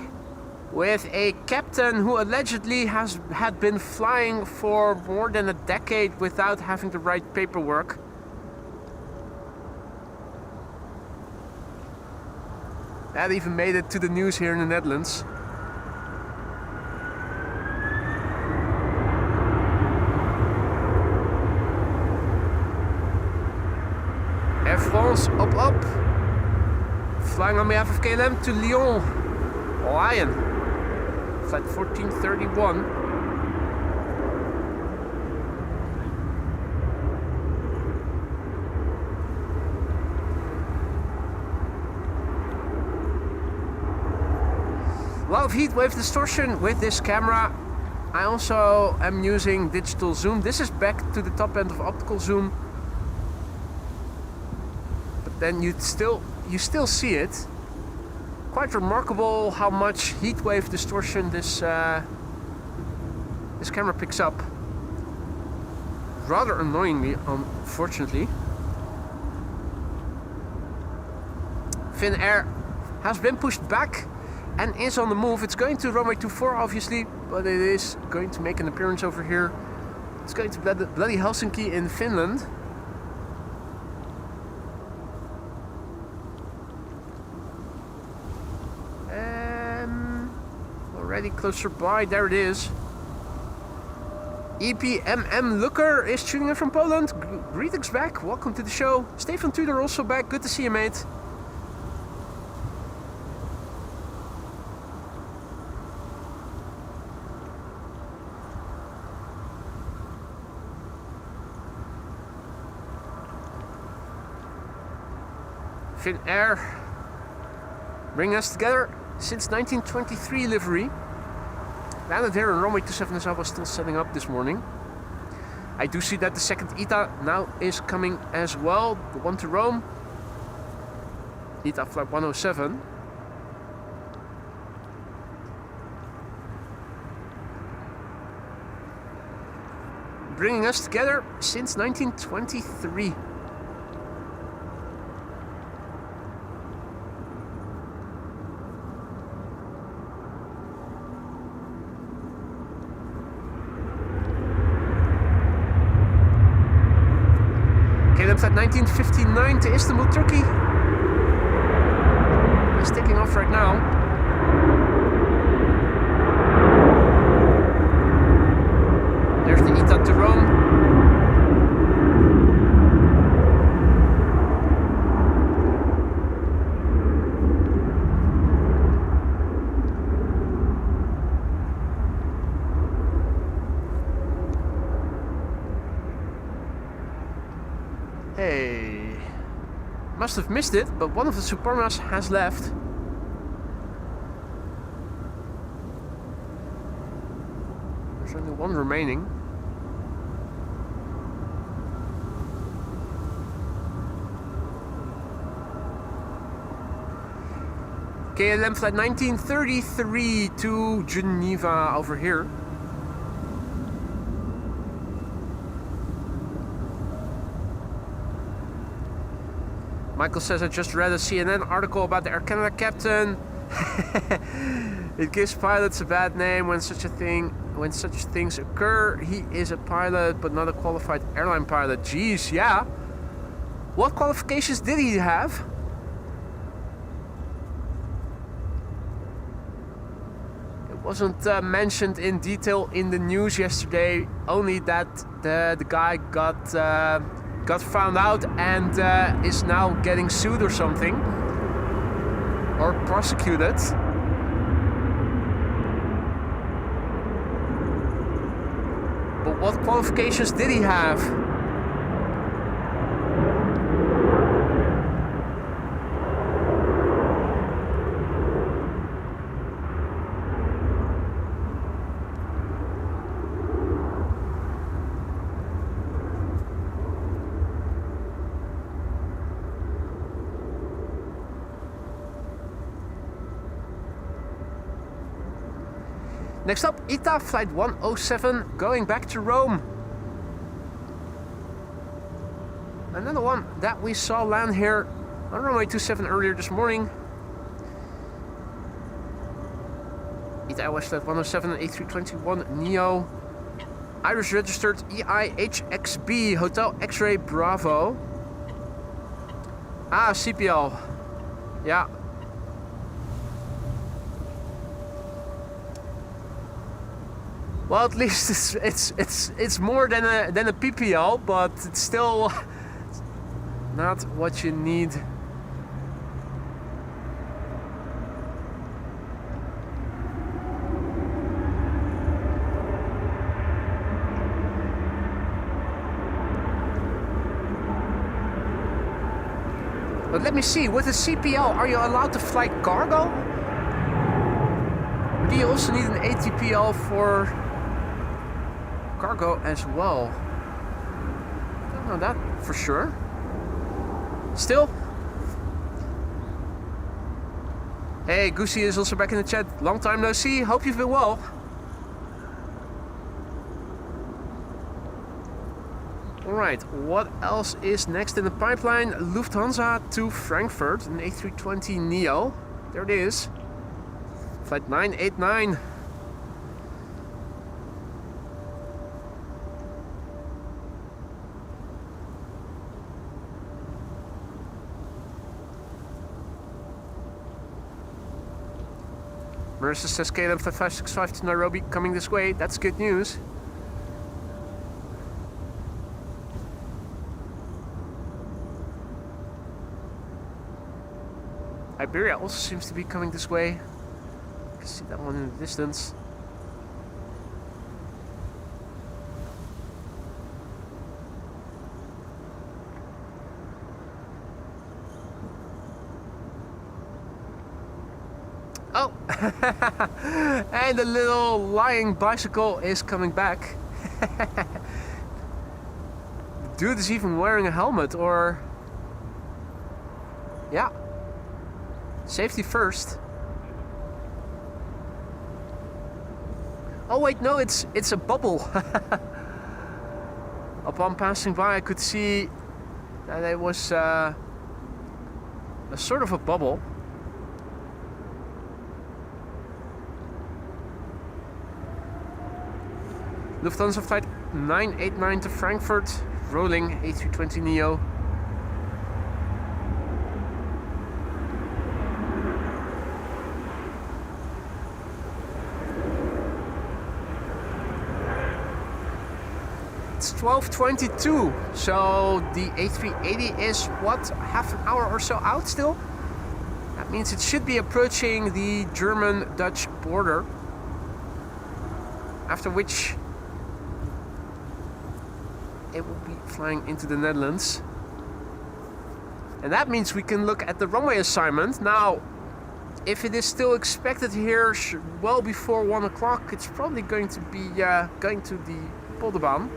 [SPEAKER 1] with a captain who allegedly had been flying for more than a decade without having the right paperwork. That even made it to the news here in the Netherlands. Air France up. Flying on behalf of KLM to Lyon. Lion. Flight 1431. A lot of heat wave distortion with this camera. I also am using digital zoom. This is back to the top end of optical zoom. But then you still see it. Quite remarkable how much heat wave distortion this camera picks up. Rather annoyingly, unfortunately. Finnair has been pushed back and is on the move. It's going to runway 24 obviously, but it is going to make an appearance over here. It's going to bloody Helsinki in Finland. Already closer by, there it is. EPMM Looker is tuning in from Poland. Greetings back, welcome to the show. Stefan Tudor also back, good to see you, mate. Finnair bring us together since 1923 livery. Landed here on runway 27 as I was still setting up this morning. I do see that the second ETA now is coming as well. The one to Rome. ETA flight 107. Bringing us together since 1923. Flight 1959 to Istanbul, Turkey. It's taking off right now. There's the ETA to Rome. Hey, must have missed it, but one of the Suparnas has left. There's only one remaining. KLM flight 1933 to Geneva over here. Michael says, I just read a CNN article about the Air Canada captain. It gives pilots a bad name when such things occur. He is a pilot, but not a qualified airline pilot. Jeez, yeah. What qualifications did he have? It wasn't mentioned in detail in the news yesterday. Only that the guy got found out and is now getting sued or something, or prosecuted. But what qualifications did he have? Next up, ETA flight 107 going back to Rome. Another one that we saw land here on runway 27 earlier this morning. ETA West Flight 107 and A321neo. Irish registered EIHXB Hotel X-Ray Bravo. Ah, CPL. Yeah. Well, at least it's more than a PPL, but it's still not what you need. But let me see, with a CPL, are you allowed to fly cargo? Or do you also need an ATPL for cargo as well? I don't know that for sure. Still. Hey, Goosey is also back in the chat. Long time no see. Hope you've been well. Alright, what else is next in the pipeline? Lufthansa to Frankfurt, an A320neo. There it is. Flight 989. Marissa says KLM 5565 to Nairobi coming this way. That's good news. Iberia also seems to be coming this way. You can see that one in the distance. Oh! And the little lying bicycle is coming back. Dude is even wearing a helmet, or... yeah. Safety first. Oh wait, no, it's a bubble. Upon passing by, I could see that it was a sort of a bubble. Lufthansa flight 989 to Frankfurt, rolling A320neo. It's 12:22, so the A380 is what, half an hour or so out still? That means it should be approaching the German-Dutch border, after which it will be flying into the Netherlands. And that means we can look at the runway assignment. Now, if it is still expected here well before 1 o'clock, it's probably going to be going to the Buitenveldertbaan.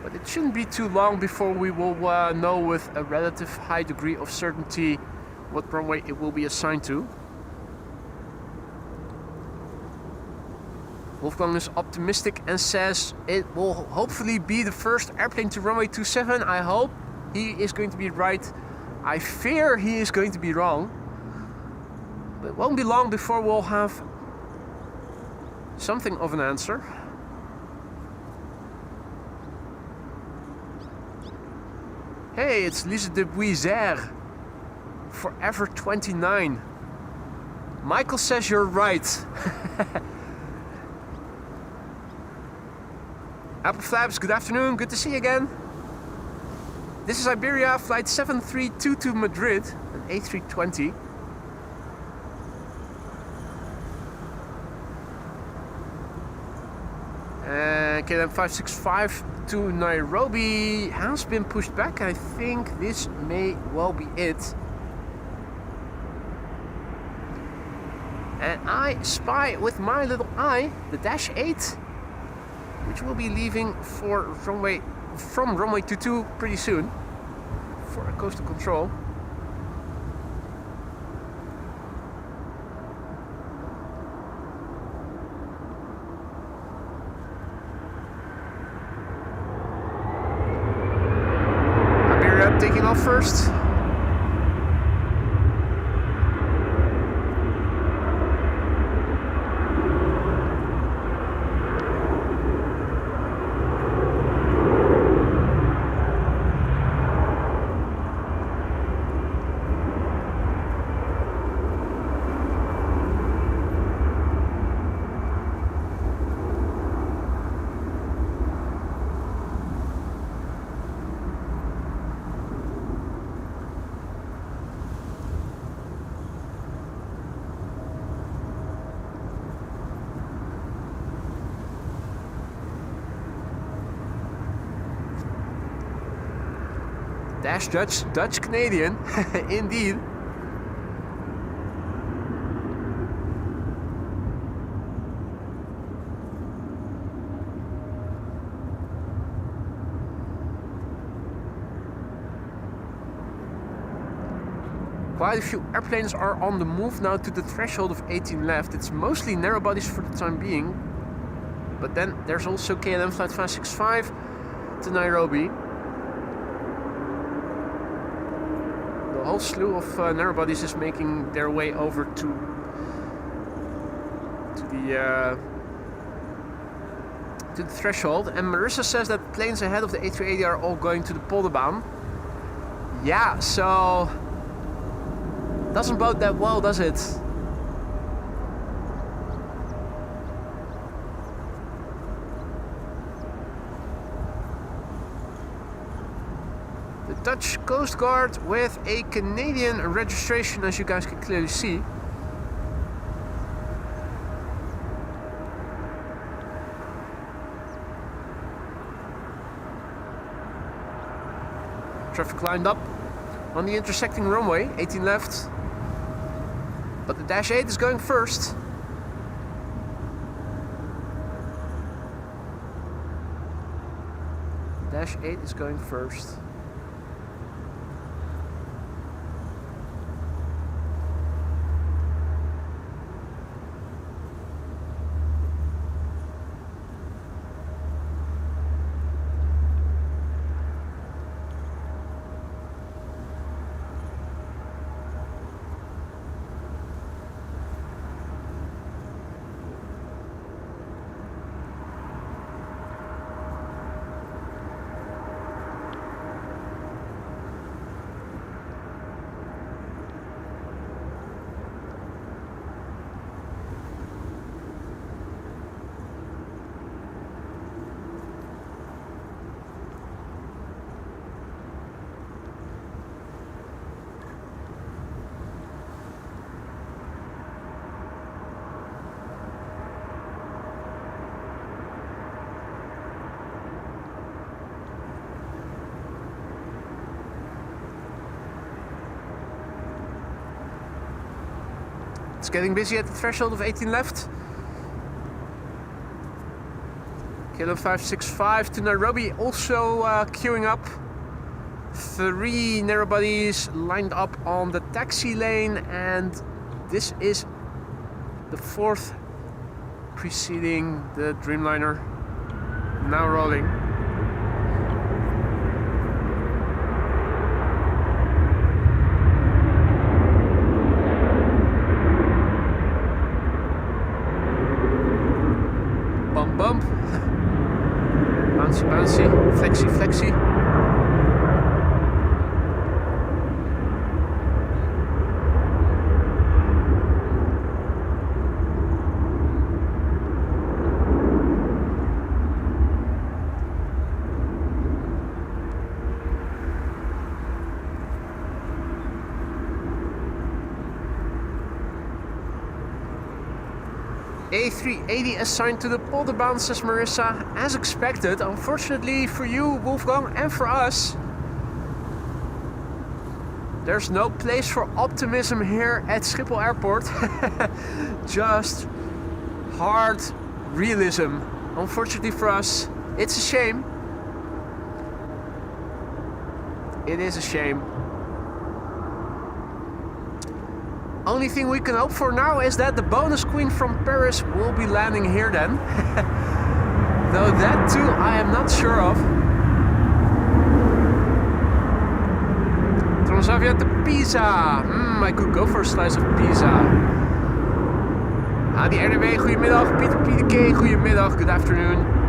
[SPEAKER 1] But it shouldn't be too long before we will know with a relative high degree of certainty what runway it will be assigned to. Wolfgang is optimistic and says it will hopefully be the first airplane to runway 27. I hope he is going to be right. I fear he is going to be wrong. But it won't be long before we'll have something of an answer. Hey, it's Lisa de Buizère. Forever 29. Michael says you're right. Apple Flaps, good afternoon, good to see you again. This is Iberia, flight 732 to Madrid, an A320. And KLM 565 to Nairobi has been pushed back. I think this may well be it. And I spy with my little eye the Dash 8, which will be leaving from runway 22 pretty soon for a coastal control. first. Dash Dutch Canadian, indeed. Quite a few airplanes are on the move now to the threshold of 18 left. It's mostly narrow bodies for the time being, but then there's also KLM flight 565 to Nairobi. A whole slew of narrow bodies is making their way over to the threshold, and Marissa says that planes ahead of the A380 are all going to the Polderbaan. Yeah, so doesn't bode that well, does it? Dutch Coast Guard with a Canadian registration, as you guys can clearly see. Traffic lined up on the intersecting runway, 18 left. But the Dash 8 is going first. Dash 8 is going first. It's getting busy at the threshold of 18 left. Kilo 565 to Nairobi also queuing up. 3 narrow bodies lined up on the taxi lane, and this is the 4th preceding the Dreamliner. Now rolling. Bump. Bouncy. Flexy. A380 assigned to the Polderbaan, says Marissa, as expected. Unfortunately for you, Wolfgang, and for us, there's no place for optimism here at Schiphol Airport. Just hard realism. Unfortunately for us, it's a shame. It is a shame. Only thing we can hope for now is that the bonus queen from Paris will be landing here then. Though that too I am not sure of. Transavia to Pisa. I could go for a slice of pizza. Adi RDW, goedemiddag. Pieter K, goedemiddag. Good afternoon.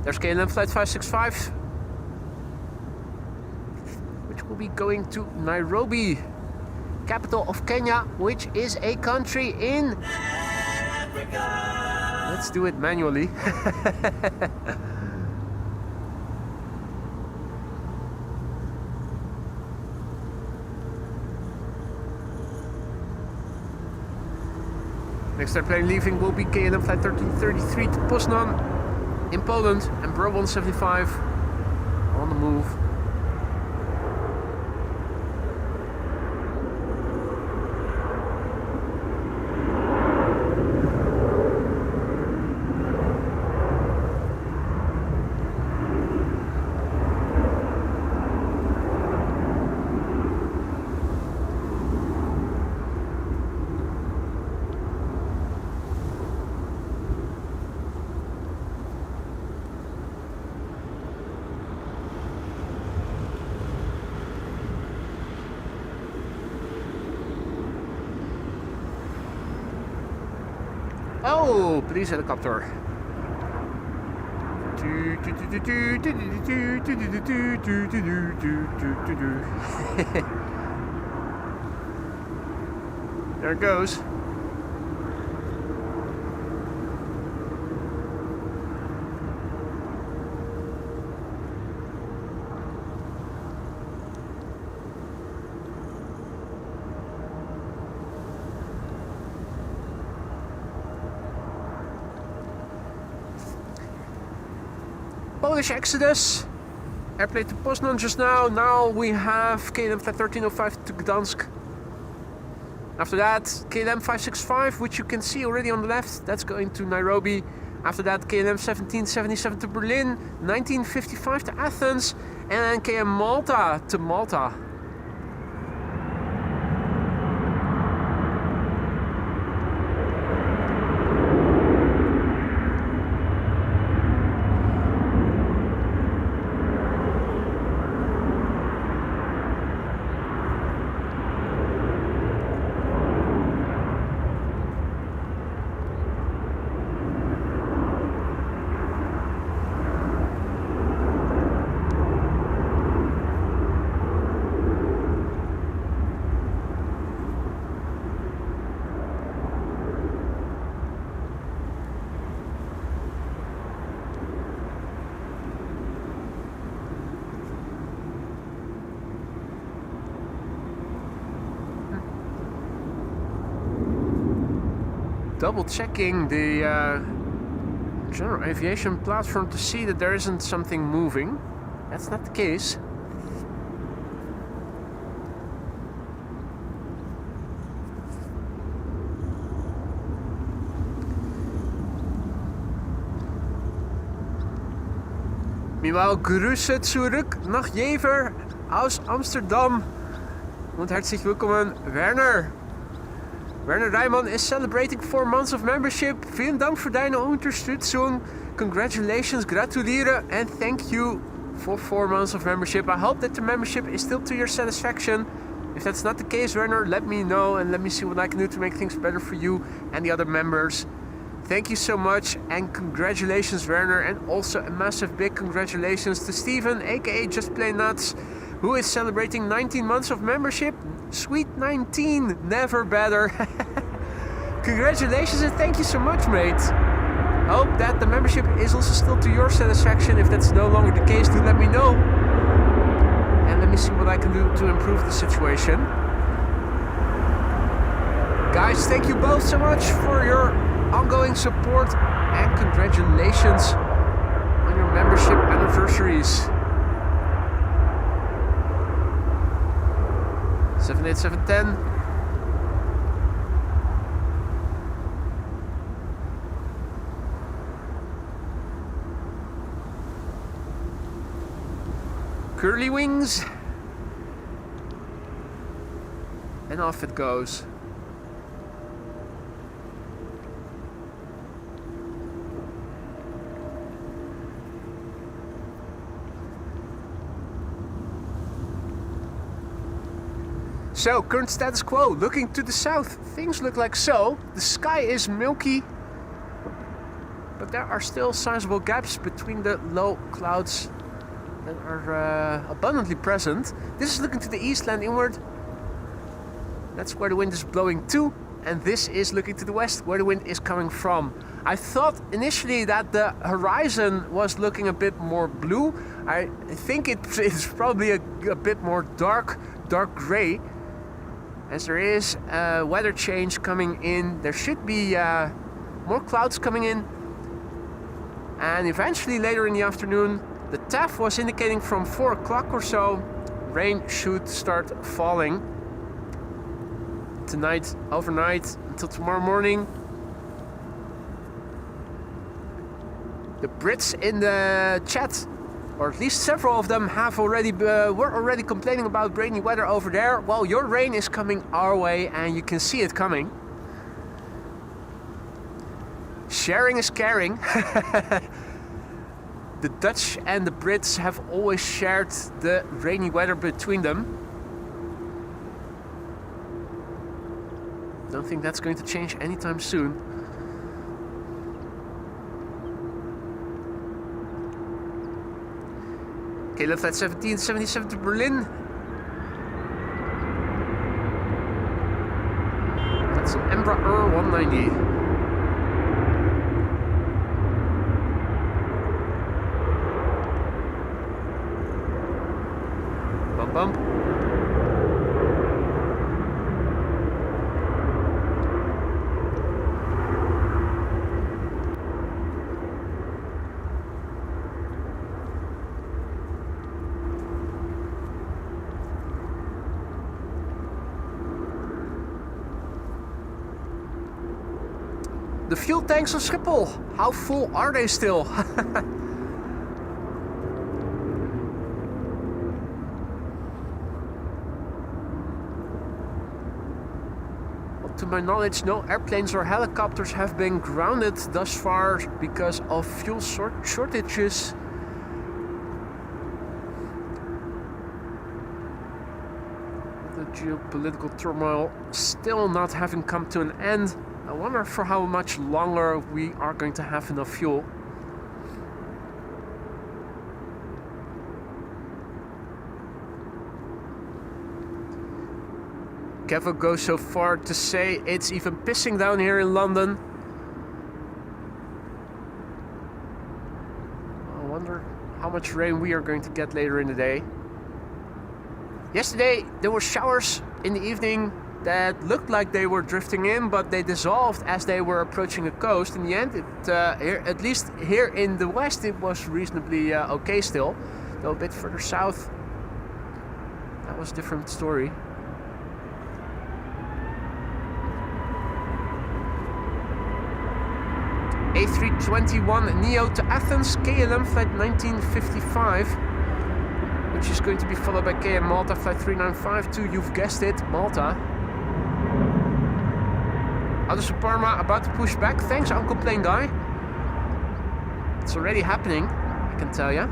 [SPEAKER 1] There's KLM flight 565, which will be going to Nairobi, capital of Kenya, which is a country in Africa. Let's do it manually. Next airplane leaving will be KLM flight 1333 to Poznan in Poland, and Bro 175 on the move. Oh, police helicopter. There it goes. Polish Exodus, airplane to Poznan just now. Now we have KLM flight 1305 to Gdansk. After that, KLM 565, which you can see already on the left, that's going to Nairobi. After that, KLM 1777 to Berlin, 1955 to Athens, and then KM Malta to Malta. Double checking the general aviation platform to see that there isn't something moving. That's not the case. Meanwhile, Grüße zurück nach Jever aus Amsterdam. Und herzlich willkommen, Werner. Werner Reimann is celebrating 4 months of membership. Vielen Dank für deine Unterstützung. Congratulations, gratuliere, and thank you for 4 months of membership. I hope that the membership is still to your satisfaction. If that's not the case, Werner, let me know and let me see what I can do to make things better for you and the other members. Thank you so much, and congratulations, Werner, and also a massive big congratulations to Steven, aka Just Play Nuts, who is celebrating 19 months of membership. Sweet 19, never better. Congratulations and thank you so much, mate. Hope that the membership is also still to your satisfaction. If that's no longer the case, do let me know. And let me see what I can do to improve the situation. Guys, thank you both so much for your ongoing support and congratulations on your membership anniversaries. 78710. Curly wings. And off it goes. So, current status quo, looking to the south, things look like so. The sky is milky, but there are still sizable gaps between the low clouds that are abundantly present. This is looking to the east, land inward. That's where the wind is blowing to, and this is looking to the west, where the wind is coming from. I thought initially that the horizon was looking a bit more blue. I think it's probably a bit more dark gray, as there is a weather change coming in. There should be more clouds coming in, and eventually later in the afternoon, the TAF was indicating from 4 o'clock or so, rain should start falling. Tonight, overnight, until tomorrow morning. The Brits in the chat, or at least several of them, have already were already complaining about rainy weather over there. Well, your rain is coming our way, and you can see it coming. Sharing is caring. The Dutch and the Brits have always shared the rainy weather between them. Don't think that's going to change anytime soon. Okay, left at 1777 to Berlin. That's an Embraer 190. Bump bump. The fuel tanks on Schiphol, how full are they still? Well, to my knowledge, no airplanes or helicopters have been grounded thus far because of fuel shortages. The geopolitical turmoil still not having come to an end. I wonder for how much longer we are going to have enough fuel. Kevo goes so far to say it's even pissing down here in London. I wonder how much rain we are going to get later in the day. Yesterday there were showers in the evening that looked like they were drifting in, but they dissolved as they were approaching the coast. In the end, at least here in the west, it was reasonably okay still. Though a bit further south, that was a different story. A321neo to Athens, KLM flight 1955, which is going to be followed by KM Malta flight 395 to, you've guessed it, Malta. Other Parma about to push back. Thanks, Uncle Plane Guy. It's already happening, I can tell you.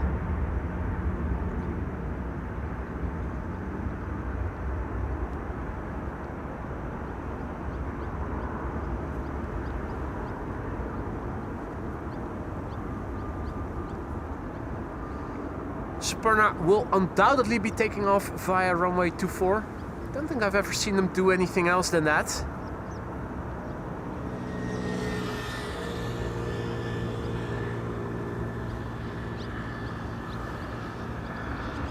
[SPEAKER 1] Superna will undoubtedly be taking off via runway 24. I don't think I've ever seen them do anything else than that.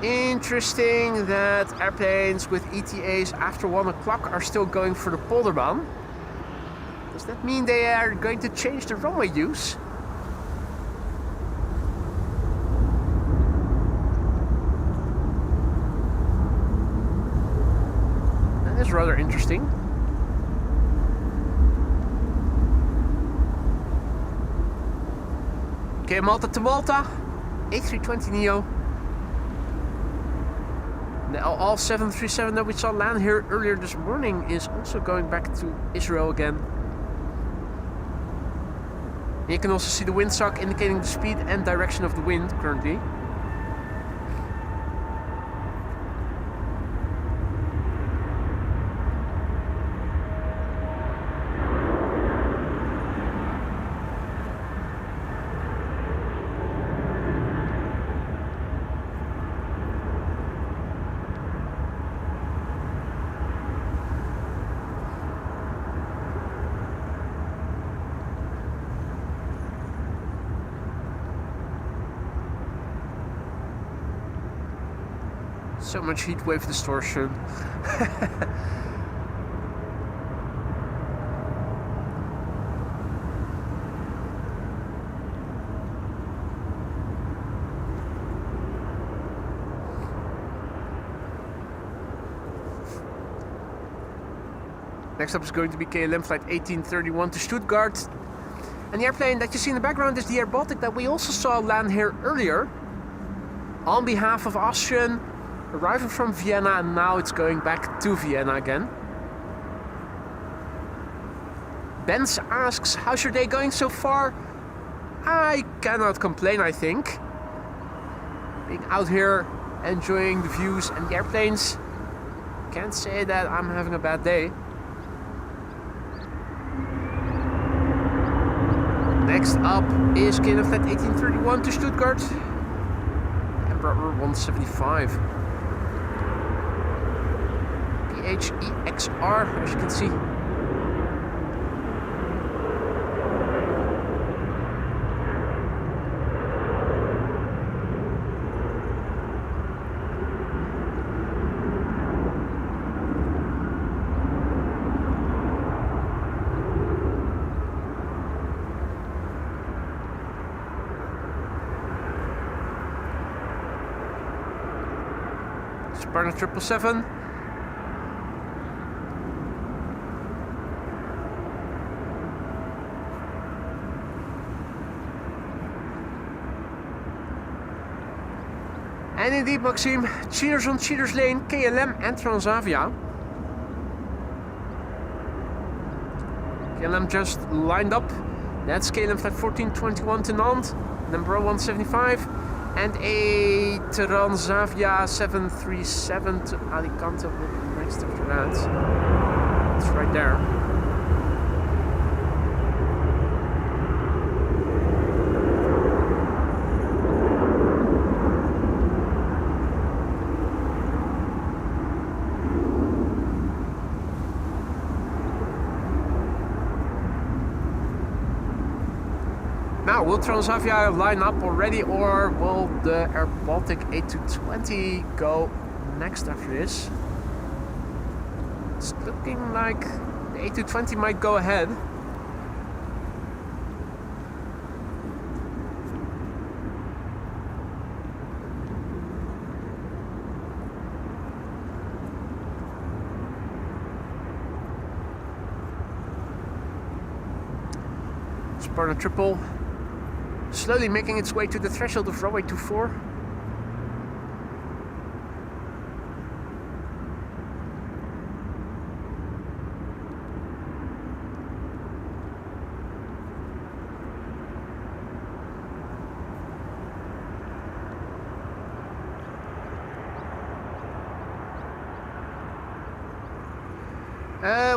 [SPEAKER 1] Interesting that airplanes with ETAs after 1 o'clock are still going for the Polderbaan. Does that mean they are going to change the runway use? was rather interesting. Okay, Malta to Malta, A320neo. The all 737 that we saw land here earlier this morning is also going back to Israel again. You can also see the windsock indicating the speed and direction of the wind currently. So much heat wave distortion. Next up is going to be KLM flight 1831 to Stuttgart. And the airplane that you see in the background is the Air Baltic that we also saw land here earlier. On behalf of Austrian, arriving from Vienna, and now it's going back to Vienna again. Benz asks, how's your day going so far? I cannot complain, I think. Being out here, enjoying the views and the airplanes. Can't say that I'm having a bad day. Next up is KLM flight 1831 to Stuttgart. Embraer 175. EHAM, as you can see. Spartan 777. And indeed, Maxime, cheaters on Cheaters Lane, KLM and Transavia. KLM just lined up. That's KLM flight 1421 to Nantes, number 175. And a Transavia 737 to Alicante will be next after that. It's right there. Now, will Transavia line up already, or will the Air Baltic A220 go next after this? It's looking like the A220 might go ahead. Spartan triple. Slowly making its way to the threshold of runway 24.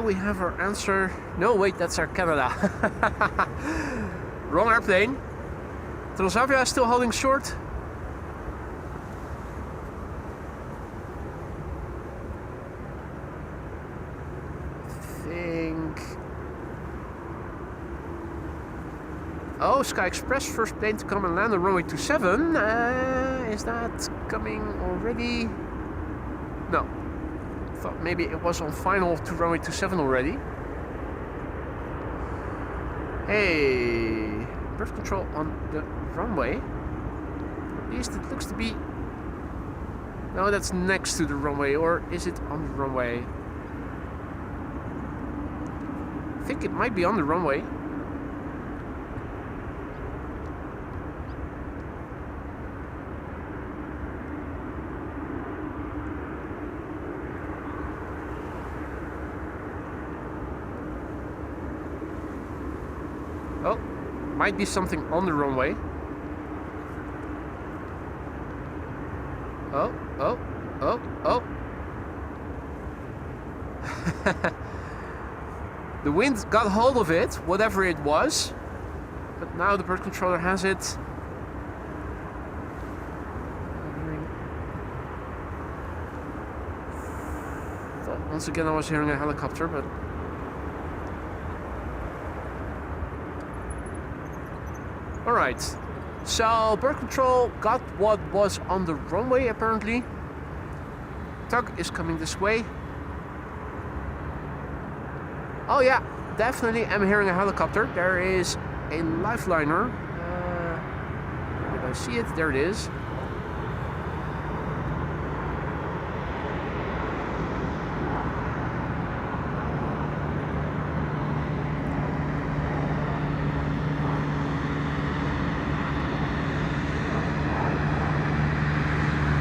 [SPEAKER 1] We have our answer. No, wait, that's our Canada. Wrong airplane. Transavia is still holding short. I think. Oh, Sky Express, first plane to come and land on runway 27. Is that coming already? No. Thought maybe it was on final to runway 27 already. Hey, birth control on the runway. At least it looks to be. No, that's next to the runway, or is it on the runway? I think it might be on the runway. Oh, might be something on the runway. Oh, oh, oh, oh. The wind got hold of it, whatever it was. But now the bird controller has it. Thought once again I was hearing a helicopter, but... Alright, so bird control got what was on the runway apparently. Tug is coming this way. Oh yeah, definitely I'm hearing a helicopter. There is a lifeliner. Where did I see it? There it is.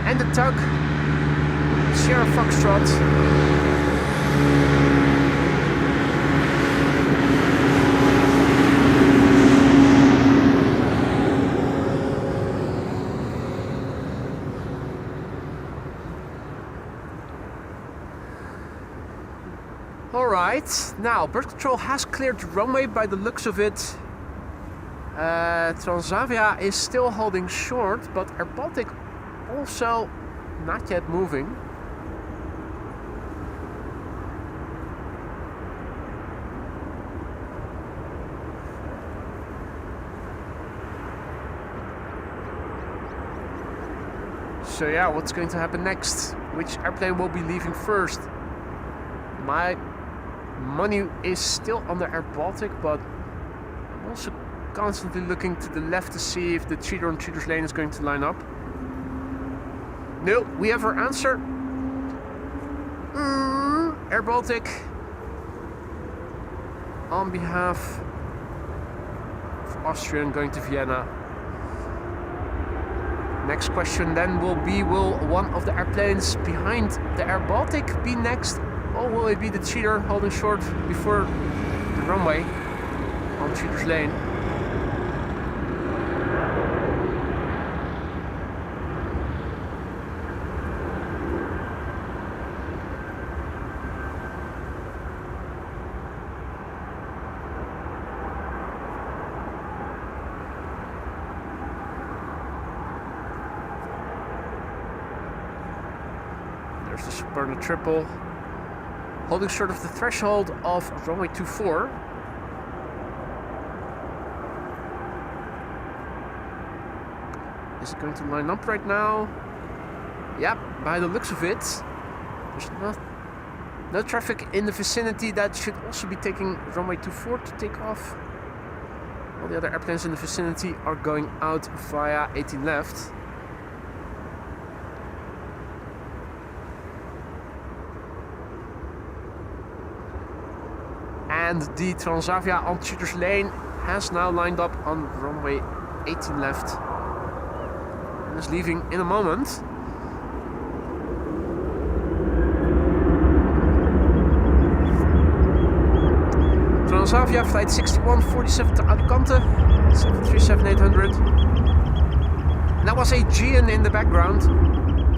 [SPEAKER 1] And the tug, Sierra Foxtrot. Alright, now bird control has cleared the runway by the looks of it. Transavia is still holding short, but Air Baltic also not yet moving. So yeah, what's going to happen next? Which airplane will be leaving first? My money is still on the Air Baltic, but I'm also constantly looking to the left to see if the cheater on cheater's lane is going to line up. No, we have our answer. Air Baltic on behalf of Austria and going to Vienna. Next question then will be, will one of the airplanes behind the Air Baltic be next? Or will it be the cheater holding short before the runway on cheater's lane? There's the Superna triple. Holding short of the threshold of runway 24. Is it going to line up right now? Yep, by the looks of it. There's no traffic in the vicinity that should also be taking runway 24 to take off. All the other airplanes in the vicinity are going out via 18 left. And the Transavia on cheater's lane has now lined up on runway 18 left and is leaving in a moment. Transavia flight 6147 to Alicante, 737-800. That was a G in the background,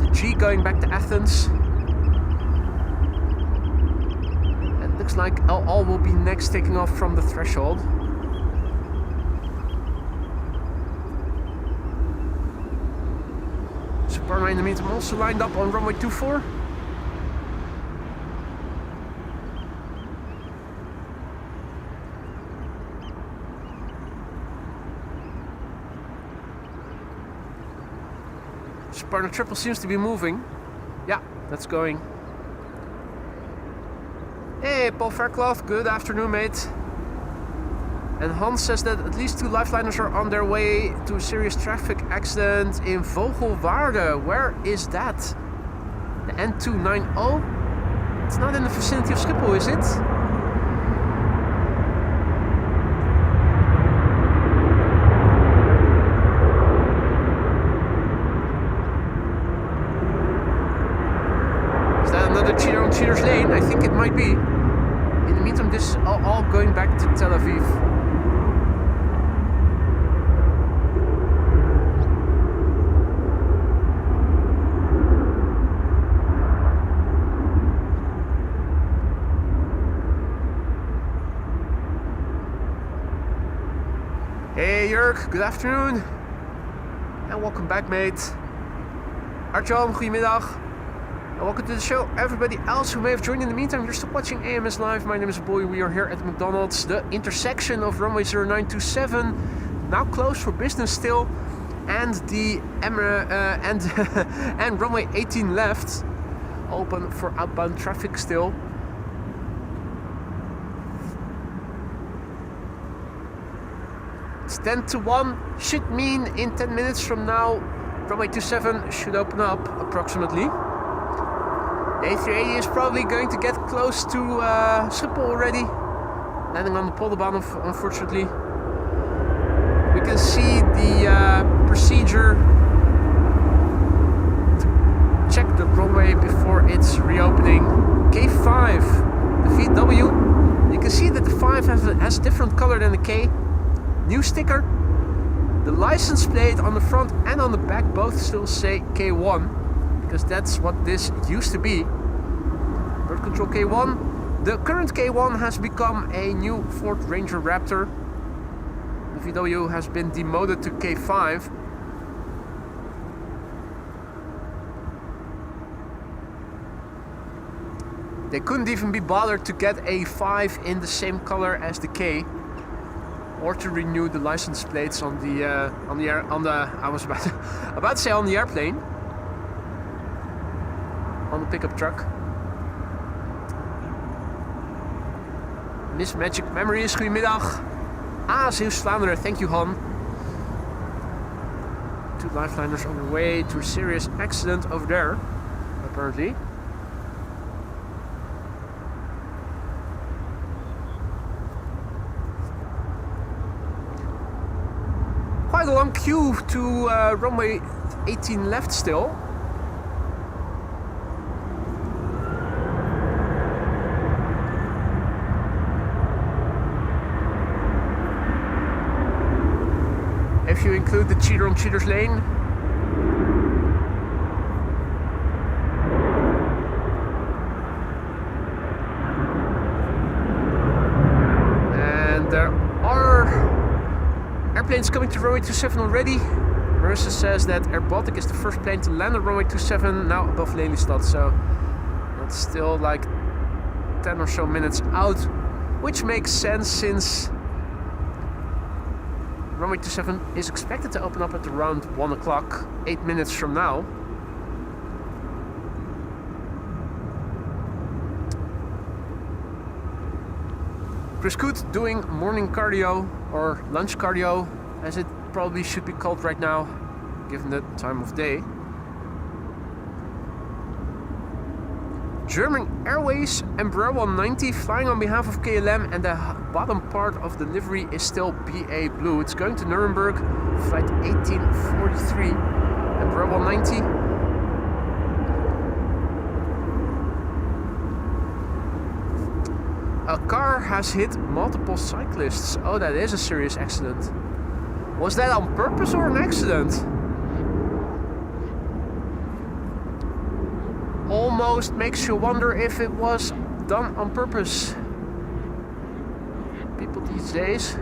[SPEAKER 1] the G going back to Athens. Looks like LL will be next, taking off from the threshold. Superna in the meantime also lined up on runway 24. Superna triple seems to be moving. Yeah, that's going. Hey, Paul Fairclough, good afternoon, mate. And Hans says that at least 2 lifeliners are on their way to a serious traffic accident in Vogelwaarde. Where is that? The N290? It's not in the vicinity of Schiphol, is it? on Cheaters Lane? I think it might be. In the meantime, this is all going back to Tel Aviv. Hey Jurk, good afternoon. And welcome back, mate. Artjan, goedemiddag. And welcome to the show, everybody else who may have joined in the meantime. You're still watching AMS Live. My name is Boy. We are here at McDonald's, the intersection of runway 0927, now closed for business still, and the and runway 18 left, open for outbound traffic still. It's 10 to 1, should mean in 10 minutes from now, runway 27 should open up approximately. The A380 is probably going to get close to Schiphol already, landing on the Polderbaan unfortunately. We can see the procedure to check the runway before it's reopening. K5, the VW, you can see that the 5 has a different color than the K. New sticker. The license plate on the front and on the back both still say K1, because that's what this used to be. Bird control K1. The current K1 has become a new Ford Ranger Raptor. The VW has been demoted to K5. They couldn't even be bothered to get a 5 in the same color as the K, or to renew the license plates on the I was about to say on the airplane, on the pickup truck. Miss Magic Memories, goedemiddag. Zeeuws-Vlaanderen, thank you, Han. 2 lifeliners on the way to a serious accident over there, apparently. Quite a long queue to runway 18 left still. If you include the cheater on Cheaters Lane. And there are airplanes coming to runway 27 already. Marissa says that Air Baltic is the first plane to land on runway 27, now above Lelystad, so that's still like 10 or so minutes out, which makes sense since runway 27 is expected to open up at around 1 o'clock, 8 minutes from now. Chris Coot doing morning cardio, or lunch cardio, as it probably should be called right now, given the time of day. German Airways Embraer 190 flying on behalf of KLM, and the bottom part of the livery is still BA Blue. It's going to Nuremberg, flight 1843, Embraer 190. A car has hit multiple cyclists. Oh, that is a serious accident. Was that on purpose or an accident? Almost makes you wonder if it was done on purpose. People these days.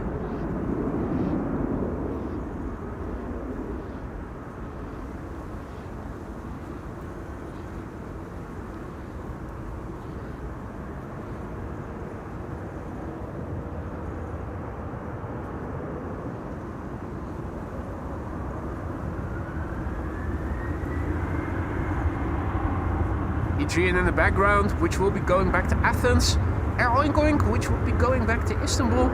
[SPEAKER 1] Aegean in the background, which will be going back to Athens. Air Oingoing, which will be going back to Istanbul.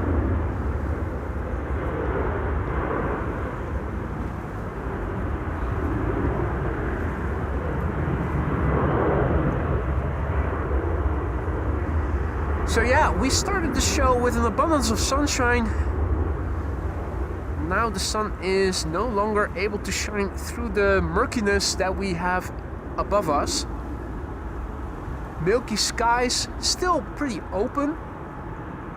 [SPEAKER 1] So yeah, we started the show with an abundance of sunshine. Now the sun is no longer able to shine through the murkiness that we have above us. milky skies, still pretty open,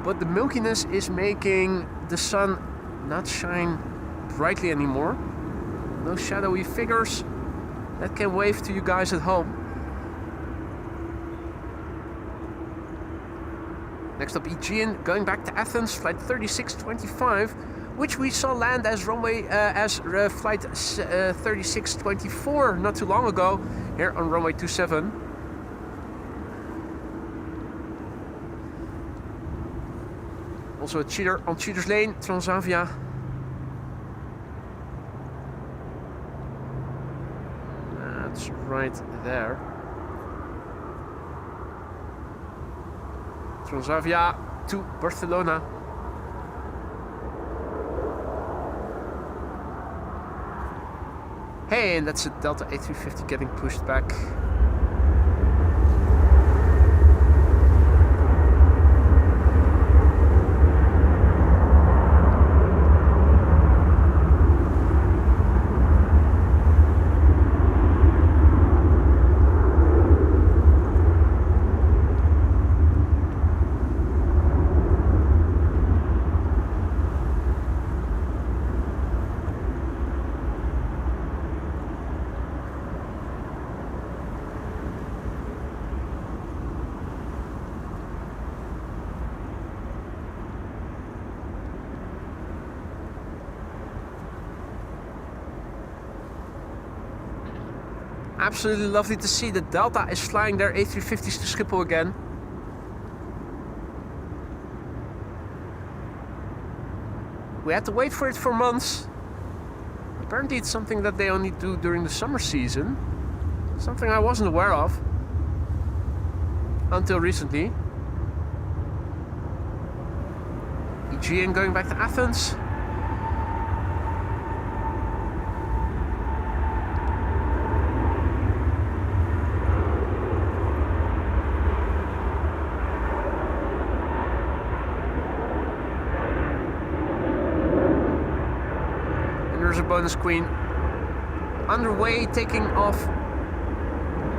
[SPEAKER 1] but the milkiness is making the sun not shine brightly anymore. No shadowy figures that can wave to you guys at home. Next up, Aegean going back to Athens, flight 3625, which we saw land as flight 3624 not too long ago here on runway 27. Also a cheater on Cheater's Lane, Transavia. That's right there. Transavia to Barcelona. Hey, and that's a Delta A350 getting pushed back. Absolutely lovely to see that Delta is flying their A350s to Schiphol again. We had to wait for it for months. Apparently it's something that they only do during the summer season. Something I wasn't aware of until recently. Aegean going back to Athens. A bonus queen underway, taking off,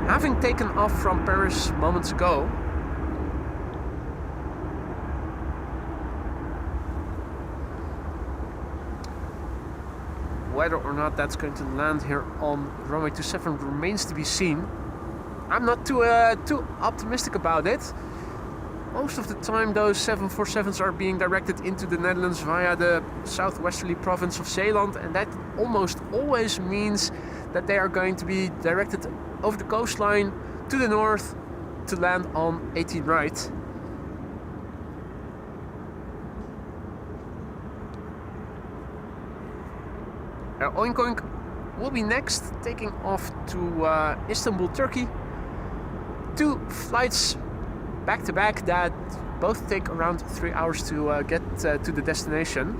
[SPEAKER 1] having taken off from Paris moments ago. Whether or not that's going to land here on runway 27 remains to be seen. I'm not too optimistic about it. Most of the time those 747s are being directed into the Netherlands via the southwesterly province of Zeeland, and that almost always means that they are going to be directed over the coastline to the north to land on 18 right. Oink Oink will be next, taking off to Istanbul, Turkey. 2 flights back-to-back that both take around 3 hours to get to the destination.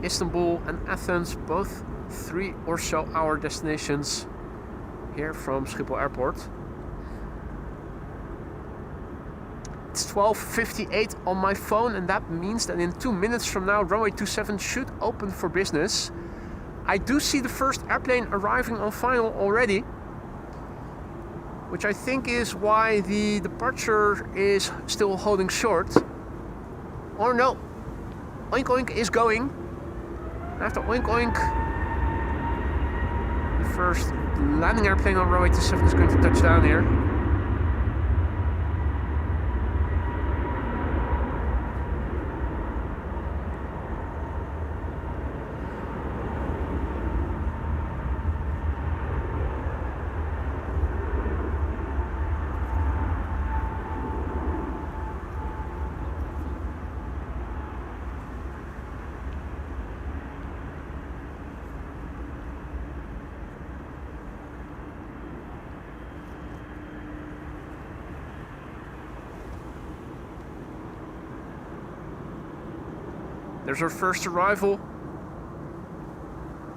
[SPEAKER 1] Istanbul and Athens, both 3 or so hour destinations here from Schiphol Airport. It's 12:58 on my phone, and that means that in 2 minutes from now runway 27 should open for business. I do see the first airplane arriving on final already, which I think is why the departure is still holding short. Or no, Oink Oink is going. After Oink Oink, the first landing airplane on runway 27 is going to touch down here. There's our first arrival.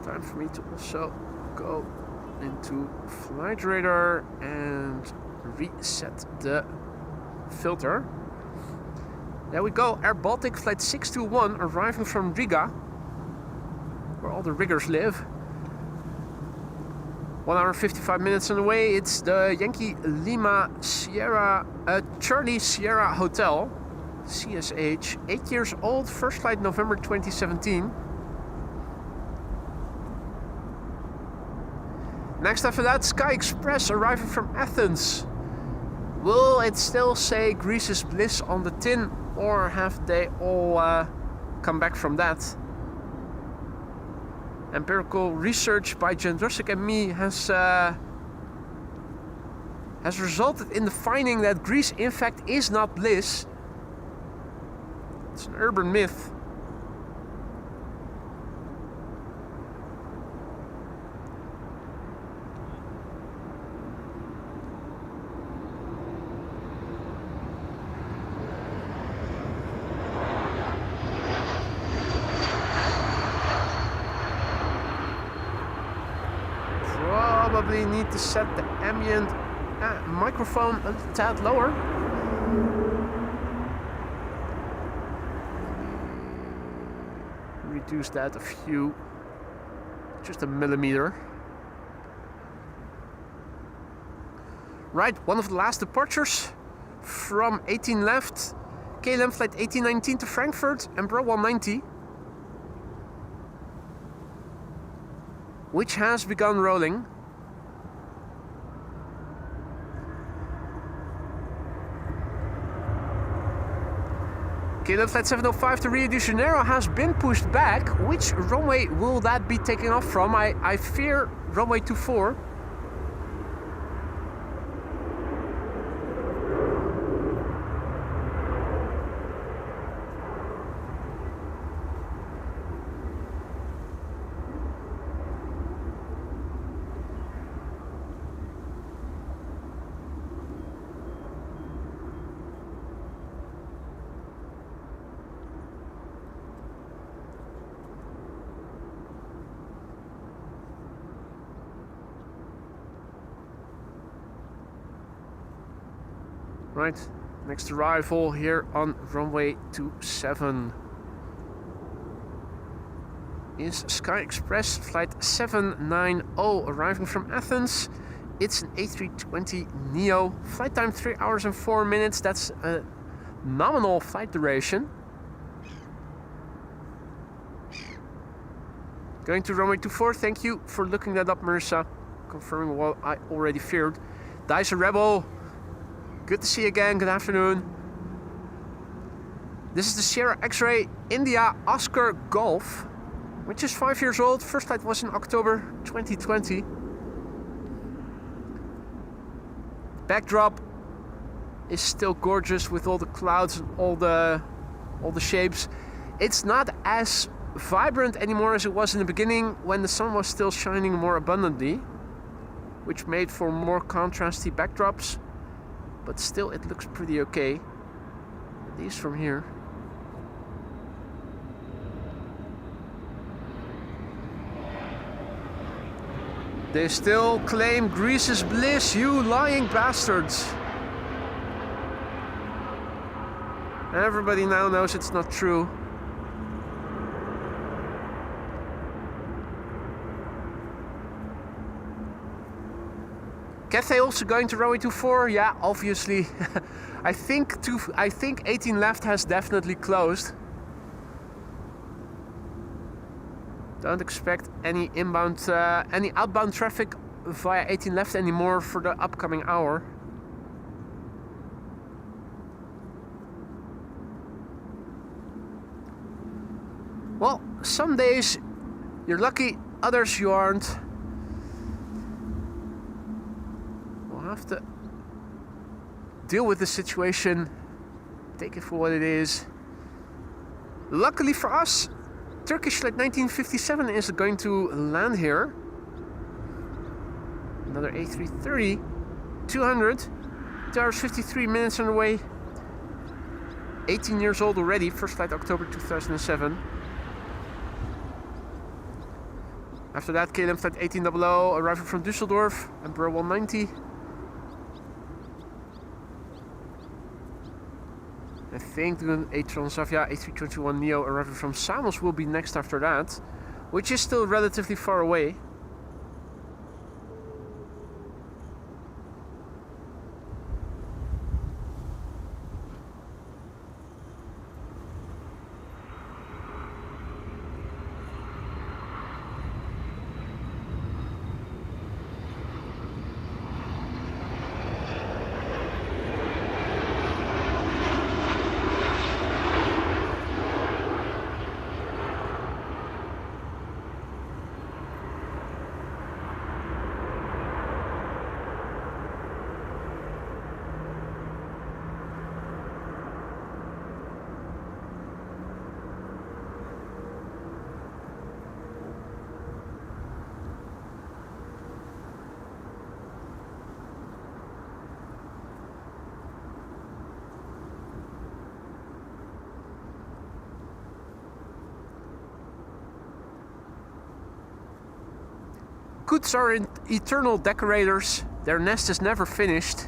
[SPEAKER 1] Time for me to also go into flight radar and reset the filter. There we go, Air Baltic flight 621 arriving from Riga, where all the riggers live. 1 hour 55 minutes on the way. It's the Yankee Lima Sierra Charlie Sierra Hotel, CSH, 8 years old, first flight November 2017. Next after that, Sky Express arriving from Athens. Will it still say Greece is bliss on the tin, or have they all come back from that? Empirical research by Jendrusik and me has resulted in the finding that Greece in fact is not bliss. It's an urban myth. Probably need to set the ambient microphone a tad lower. Reduce that just a millimeter. Right, one of the last departures from 18 left, KLM flight 1819 to Frankfurt, Embraer 190, which has begun rolling. KLM flight 705 to Rio de Janeiro has been pushed back. Which runway will that be taking off from? I fear runway 24. Right, next arrival here on runway 27 is Sky Express flight 790 arriving from Athens. It's an A320 Neo. Flight time 3 hours and 4 minutes. That's a nominal flight duration. Going to runway 24. Thank you for looking that up, Marissa. Confirming what I already feared. Dice Rebel. Good to see you again, good afternoon. This is the Sierra X-Ray India Oscar Golf, which is 5 years old. First flight was in October 2020. Backdrop is still gorgeous with all the clouds and all the shapes. It's not as vibrant anymore as it was in the beginning when the sun was still shining more abundantly, which made for more contrasty backdrops. But still, it looks pretty okay, at least from here. They still claim Greece is bliss, you lying bastards. Everybody now knows it's not true. Cathay also going to runway 24? Yeah, obviously. I think 18 left has definitely closed. Don't expect any outbound traffic via 18 left anymore for the upcoming hour. Well, some days you're lucky, others you aren't. Have to deal with the situation, take it for what it is. Luckily for us, Turkish flight 1957 is going to land here. Another A330, 200, 2 hours 53 minutes on the way. 18 years old already, first flight October 2007. After that, KLM flight 1800 arriving from Düsseldorf, Embraer 190. I think the A Transavia A321neo arriving from Samos will be next after that, which is still relatively far away. Pilots are eternal decorators. Their nest is never finished.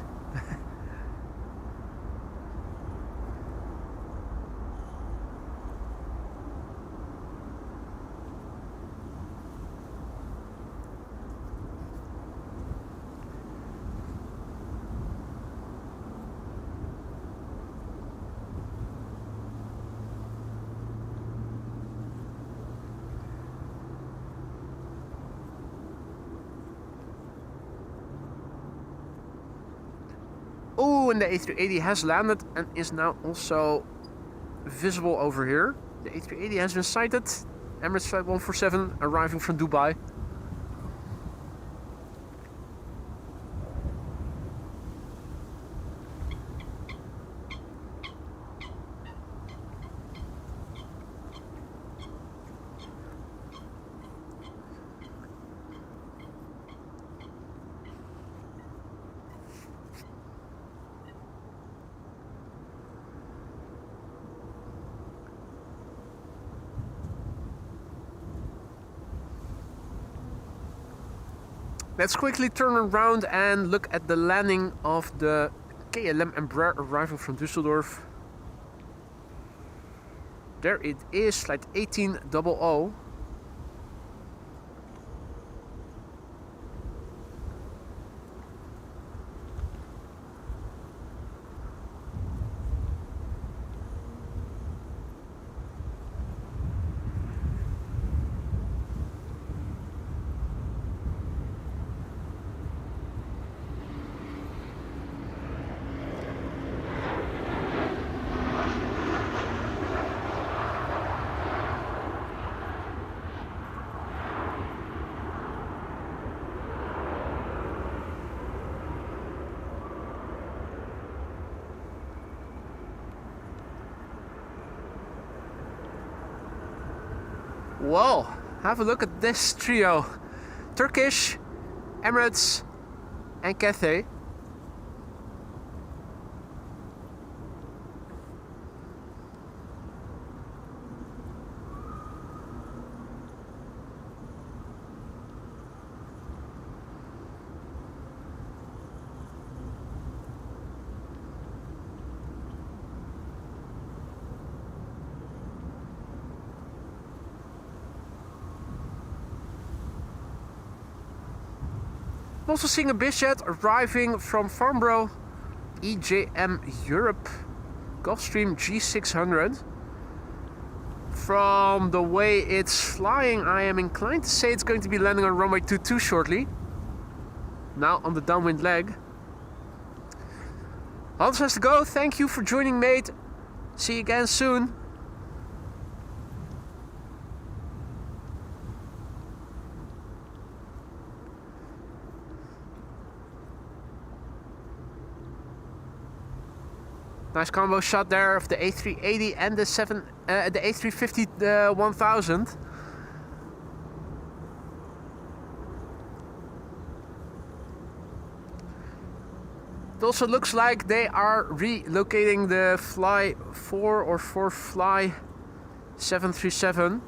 [SPEAKER 1] Oh, and the A380 has landed and is now also visible over here. The A380 has been sighted. Emirates Flight 147 arriving from Dubai. Let's quickly turn around and look at the landing of the KLM Embraer arriving from Düsseldorf. There it is, flight 1800. Whoa, have a look at this trio. Turkish, Emirates and Cathay. I'm also seeing a busiest arriving from Farnborough, EHAM Europe, Gulfstream G600. From the way it's flying, I am inclined to say it's going to be landing on runway 22 shortly. Now on the downwind leg. Hans has to go. Thank you for joining, mate. See you again soon. Nice combo shot there of the A380 and the A350 1000. It also looks like they are relocating the Fly 4 or 4 Fly 737.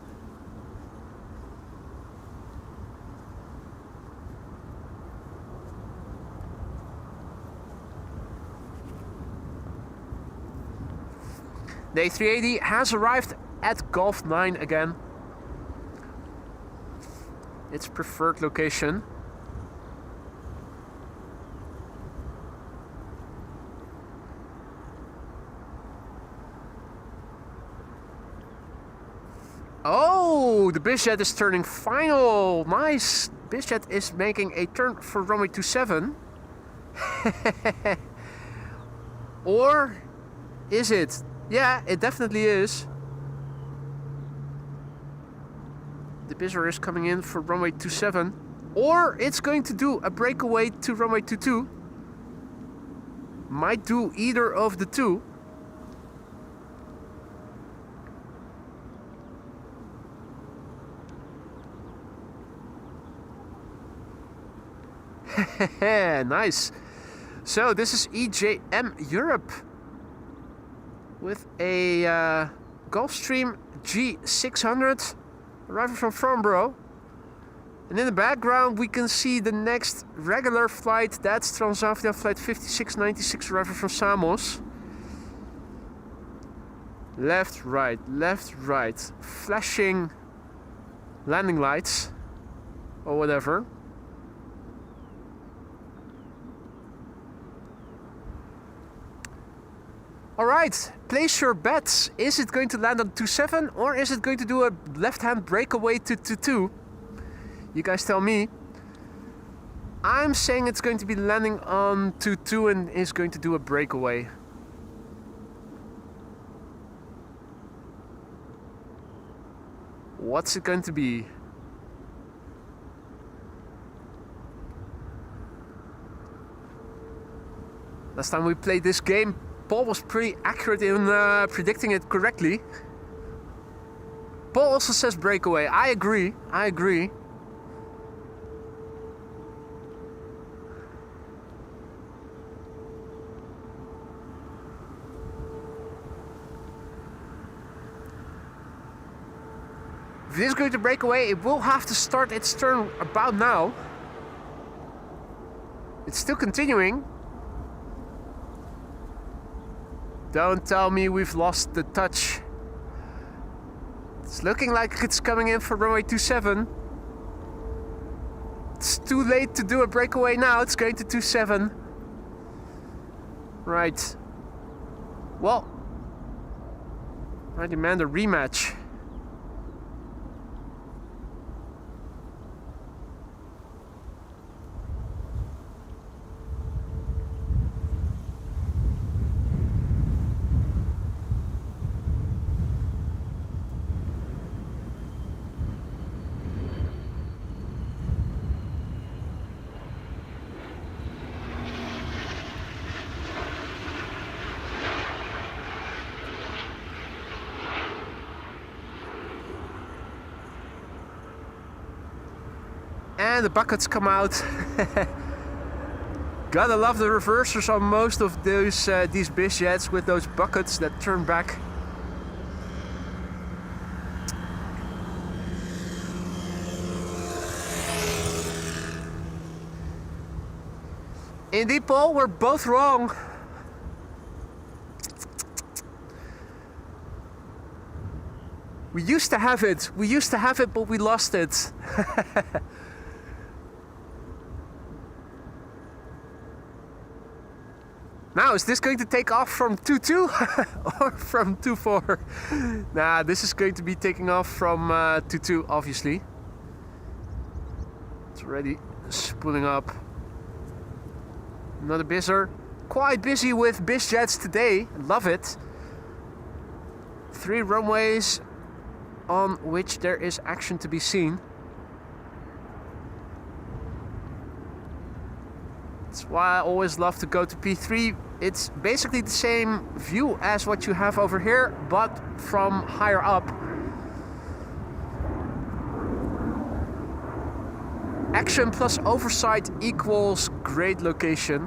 [SPEAKER 1] The A380 has arrived at Gulf 9 again. Its preferred location. Oh, the busiest is turning final. Nice. Busiest is making a turn for runway 27. Or is it? Yeah, it definitely is. The busiest is coming in for runway 27. Or it's going to do a breakaway to runway 22. Might do either of the two. Nice. So this is EHAM Europe with a Gulfstream G600 arriving from Farnborough. And in the background we can see the next regular flight. That's Transavia flight 5696 arriving from Samos. Left, right, flashing landing lights or whatever. Alright, place your bets. Is it going to land on 27 or is it going to do a left-hand breakaway to 22? You guys tell me. I'm saying it's going to be landing on 22 and is going to do a breakaway. What's it going to be? Last time we played this game, Paul was pretty accurate in predicting it correctly. Paul also says breakaway. I agree. If it is going to break away, it will have to start its turn about now. It's still continuing. Don't tell me we've lost the touch. It's looking like it's coming in for runway 27. It's too late to do a breakaway now. It's going to 27. Right. Well, I demand a rematch. And the buckets come out. Gotta love the reversers on most of those these biz jets with those buckets that turn back. Indeed, Paul, we're both wrong. We used to have it, but we lost it. Now, is this going to take off from 2-2 or from 2-4? Nah, this is going to be taking off from 2-2, obviously. It's already spooling up. Another bizzer. Quite busy with biz jets today. Love it. 3 runways on which there is action to be seen. That's why I always love to go to P3. It's basically the same view as what you have over here, but from higher up. Action plus oversight equals great location.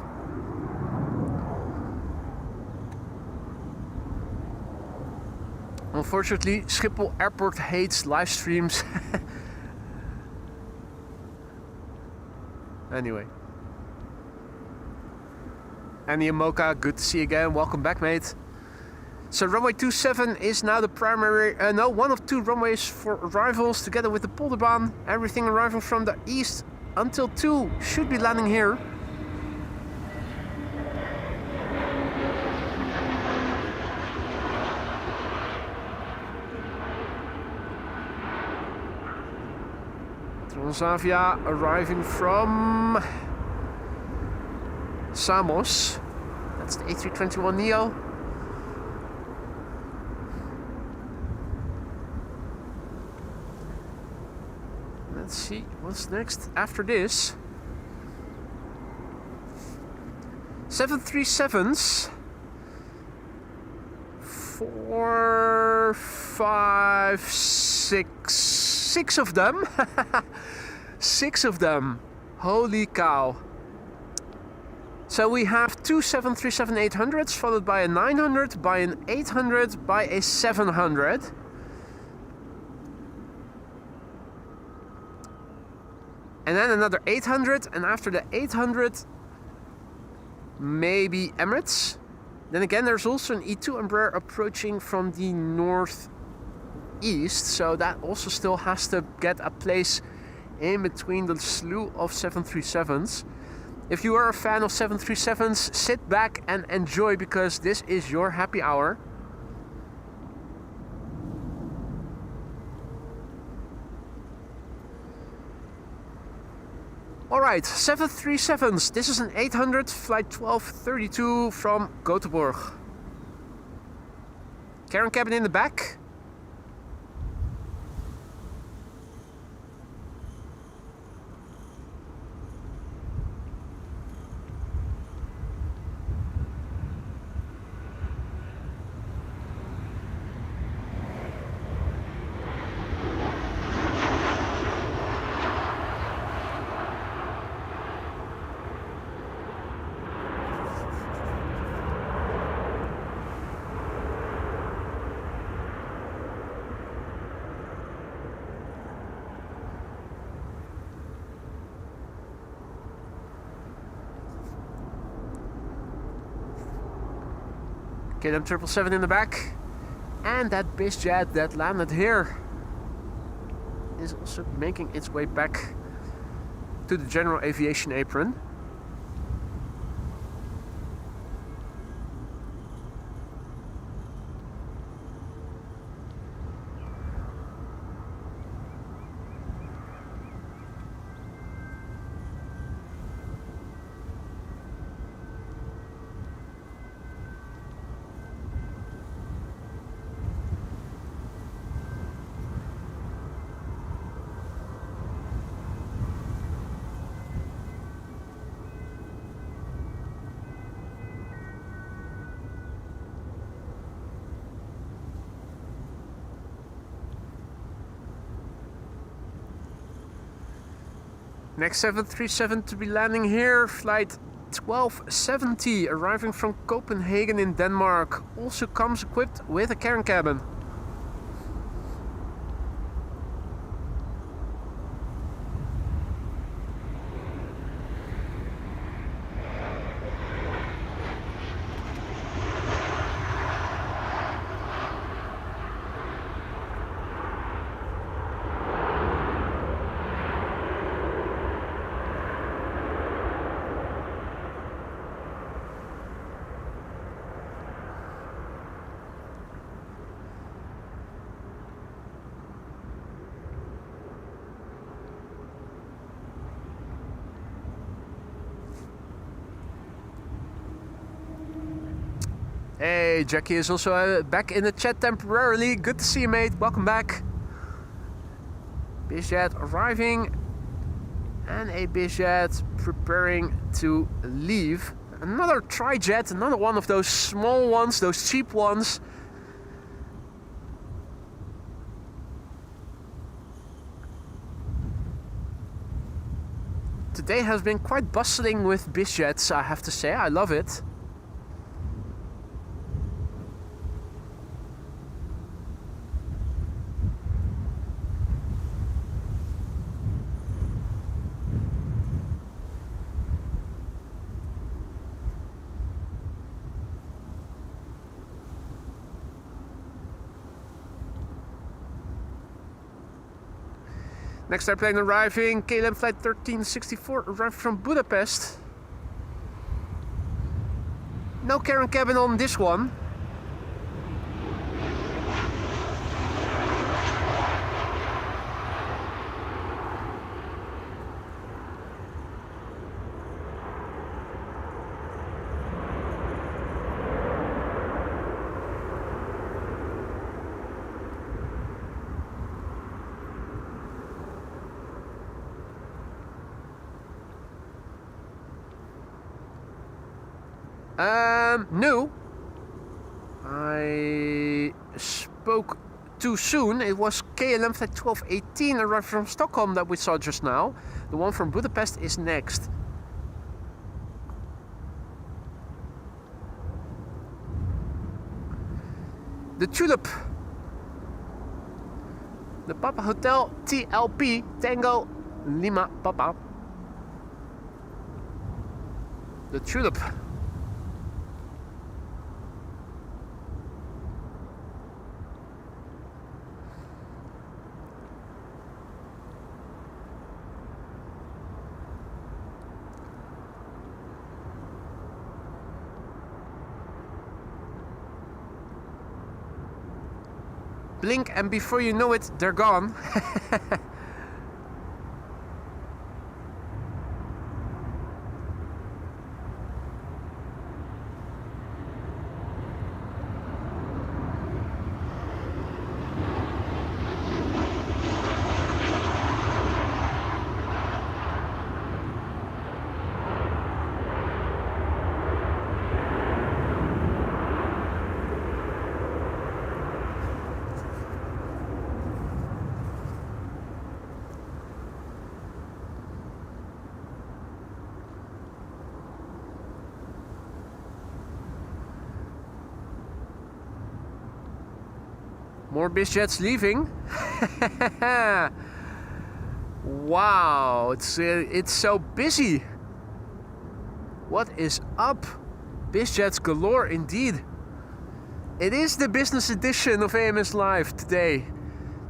[SPEAKER 1] Unfortunately, Schiphol Airport hates live streams. Anyway. Annie and Mocha, good to see you again. Welcome back, mate. So runway 27 is now the primary, one of 2 runways for arrivals together with the Polderbaan. Everything arriving from the east until 2 should be landing here. Transavia arriving from Samos. That's the A321neo. Let's see what's next after this. 737s. 4, 5, 6. 6 of them. 6 of them. Holy cow. So we have 2 737-800s followed by a 900, by an 800, by a 700. And then another 800, and after the 800, maybe Emirates. Then again, there's also an E2 Embraer approaching from the northeast, so that also still has to get a place in between the slew of 737s. If you are a fan of 737s, sit back and enjoy, because this is your happy hour. Alright, 737s. This is an 800, flight 1232 from Göteborg. Cabin cabin in the back. KLM 777 in the back, and that bizjet that landed here is also making its way back to the general aviation apron. Next 737 to be landing here, flight 1270, arriving from Copenhagen in Denmark. Also comes equipped with a cabin cabin. Hey, Jackie is also back in the chat temporarily. Good to see you, mate. Welcome back. Bizjet arriving, and a bizjet preparing to leave. Another trijet, another one of those small ones, those cheap ones. Today has been quite bustling with bizjets, I have to say. I love it. Next airplane arriving, KLM flight 1364, arrived from Budapest. No cabin cabin on this one. No. I spoke too soon. It was KLM flight 1218 arrived from Stockholm that we saw just now. The one from Budapest is next. The Tulip. The Papa Hotel TLP Tango Lima Papa. The Tulip. Blink and before you know it, they're gone. More BizJets leaving. Wow, it's so busy. What is up? BizJets galore indeed. It is the business edition of AMS Live today.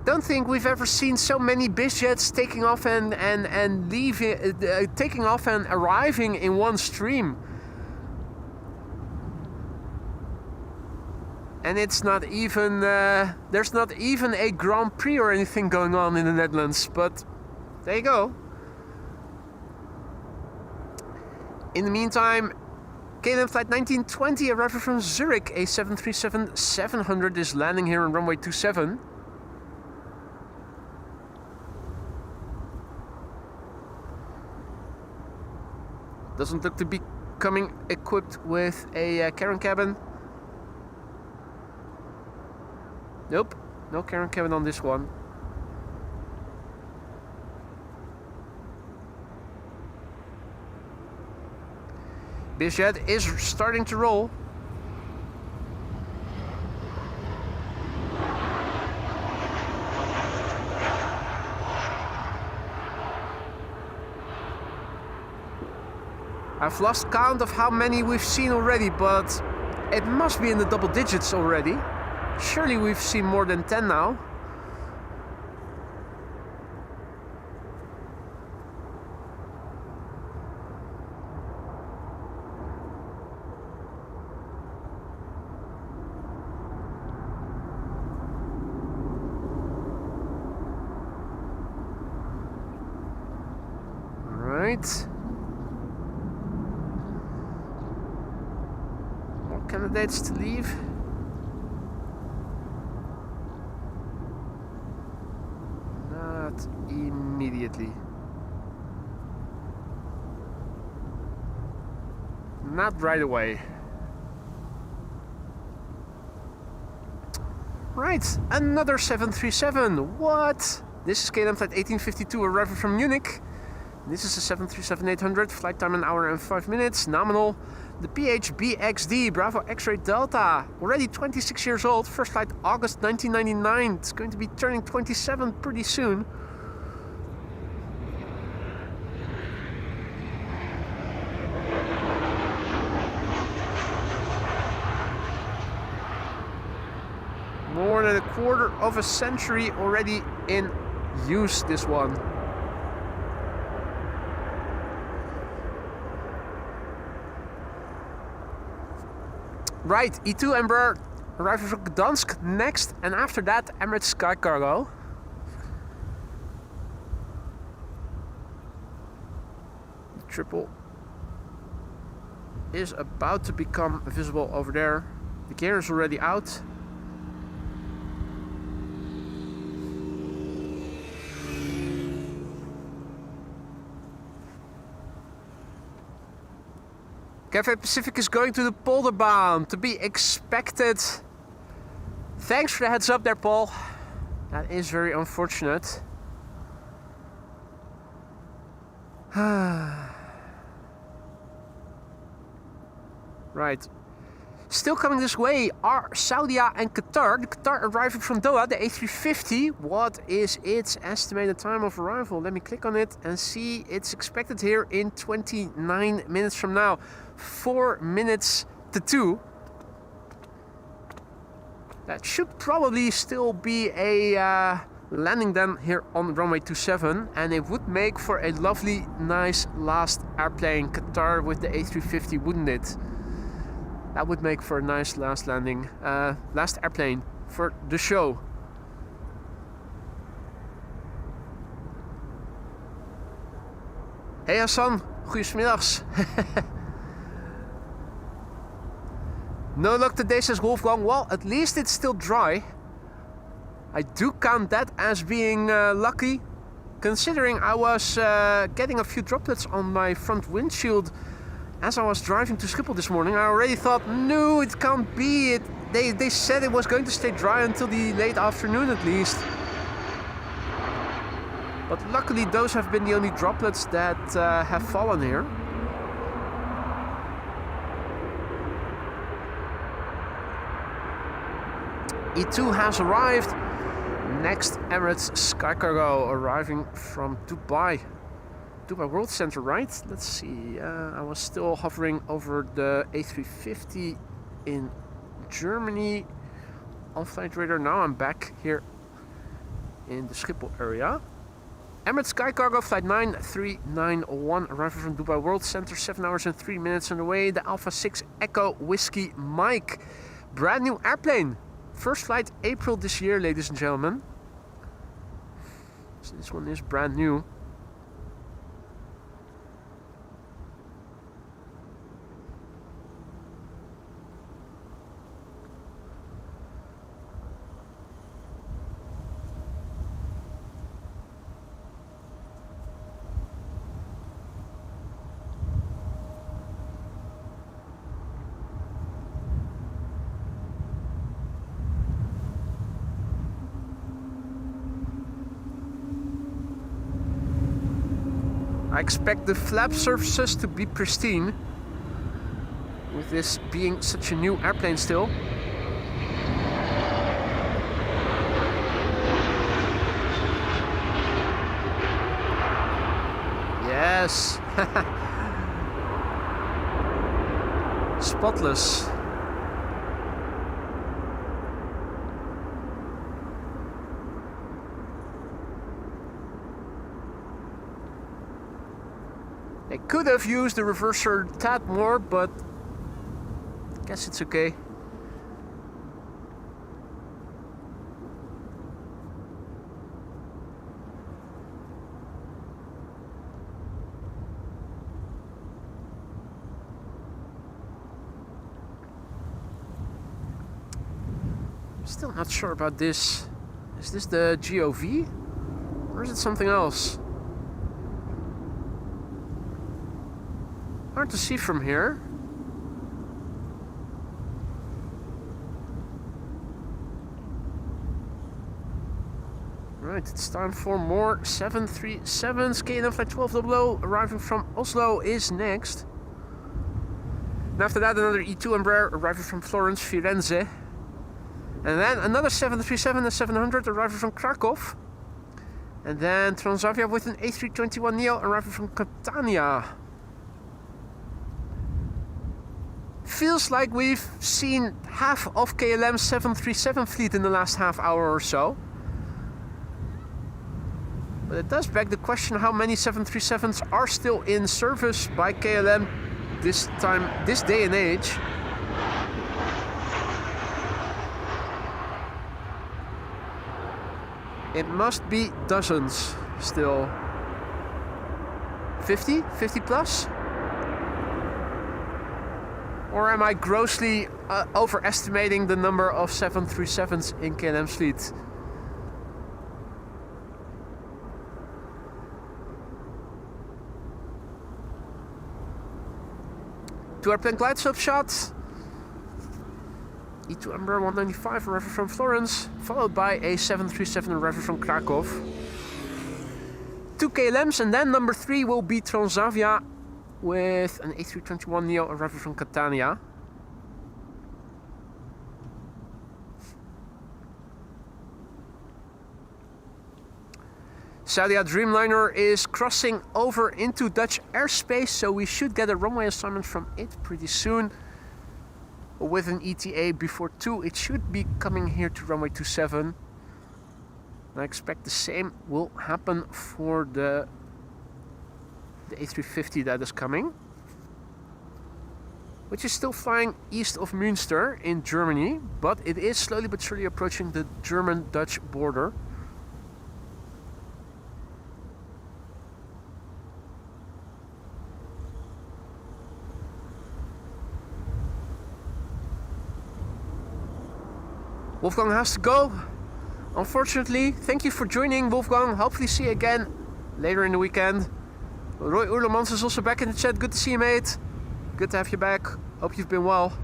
[SPEAKER 1] Don't think we've ever seen so many BizJets taking off and leaving, taking off and arriving in one stream. And it's not even, there's not even a Grand Prix or anything going on in the Netherlands, but there you go. In the meantime, KLM flight 1920 arriving from Zurich, a 737-700 is landing here on runway 27. Doesn't look to be coming equipped with a carry cabin. Nope, no carry cabin on this one. BizJet is starting to roll. I've lost count of how many we've seen already, but it must be in the double digits already. Surely we've seen more than 10 now. Right. More candidates to leave. Immediately. Not right away. Right, another 737. What? This is KLM flight 1852 arriving from Munich. This is a 737-800, flight time 1 hour and 5 minutes, nominal. The PHBXD, Bravo X-Ray Delta, already 26 years old, first flight August 1999. It's going to be turning 27 pretty soon. More than a quarter of a century already in use, this one. Right, E2 Embraer arriving from Gdansk next, and after that Emirates Sky Cargo. The triple is about to become visible over there. The gear is already out. Cathay Pacific is going to the Polderbaan, to be expected. Thanks for the heads up there, Paul. That is very unfortunate. Right. Still coming this way are Saudi and Qatar. The Qatar arriving from Doha, the A350. What is its estimated time of arrival? Let me click on it and see. It's expected here in 29 minutes from now. 4 minutes to 2. That should probably still be a landing then here on runway 27, and it would make for a lovely, nice last airplane. Qatar with the A350, wouldn't it? That would make for a nice last landing, last airplane for the show. Hey Hassan, goedemiddags. No luck today, says Wolfgang. Well, at least it's still dry. I do count that as being lucky, considering I was getting a few droplets on my front windshield as I was driving to Schiphol this morning. I already thought, no, it can't be. They said it was going to stay dry until the late afternoon at least. But luckily those have been the only droplets that have fallen here. E2 has arrived. Next, Emirates Sky Cargo arriving from Dubai. Dubai World Center, right? Let's see. I was still hovering over the A350 in Germany on flight radar. Now I'm back here in the Schiphol area. Emirates Sky Cargo flight 9391 arriving from Dubai World Center. 7 hours and 3 minutes on the way. The Alpha 6 Echo Whiskey Mike. Brand new airplane. First flight April this year, ladies and gentlemen. So this one is brand new. I expect the flap surfaces to be pristine, with this being such a new airplane still. Yes! Spotless. They could have used the reverser a tad more, but I guess it's okay. Still not sure about this. Is this the GOV? Or is it something else? Hard to see from here. Right, it's time for more 737s. KLM flight 1200 arriving from Oslo is next. And after that, another E2 Embraer arriving from Florence, Firenze. And then another 737 and 700 arriving from Krakow. And then Transavia with an A321neo arriving from Catania. Feels like we've seen half of KLM's 737 fleet in the last half hour or so. But it does beg the question how many 737s are still in service by KLM this day and age. It must be dozens still. 50? 50 plus? Or am I grossly overestimating the number of 737s in KLM's fleet? Two airplane glide slope shots. E2 Embraer 195 arriving from Florence, followed by a 737 arriving from Krakow. Two KLMs, and then number 3 will be Transavia with an A321neo arriving from Catania. Saudia Dreamliner is crossing over into Dutch airspace, so we should get a runway assignment from it pretty soon. With an ETA before 2, it should be coming here to runway 27. I expect the same will happen for the A350 that is coming, which is still flying east of Münster in Germany, but it is slowly but surely approaching the German-Dutch border. Wolfgang has to go, unfortunately. Thank you for joining, Wolfgang. Hopefully see you again later in the weekend. Roy Oerlemans is also back in the chat. Good to see you, mate. Good to have you back. Hope you've been well.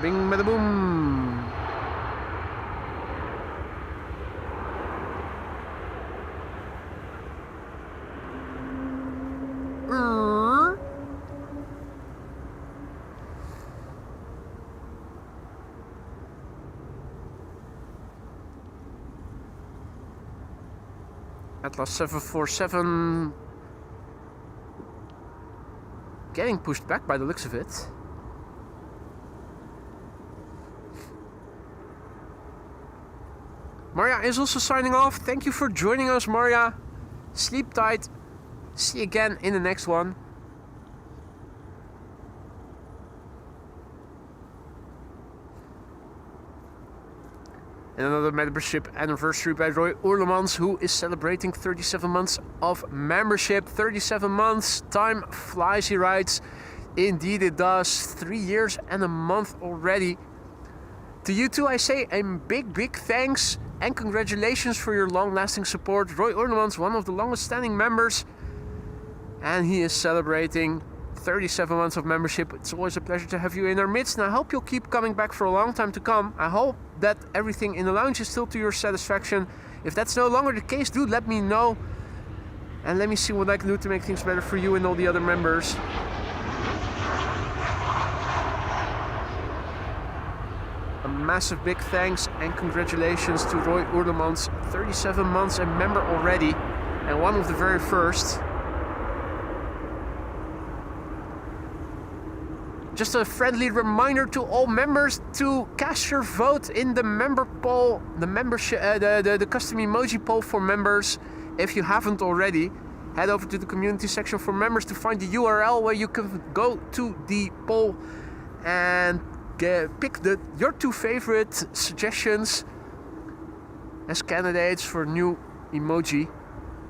[SPEAKER 1] Bing, bada boom. Atlas 747 getting pushed back by the looks of it. Maria is also signing off. Thank you for joining us, Maria. Sleep tight. See you again in the next one. And another membership anniversary by Roy Oerlemans, who is celebrating 37 months of membership. 37 months. Time flies, he writes. Indeed it does. 3 years and a month already. To you two I say a big thanks and congratulations for your long-lasting support. Roy Oerlemans, one of the longest standing members, and he is celebrating 37 months of membership. It's always a pleasure to have you in our midst, and I hope you'll keep coming back for a long time to come. I hope that everything in the lounge is still to your satisfaction. If that's no longer the case, do let me know, and let me see what I can do to make things better for you and all the other members. A massive big thanks and congratulations to Roy Oerlemans. 37 months a member already, and one of the very first. Just a friendly reminder to all members to cast your vote in the member poll, the membership, the custom emoji poll for members. If you haven't already, head over to the community section for members to find the URL where you can go to the poll and pick your 2 favorite suggestions as candidates for new emoji.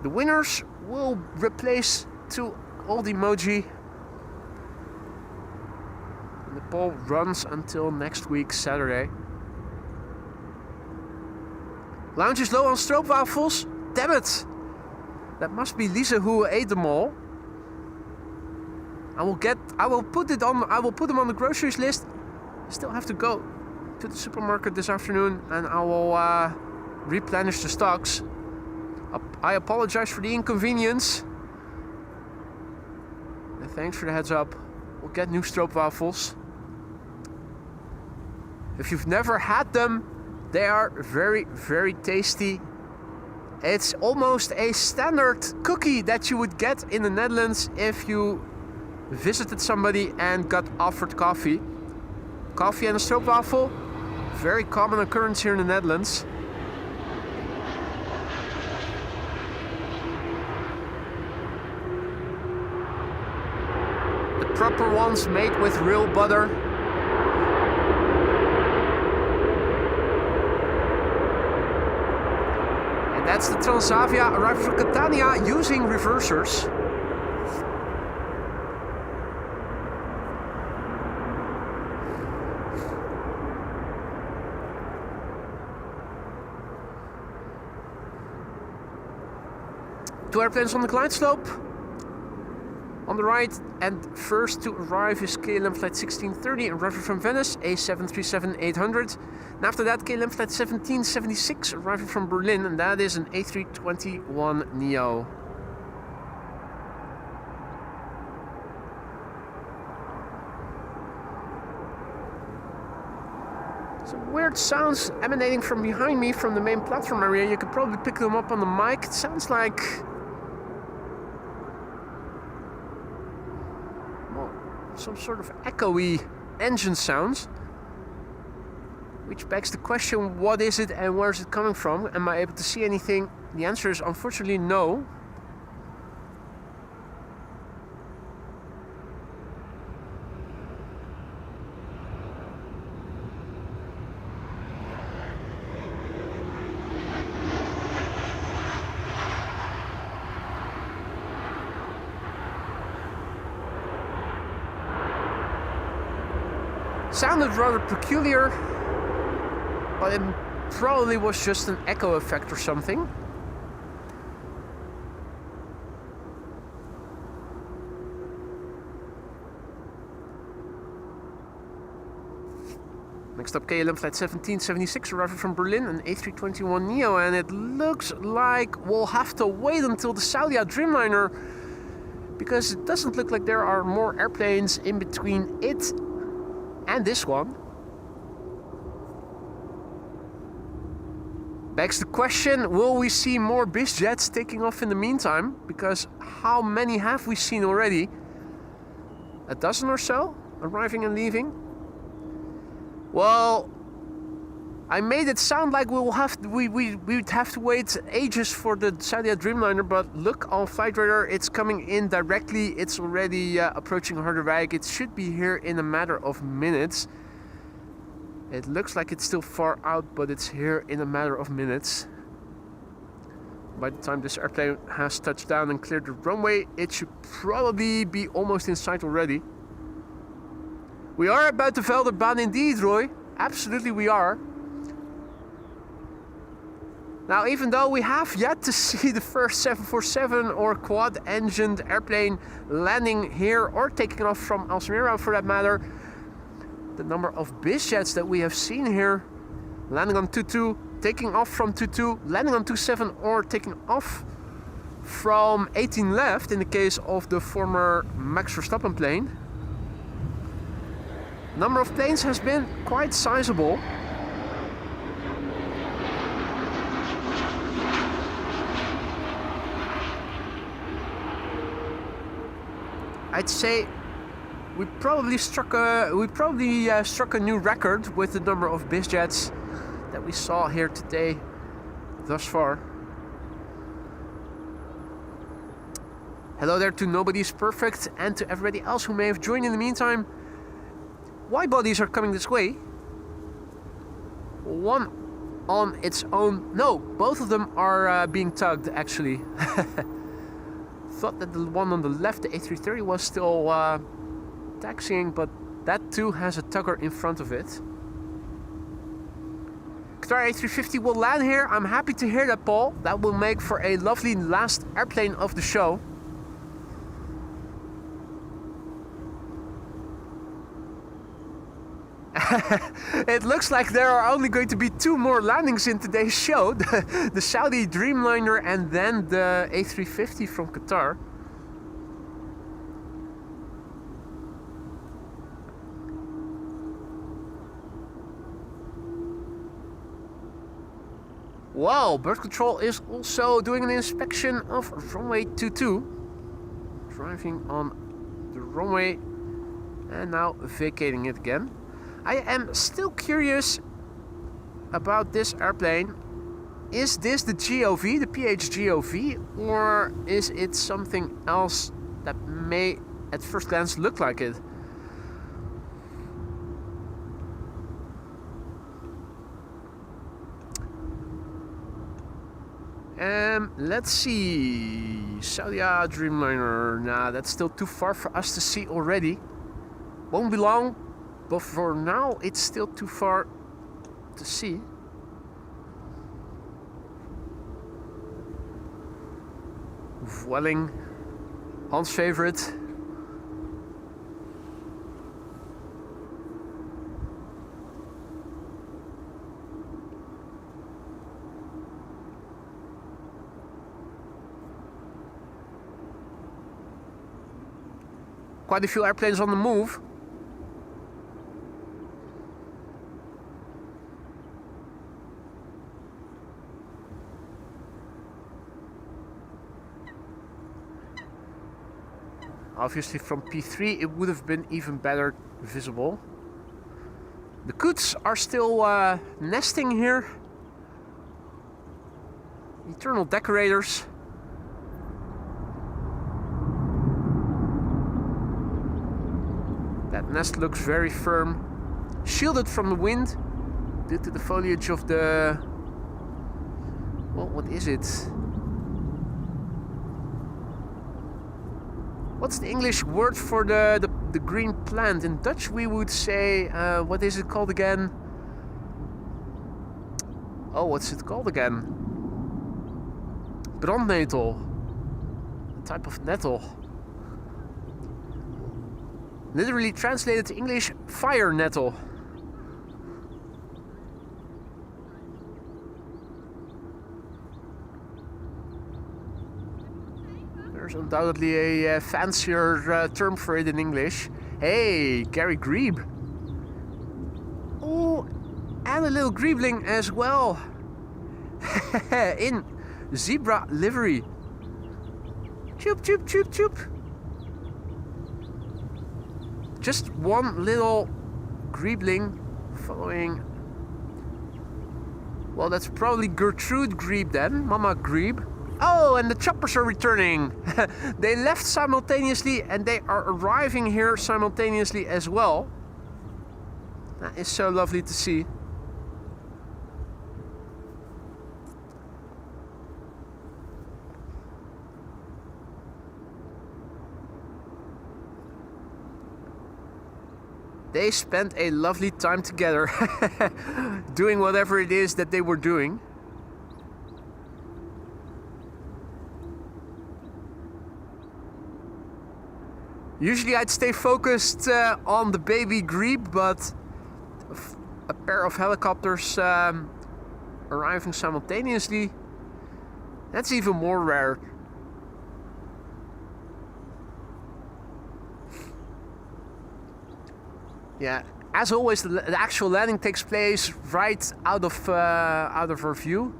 [SPEAKER 1] The winners will replace 2 old emoji. And the poll runs until next week, Saturday. Lounge is low on stroopwafels. Damn it! That must be Lisa who ate them all. I will put them on the groceries list. Still have to go to the supermarket this afternoon, and I will replenish the stocks. I apologize for the inconvenience. And thanks for the heads up. We'll get new stroopwafels. If you've never had them, they are very tasty. It's almost a standard cookie that you would get in the Netherlands if you visited somebody and got offered coffee. Coffee and a stroopwafel, very common occurrence here in the Netherlands. The proper ones made with real butter. And that's the Transavia arriving from Catania using reversers. Two airplanes on the glide slope. On the right, and first to arrive is KLM flight 1630 arriving from Venice, A737-800. And after that, KLM flight 1776 arriving from Berlin, and that is an A321neo. Some weird sounds emanating from behind me from the main platform area. You could probably pick them up on the mic. It sounds like... well, some sort of echoey engine sounds. Which begs the question, what is it and where is it coming from? Am I able to see anything? The answer is unfortunately no. Sounded rather peculiar, but it probably was just an echo effect or something. Next up, KLM flight 1776 arriving from Berlin, an A321neo, and it looks like we'll have to wait until the Saudia Dreamliner, because it doesn't look like there are more airplanes in between it and this one. Begs the question, will we see more bizjets taking off in the meantime? Because how many have we seen already? A dozen or so arriving and leaving? Well, I made it sound like we'd have to wait ages for the Saudi Dreamliner, but look on flight radar, it's coming in directly. It's already approaching Harderwijk. It should be here in a matter of minutes. It looks like it's still far out, but it's here in a matter of minutes. By the time this airplane has touched down and cleared the runway, it should probably be almost in sight already. We are at Buitenveldertbaan indeed, Roy. Absolutely we are. Now, even though we have yet to see the first 747 or quad-engined airplane landing here or taking off from Aalsmeerbaan for that matter, the number of bizjets that we have seen here, landing on 22, taking off from 22, landing on 27, or taking off from 18 left in the case of the former Max Verstappen plane. Number of planes has been quite sizable. I'd say we probably struck a new record with the number of bizjets that we saw here today thus far. Hello there to Nobody's Perfect and to everybody else who may have joined in the meantime. Wide bodies are coming this way. One on its own. No, both of them are being tugged actually. Thought that the one on the left, the A330, was still taxiing, but that too has a tugger in front of it. Qatar A350 will land here. I'm happy to hear that, Paul. That will make for a lovely last airplane of the show. It looks like there are only going to be 2 more landings in today's show. The Saudi Dreamliner and then the A350 from Qatar. Wow, bird control is also doing an inspection of runway 22. Driving on the runway and now vacating it again. I am still curious about this airplane. Is this the GOV, the PHGOV, or is it something else that may at first glance look like it? Let's see. Saudi Dreamliner. Nah, that's still too far for us to see already. Won't be long. But for now, it's still too far to see. Vueling, Hans' favorite. Quite a few airplanes on the move. Obviously from P3 it would have been even better visible. The coots are still nesting here. Eternal decorators. That nest looks very firm, shielded from the wind due to the foliage of the... Well, what is it? What's the English word for the green plant? In Dutch we would say, what is it called again? Oh, what's it called again? Brandnetel. A type of nettle. Literally translated to English, fire nettle. There's undoubtedly a fancier term for it in English. Hey, Gary Grebe. Oh, and a little greebling as well. In zebra livery. Choop, choop, choop, choop. Just one little greebling following. Well, that's probably Gertrude Grebe then, Mama Grebe. Oh, and the choppers are returning. They left simultaneously and they are arriving here simultaneously as well. That is so lovely to see. They spent a lovely time together doing whatever it is that they were doing. Usually I'd stay focused on the baby Grebe, but a pair of helicopters arriving simultaneously, that's even more rare. Yeah, as always, the actual landing takes place right out of our view.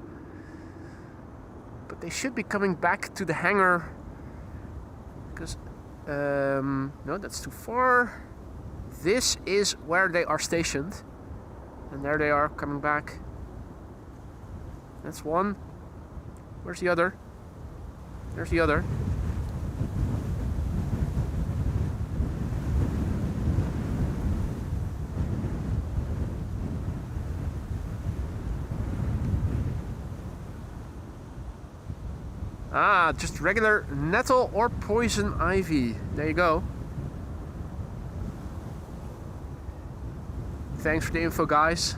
[SPEAKER 1] But they should be coming back to the hangar because no, that's too far. This is where they are stationed, and there they are coming back. That's one. Where's the other? There's the other. Ah, just regular nettle or poison ivy. There you go. Thanks for the info, guys.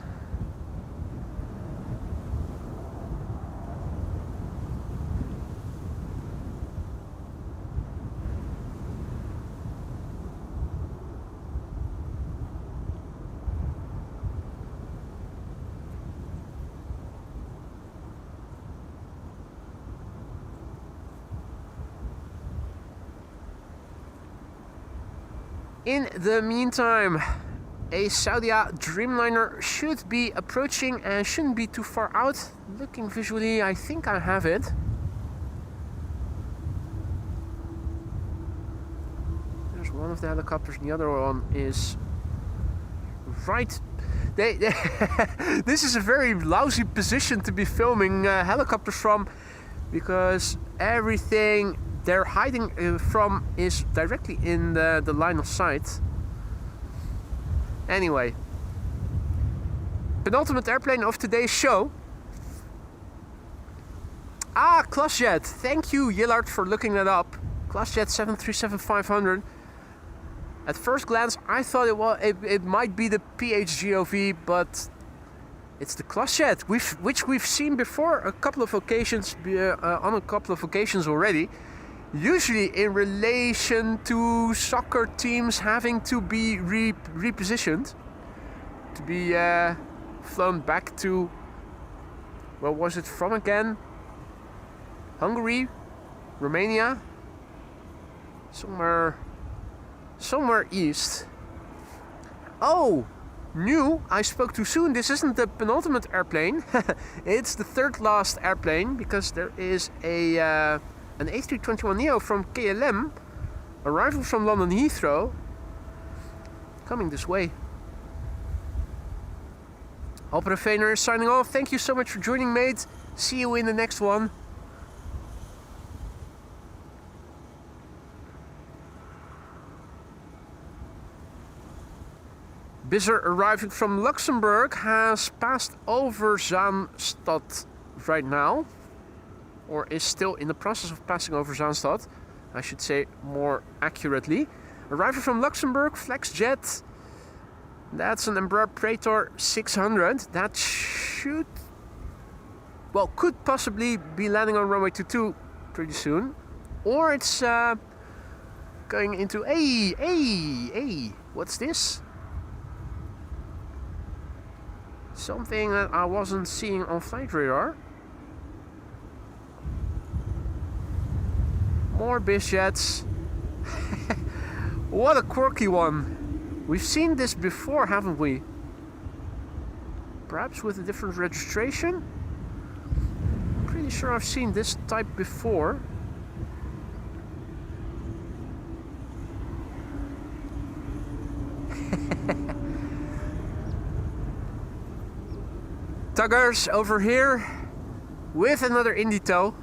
[SPEAKER 1] In the meantime, a Saudia Dreamliner should be approaching and shouldn't be too far out. Looking visually, I think I have it. There's one of the helicopters, and the other one is right. This is a very lousy position to be filming helicopters from, because everything they're hiding from is directly in the line of sight. Anyway, penultimate airplane of today's show. Ah, Classjet. Thank you, Yillard, for looking that up. Classjet 737-500. At first glance, I thought it might be the PHGOV, but it's the Classjet, which we've seen before on a couple of occasions already. Usually in relation to soccer teams having to be repositioned, to be flown back to, where was it from again? Hungary, Romania, somewhere east. Oh, new, I spoke too soon. This isn't the penultimate airplane. It's the third last airplane, because there is an A321neo from KLM Arrival from London Heathrow. Coming this way. Operator is signing off. Thank you so much for joining, mate. See you in the next one. Bizzer arriving from Luxembourg has passed over Zaanstad right now. Or is still in the process of passing over Zaanstad. I should say more accurately. Arriving from Luxembourg, Flexjet. That's an Embraer Praetor 600. That should... well, could possibly be landing on runway 22 pretty soon. Or it's going into... Hey! What's this? Something that I wasn't seeing on flight radar. More bizjets. What a quirky one. We've seen this before, haven't we? Perhaps with a different registration? Pretty sure I've seen this type before. Tuggers over here with another Indito.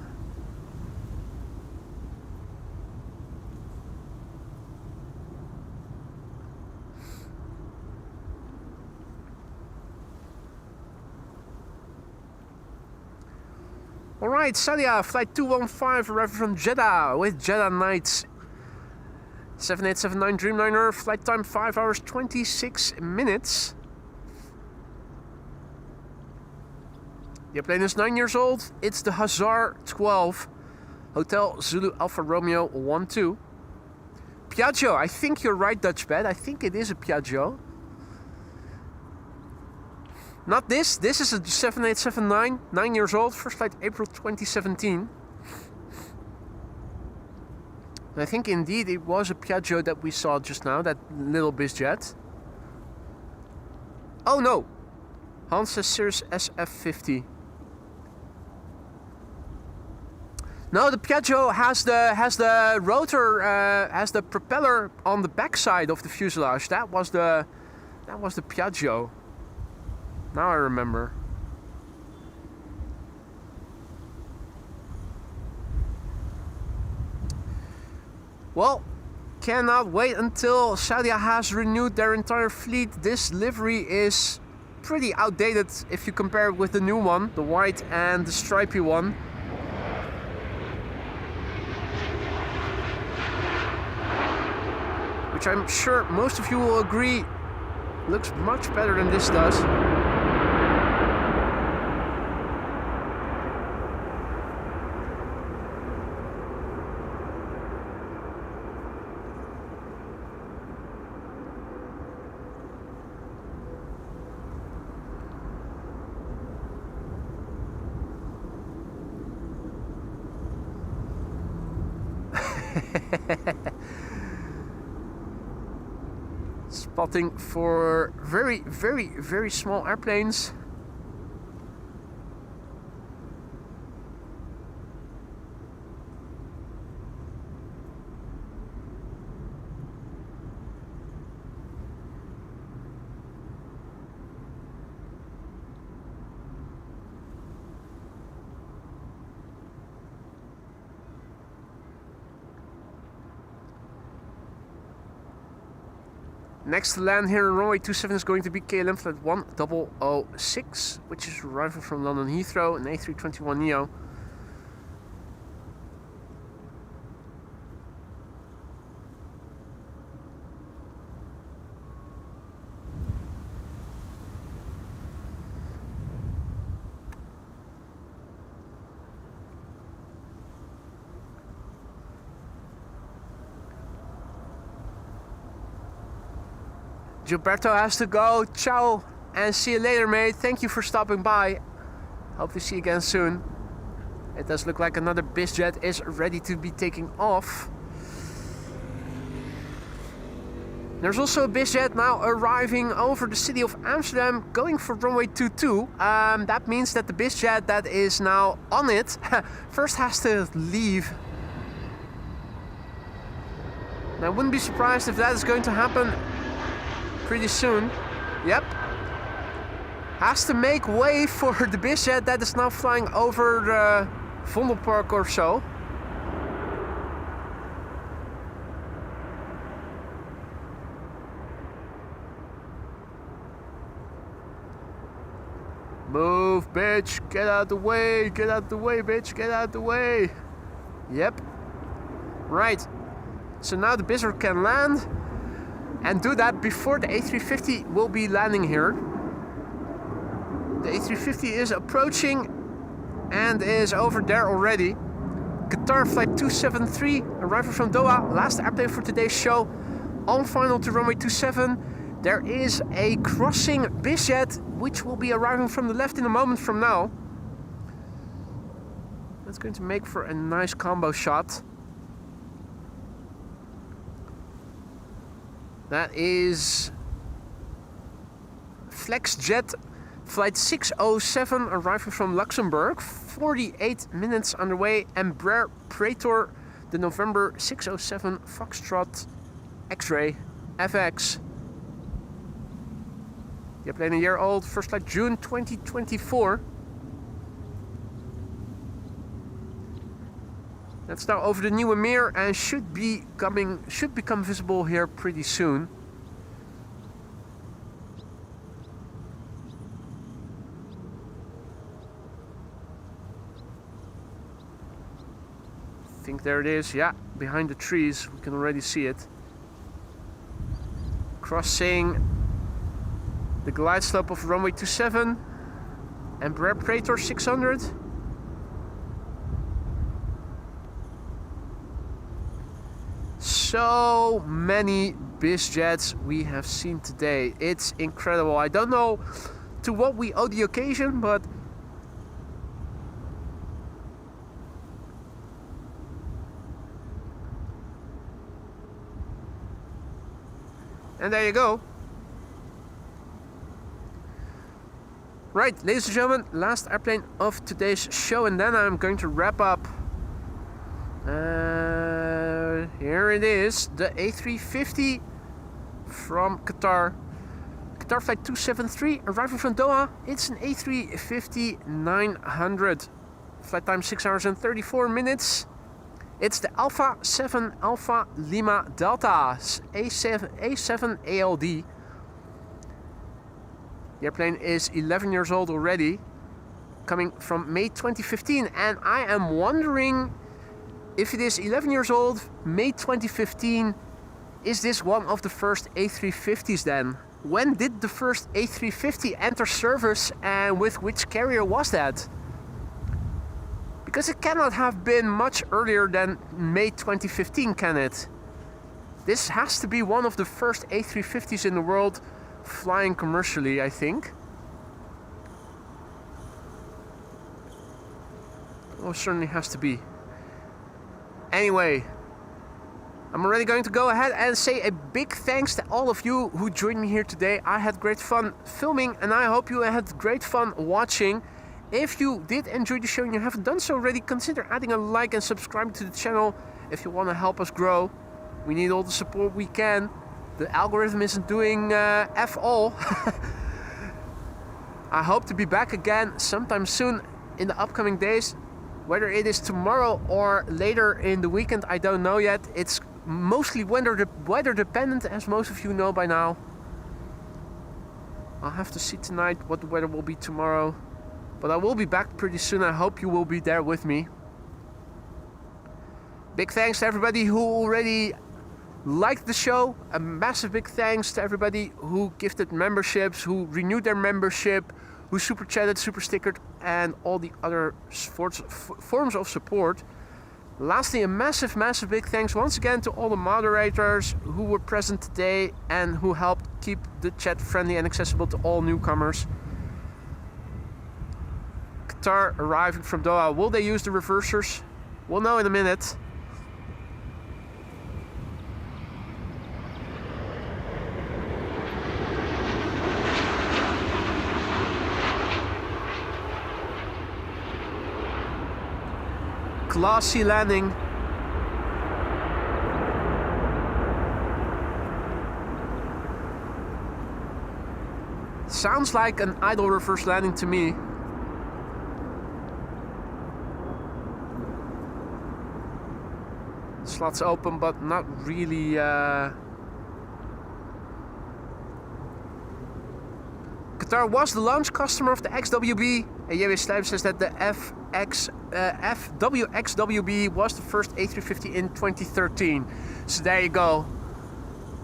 [SPEAKER 1] Alright, Sadia, flight 215, arriving from Jeddah with Jeddah Nights. 7879 Dreamliner, flight time 5 hours 26 minutes. The airplane is 9 years old. It's the Hazar 12, Hotel Zulu Alpha Romeo 12. Piaggio, I think you're right, Dutchbed. I think it is a Piaggio. Not this. This is a 7879, 9 years old, first flight April 2017. I think indeed it was a Piaggio that we saw just now, that little bizjet. Oh no! Hansa Cirrus SF50. No, the Piaggio has the rotor, has the propeller on the backside of the fuselage. That was the Piaggio. Now I remember. Well, cannot wait until Saudia has renewed their entire fleet. This livery is pretty outdated if you compare it with the new one, the white and the stripy one. Which I'm sure most of you will agree looks much better than this does. Spotting for very small airplanes. Next to land here on runway 27 is going to be KLM flight 1006, which is arriving from London Heathrow, an A321neo. Gilberto has to go. Ciao and see you later, mate. Thank you for stopping by. Hope to see you again soon. It does look like another bizjet is ready to be taking off. There's also a bizjet now arriving over the city of Amsterdam, going for runway 22. That means that the bizjet that is now on it first has to leave. And I wouldn't be surprised if that is going to happen pretty soon. Yep. Has to make way for the busiest that is now flying over Vondelpark or so. Move, bitch, get out the way, bitch, get out the way. Yep. Right. So now the busiest can land and do that before the A350 will be landing here. The A350 is approaching and is over there already. Qatar flight 273, arrival from Doha, last airplane for today's show. On final to runway 27. There is a crossing busiest which will be arriving from the left in a moment from now. That's going to make for a nice combo shot. That is FlexJet flight 607 arriving from Luxembourg, 48 minutes underway. Embraer Praetor, the November 607 Foxtrot X-ray FX. The airplane a year old, first flight June 2024. That's now over the new Amir and should become visible here pretty soon. I think there it is, yeah, behind the trees, we can already see it. Crossing the glide slope of runway 27, Embraer Praetor 600. So many biz jets we have seen today. It's incredible. I don't know to what we owe the occasion, but and there you go. Right, ladies and gentlemen, last airplane of today's show, and then I'm going to wrap up. Here it is, the A350 from Qatar. Qatar flight 273, arriving from Doha. It's an A350-900. Flight time 6 hours and 34 minutes. It's the Alpha 7 Alpha Lima Delta A7 ALD. The airplane is 11 years old already, coming from May 2015, and I am wondering if it is 11 years old, May 2015, is this one of the first A350s then? When did the first A350 enter service and with which carrier was that? Because it cannot have been much earlier than May 2015, can it? This has to be one of the first A350s in the world flying commercially, I think. Oh, certainly has to be. Anyway, I'm already going to go ahead and say a big thanks to all of you who joined me here today. I had great fun filming and I hope you had great fun watching. If you did enjoy the show and you haven't done so already, consider adding a like and subscribing to the channel if you want to help us grow. We need all the support we can. The algorithm isn't doing F all. I hope to be back again sometime soon in the upcoming days. Whether it is tomorrow or later in the weekend, I don't know yet. It's mostly weather dependent, as most of you know by now. I'll have to see tonight what the weather will be tomorrow. But I will be back pretty soon. I hope you will be there with me. Big thanks to everybody who already liked the show. A massive big thanks to everybody who gifted memberships, who renewed their membership, who super chatted, super stickered, and all the other forms of support. Lastly, a massive big thanks once again to all the moderators who were present today and who helped keep the chat friendly and accessible to all newcomers. Qatar arriving from Doha. Will they use the reversers? We'll know in a minute. Classy landing. Sounds like an idle reverse landing to me. Slots open, but not really. Qatar was the launch customer of the XWB. Jewish Slijm says that the FWXWB was the first A350 in 2013. So there you go.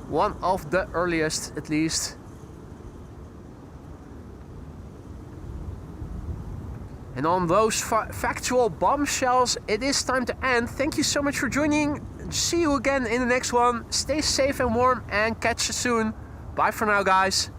[SPEAKER 1] One of the earliest, at least. And on those factual bombshells, it is time to end. Thank you so much for joining. See you again in the next one. Stay safe and warm and catch you soon. Bye for now, guys.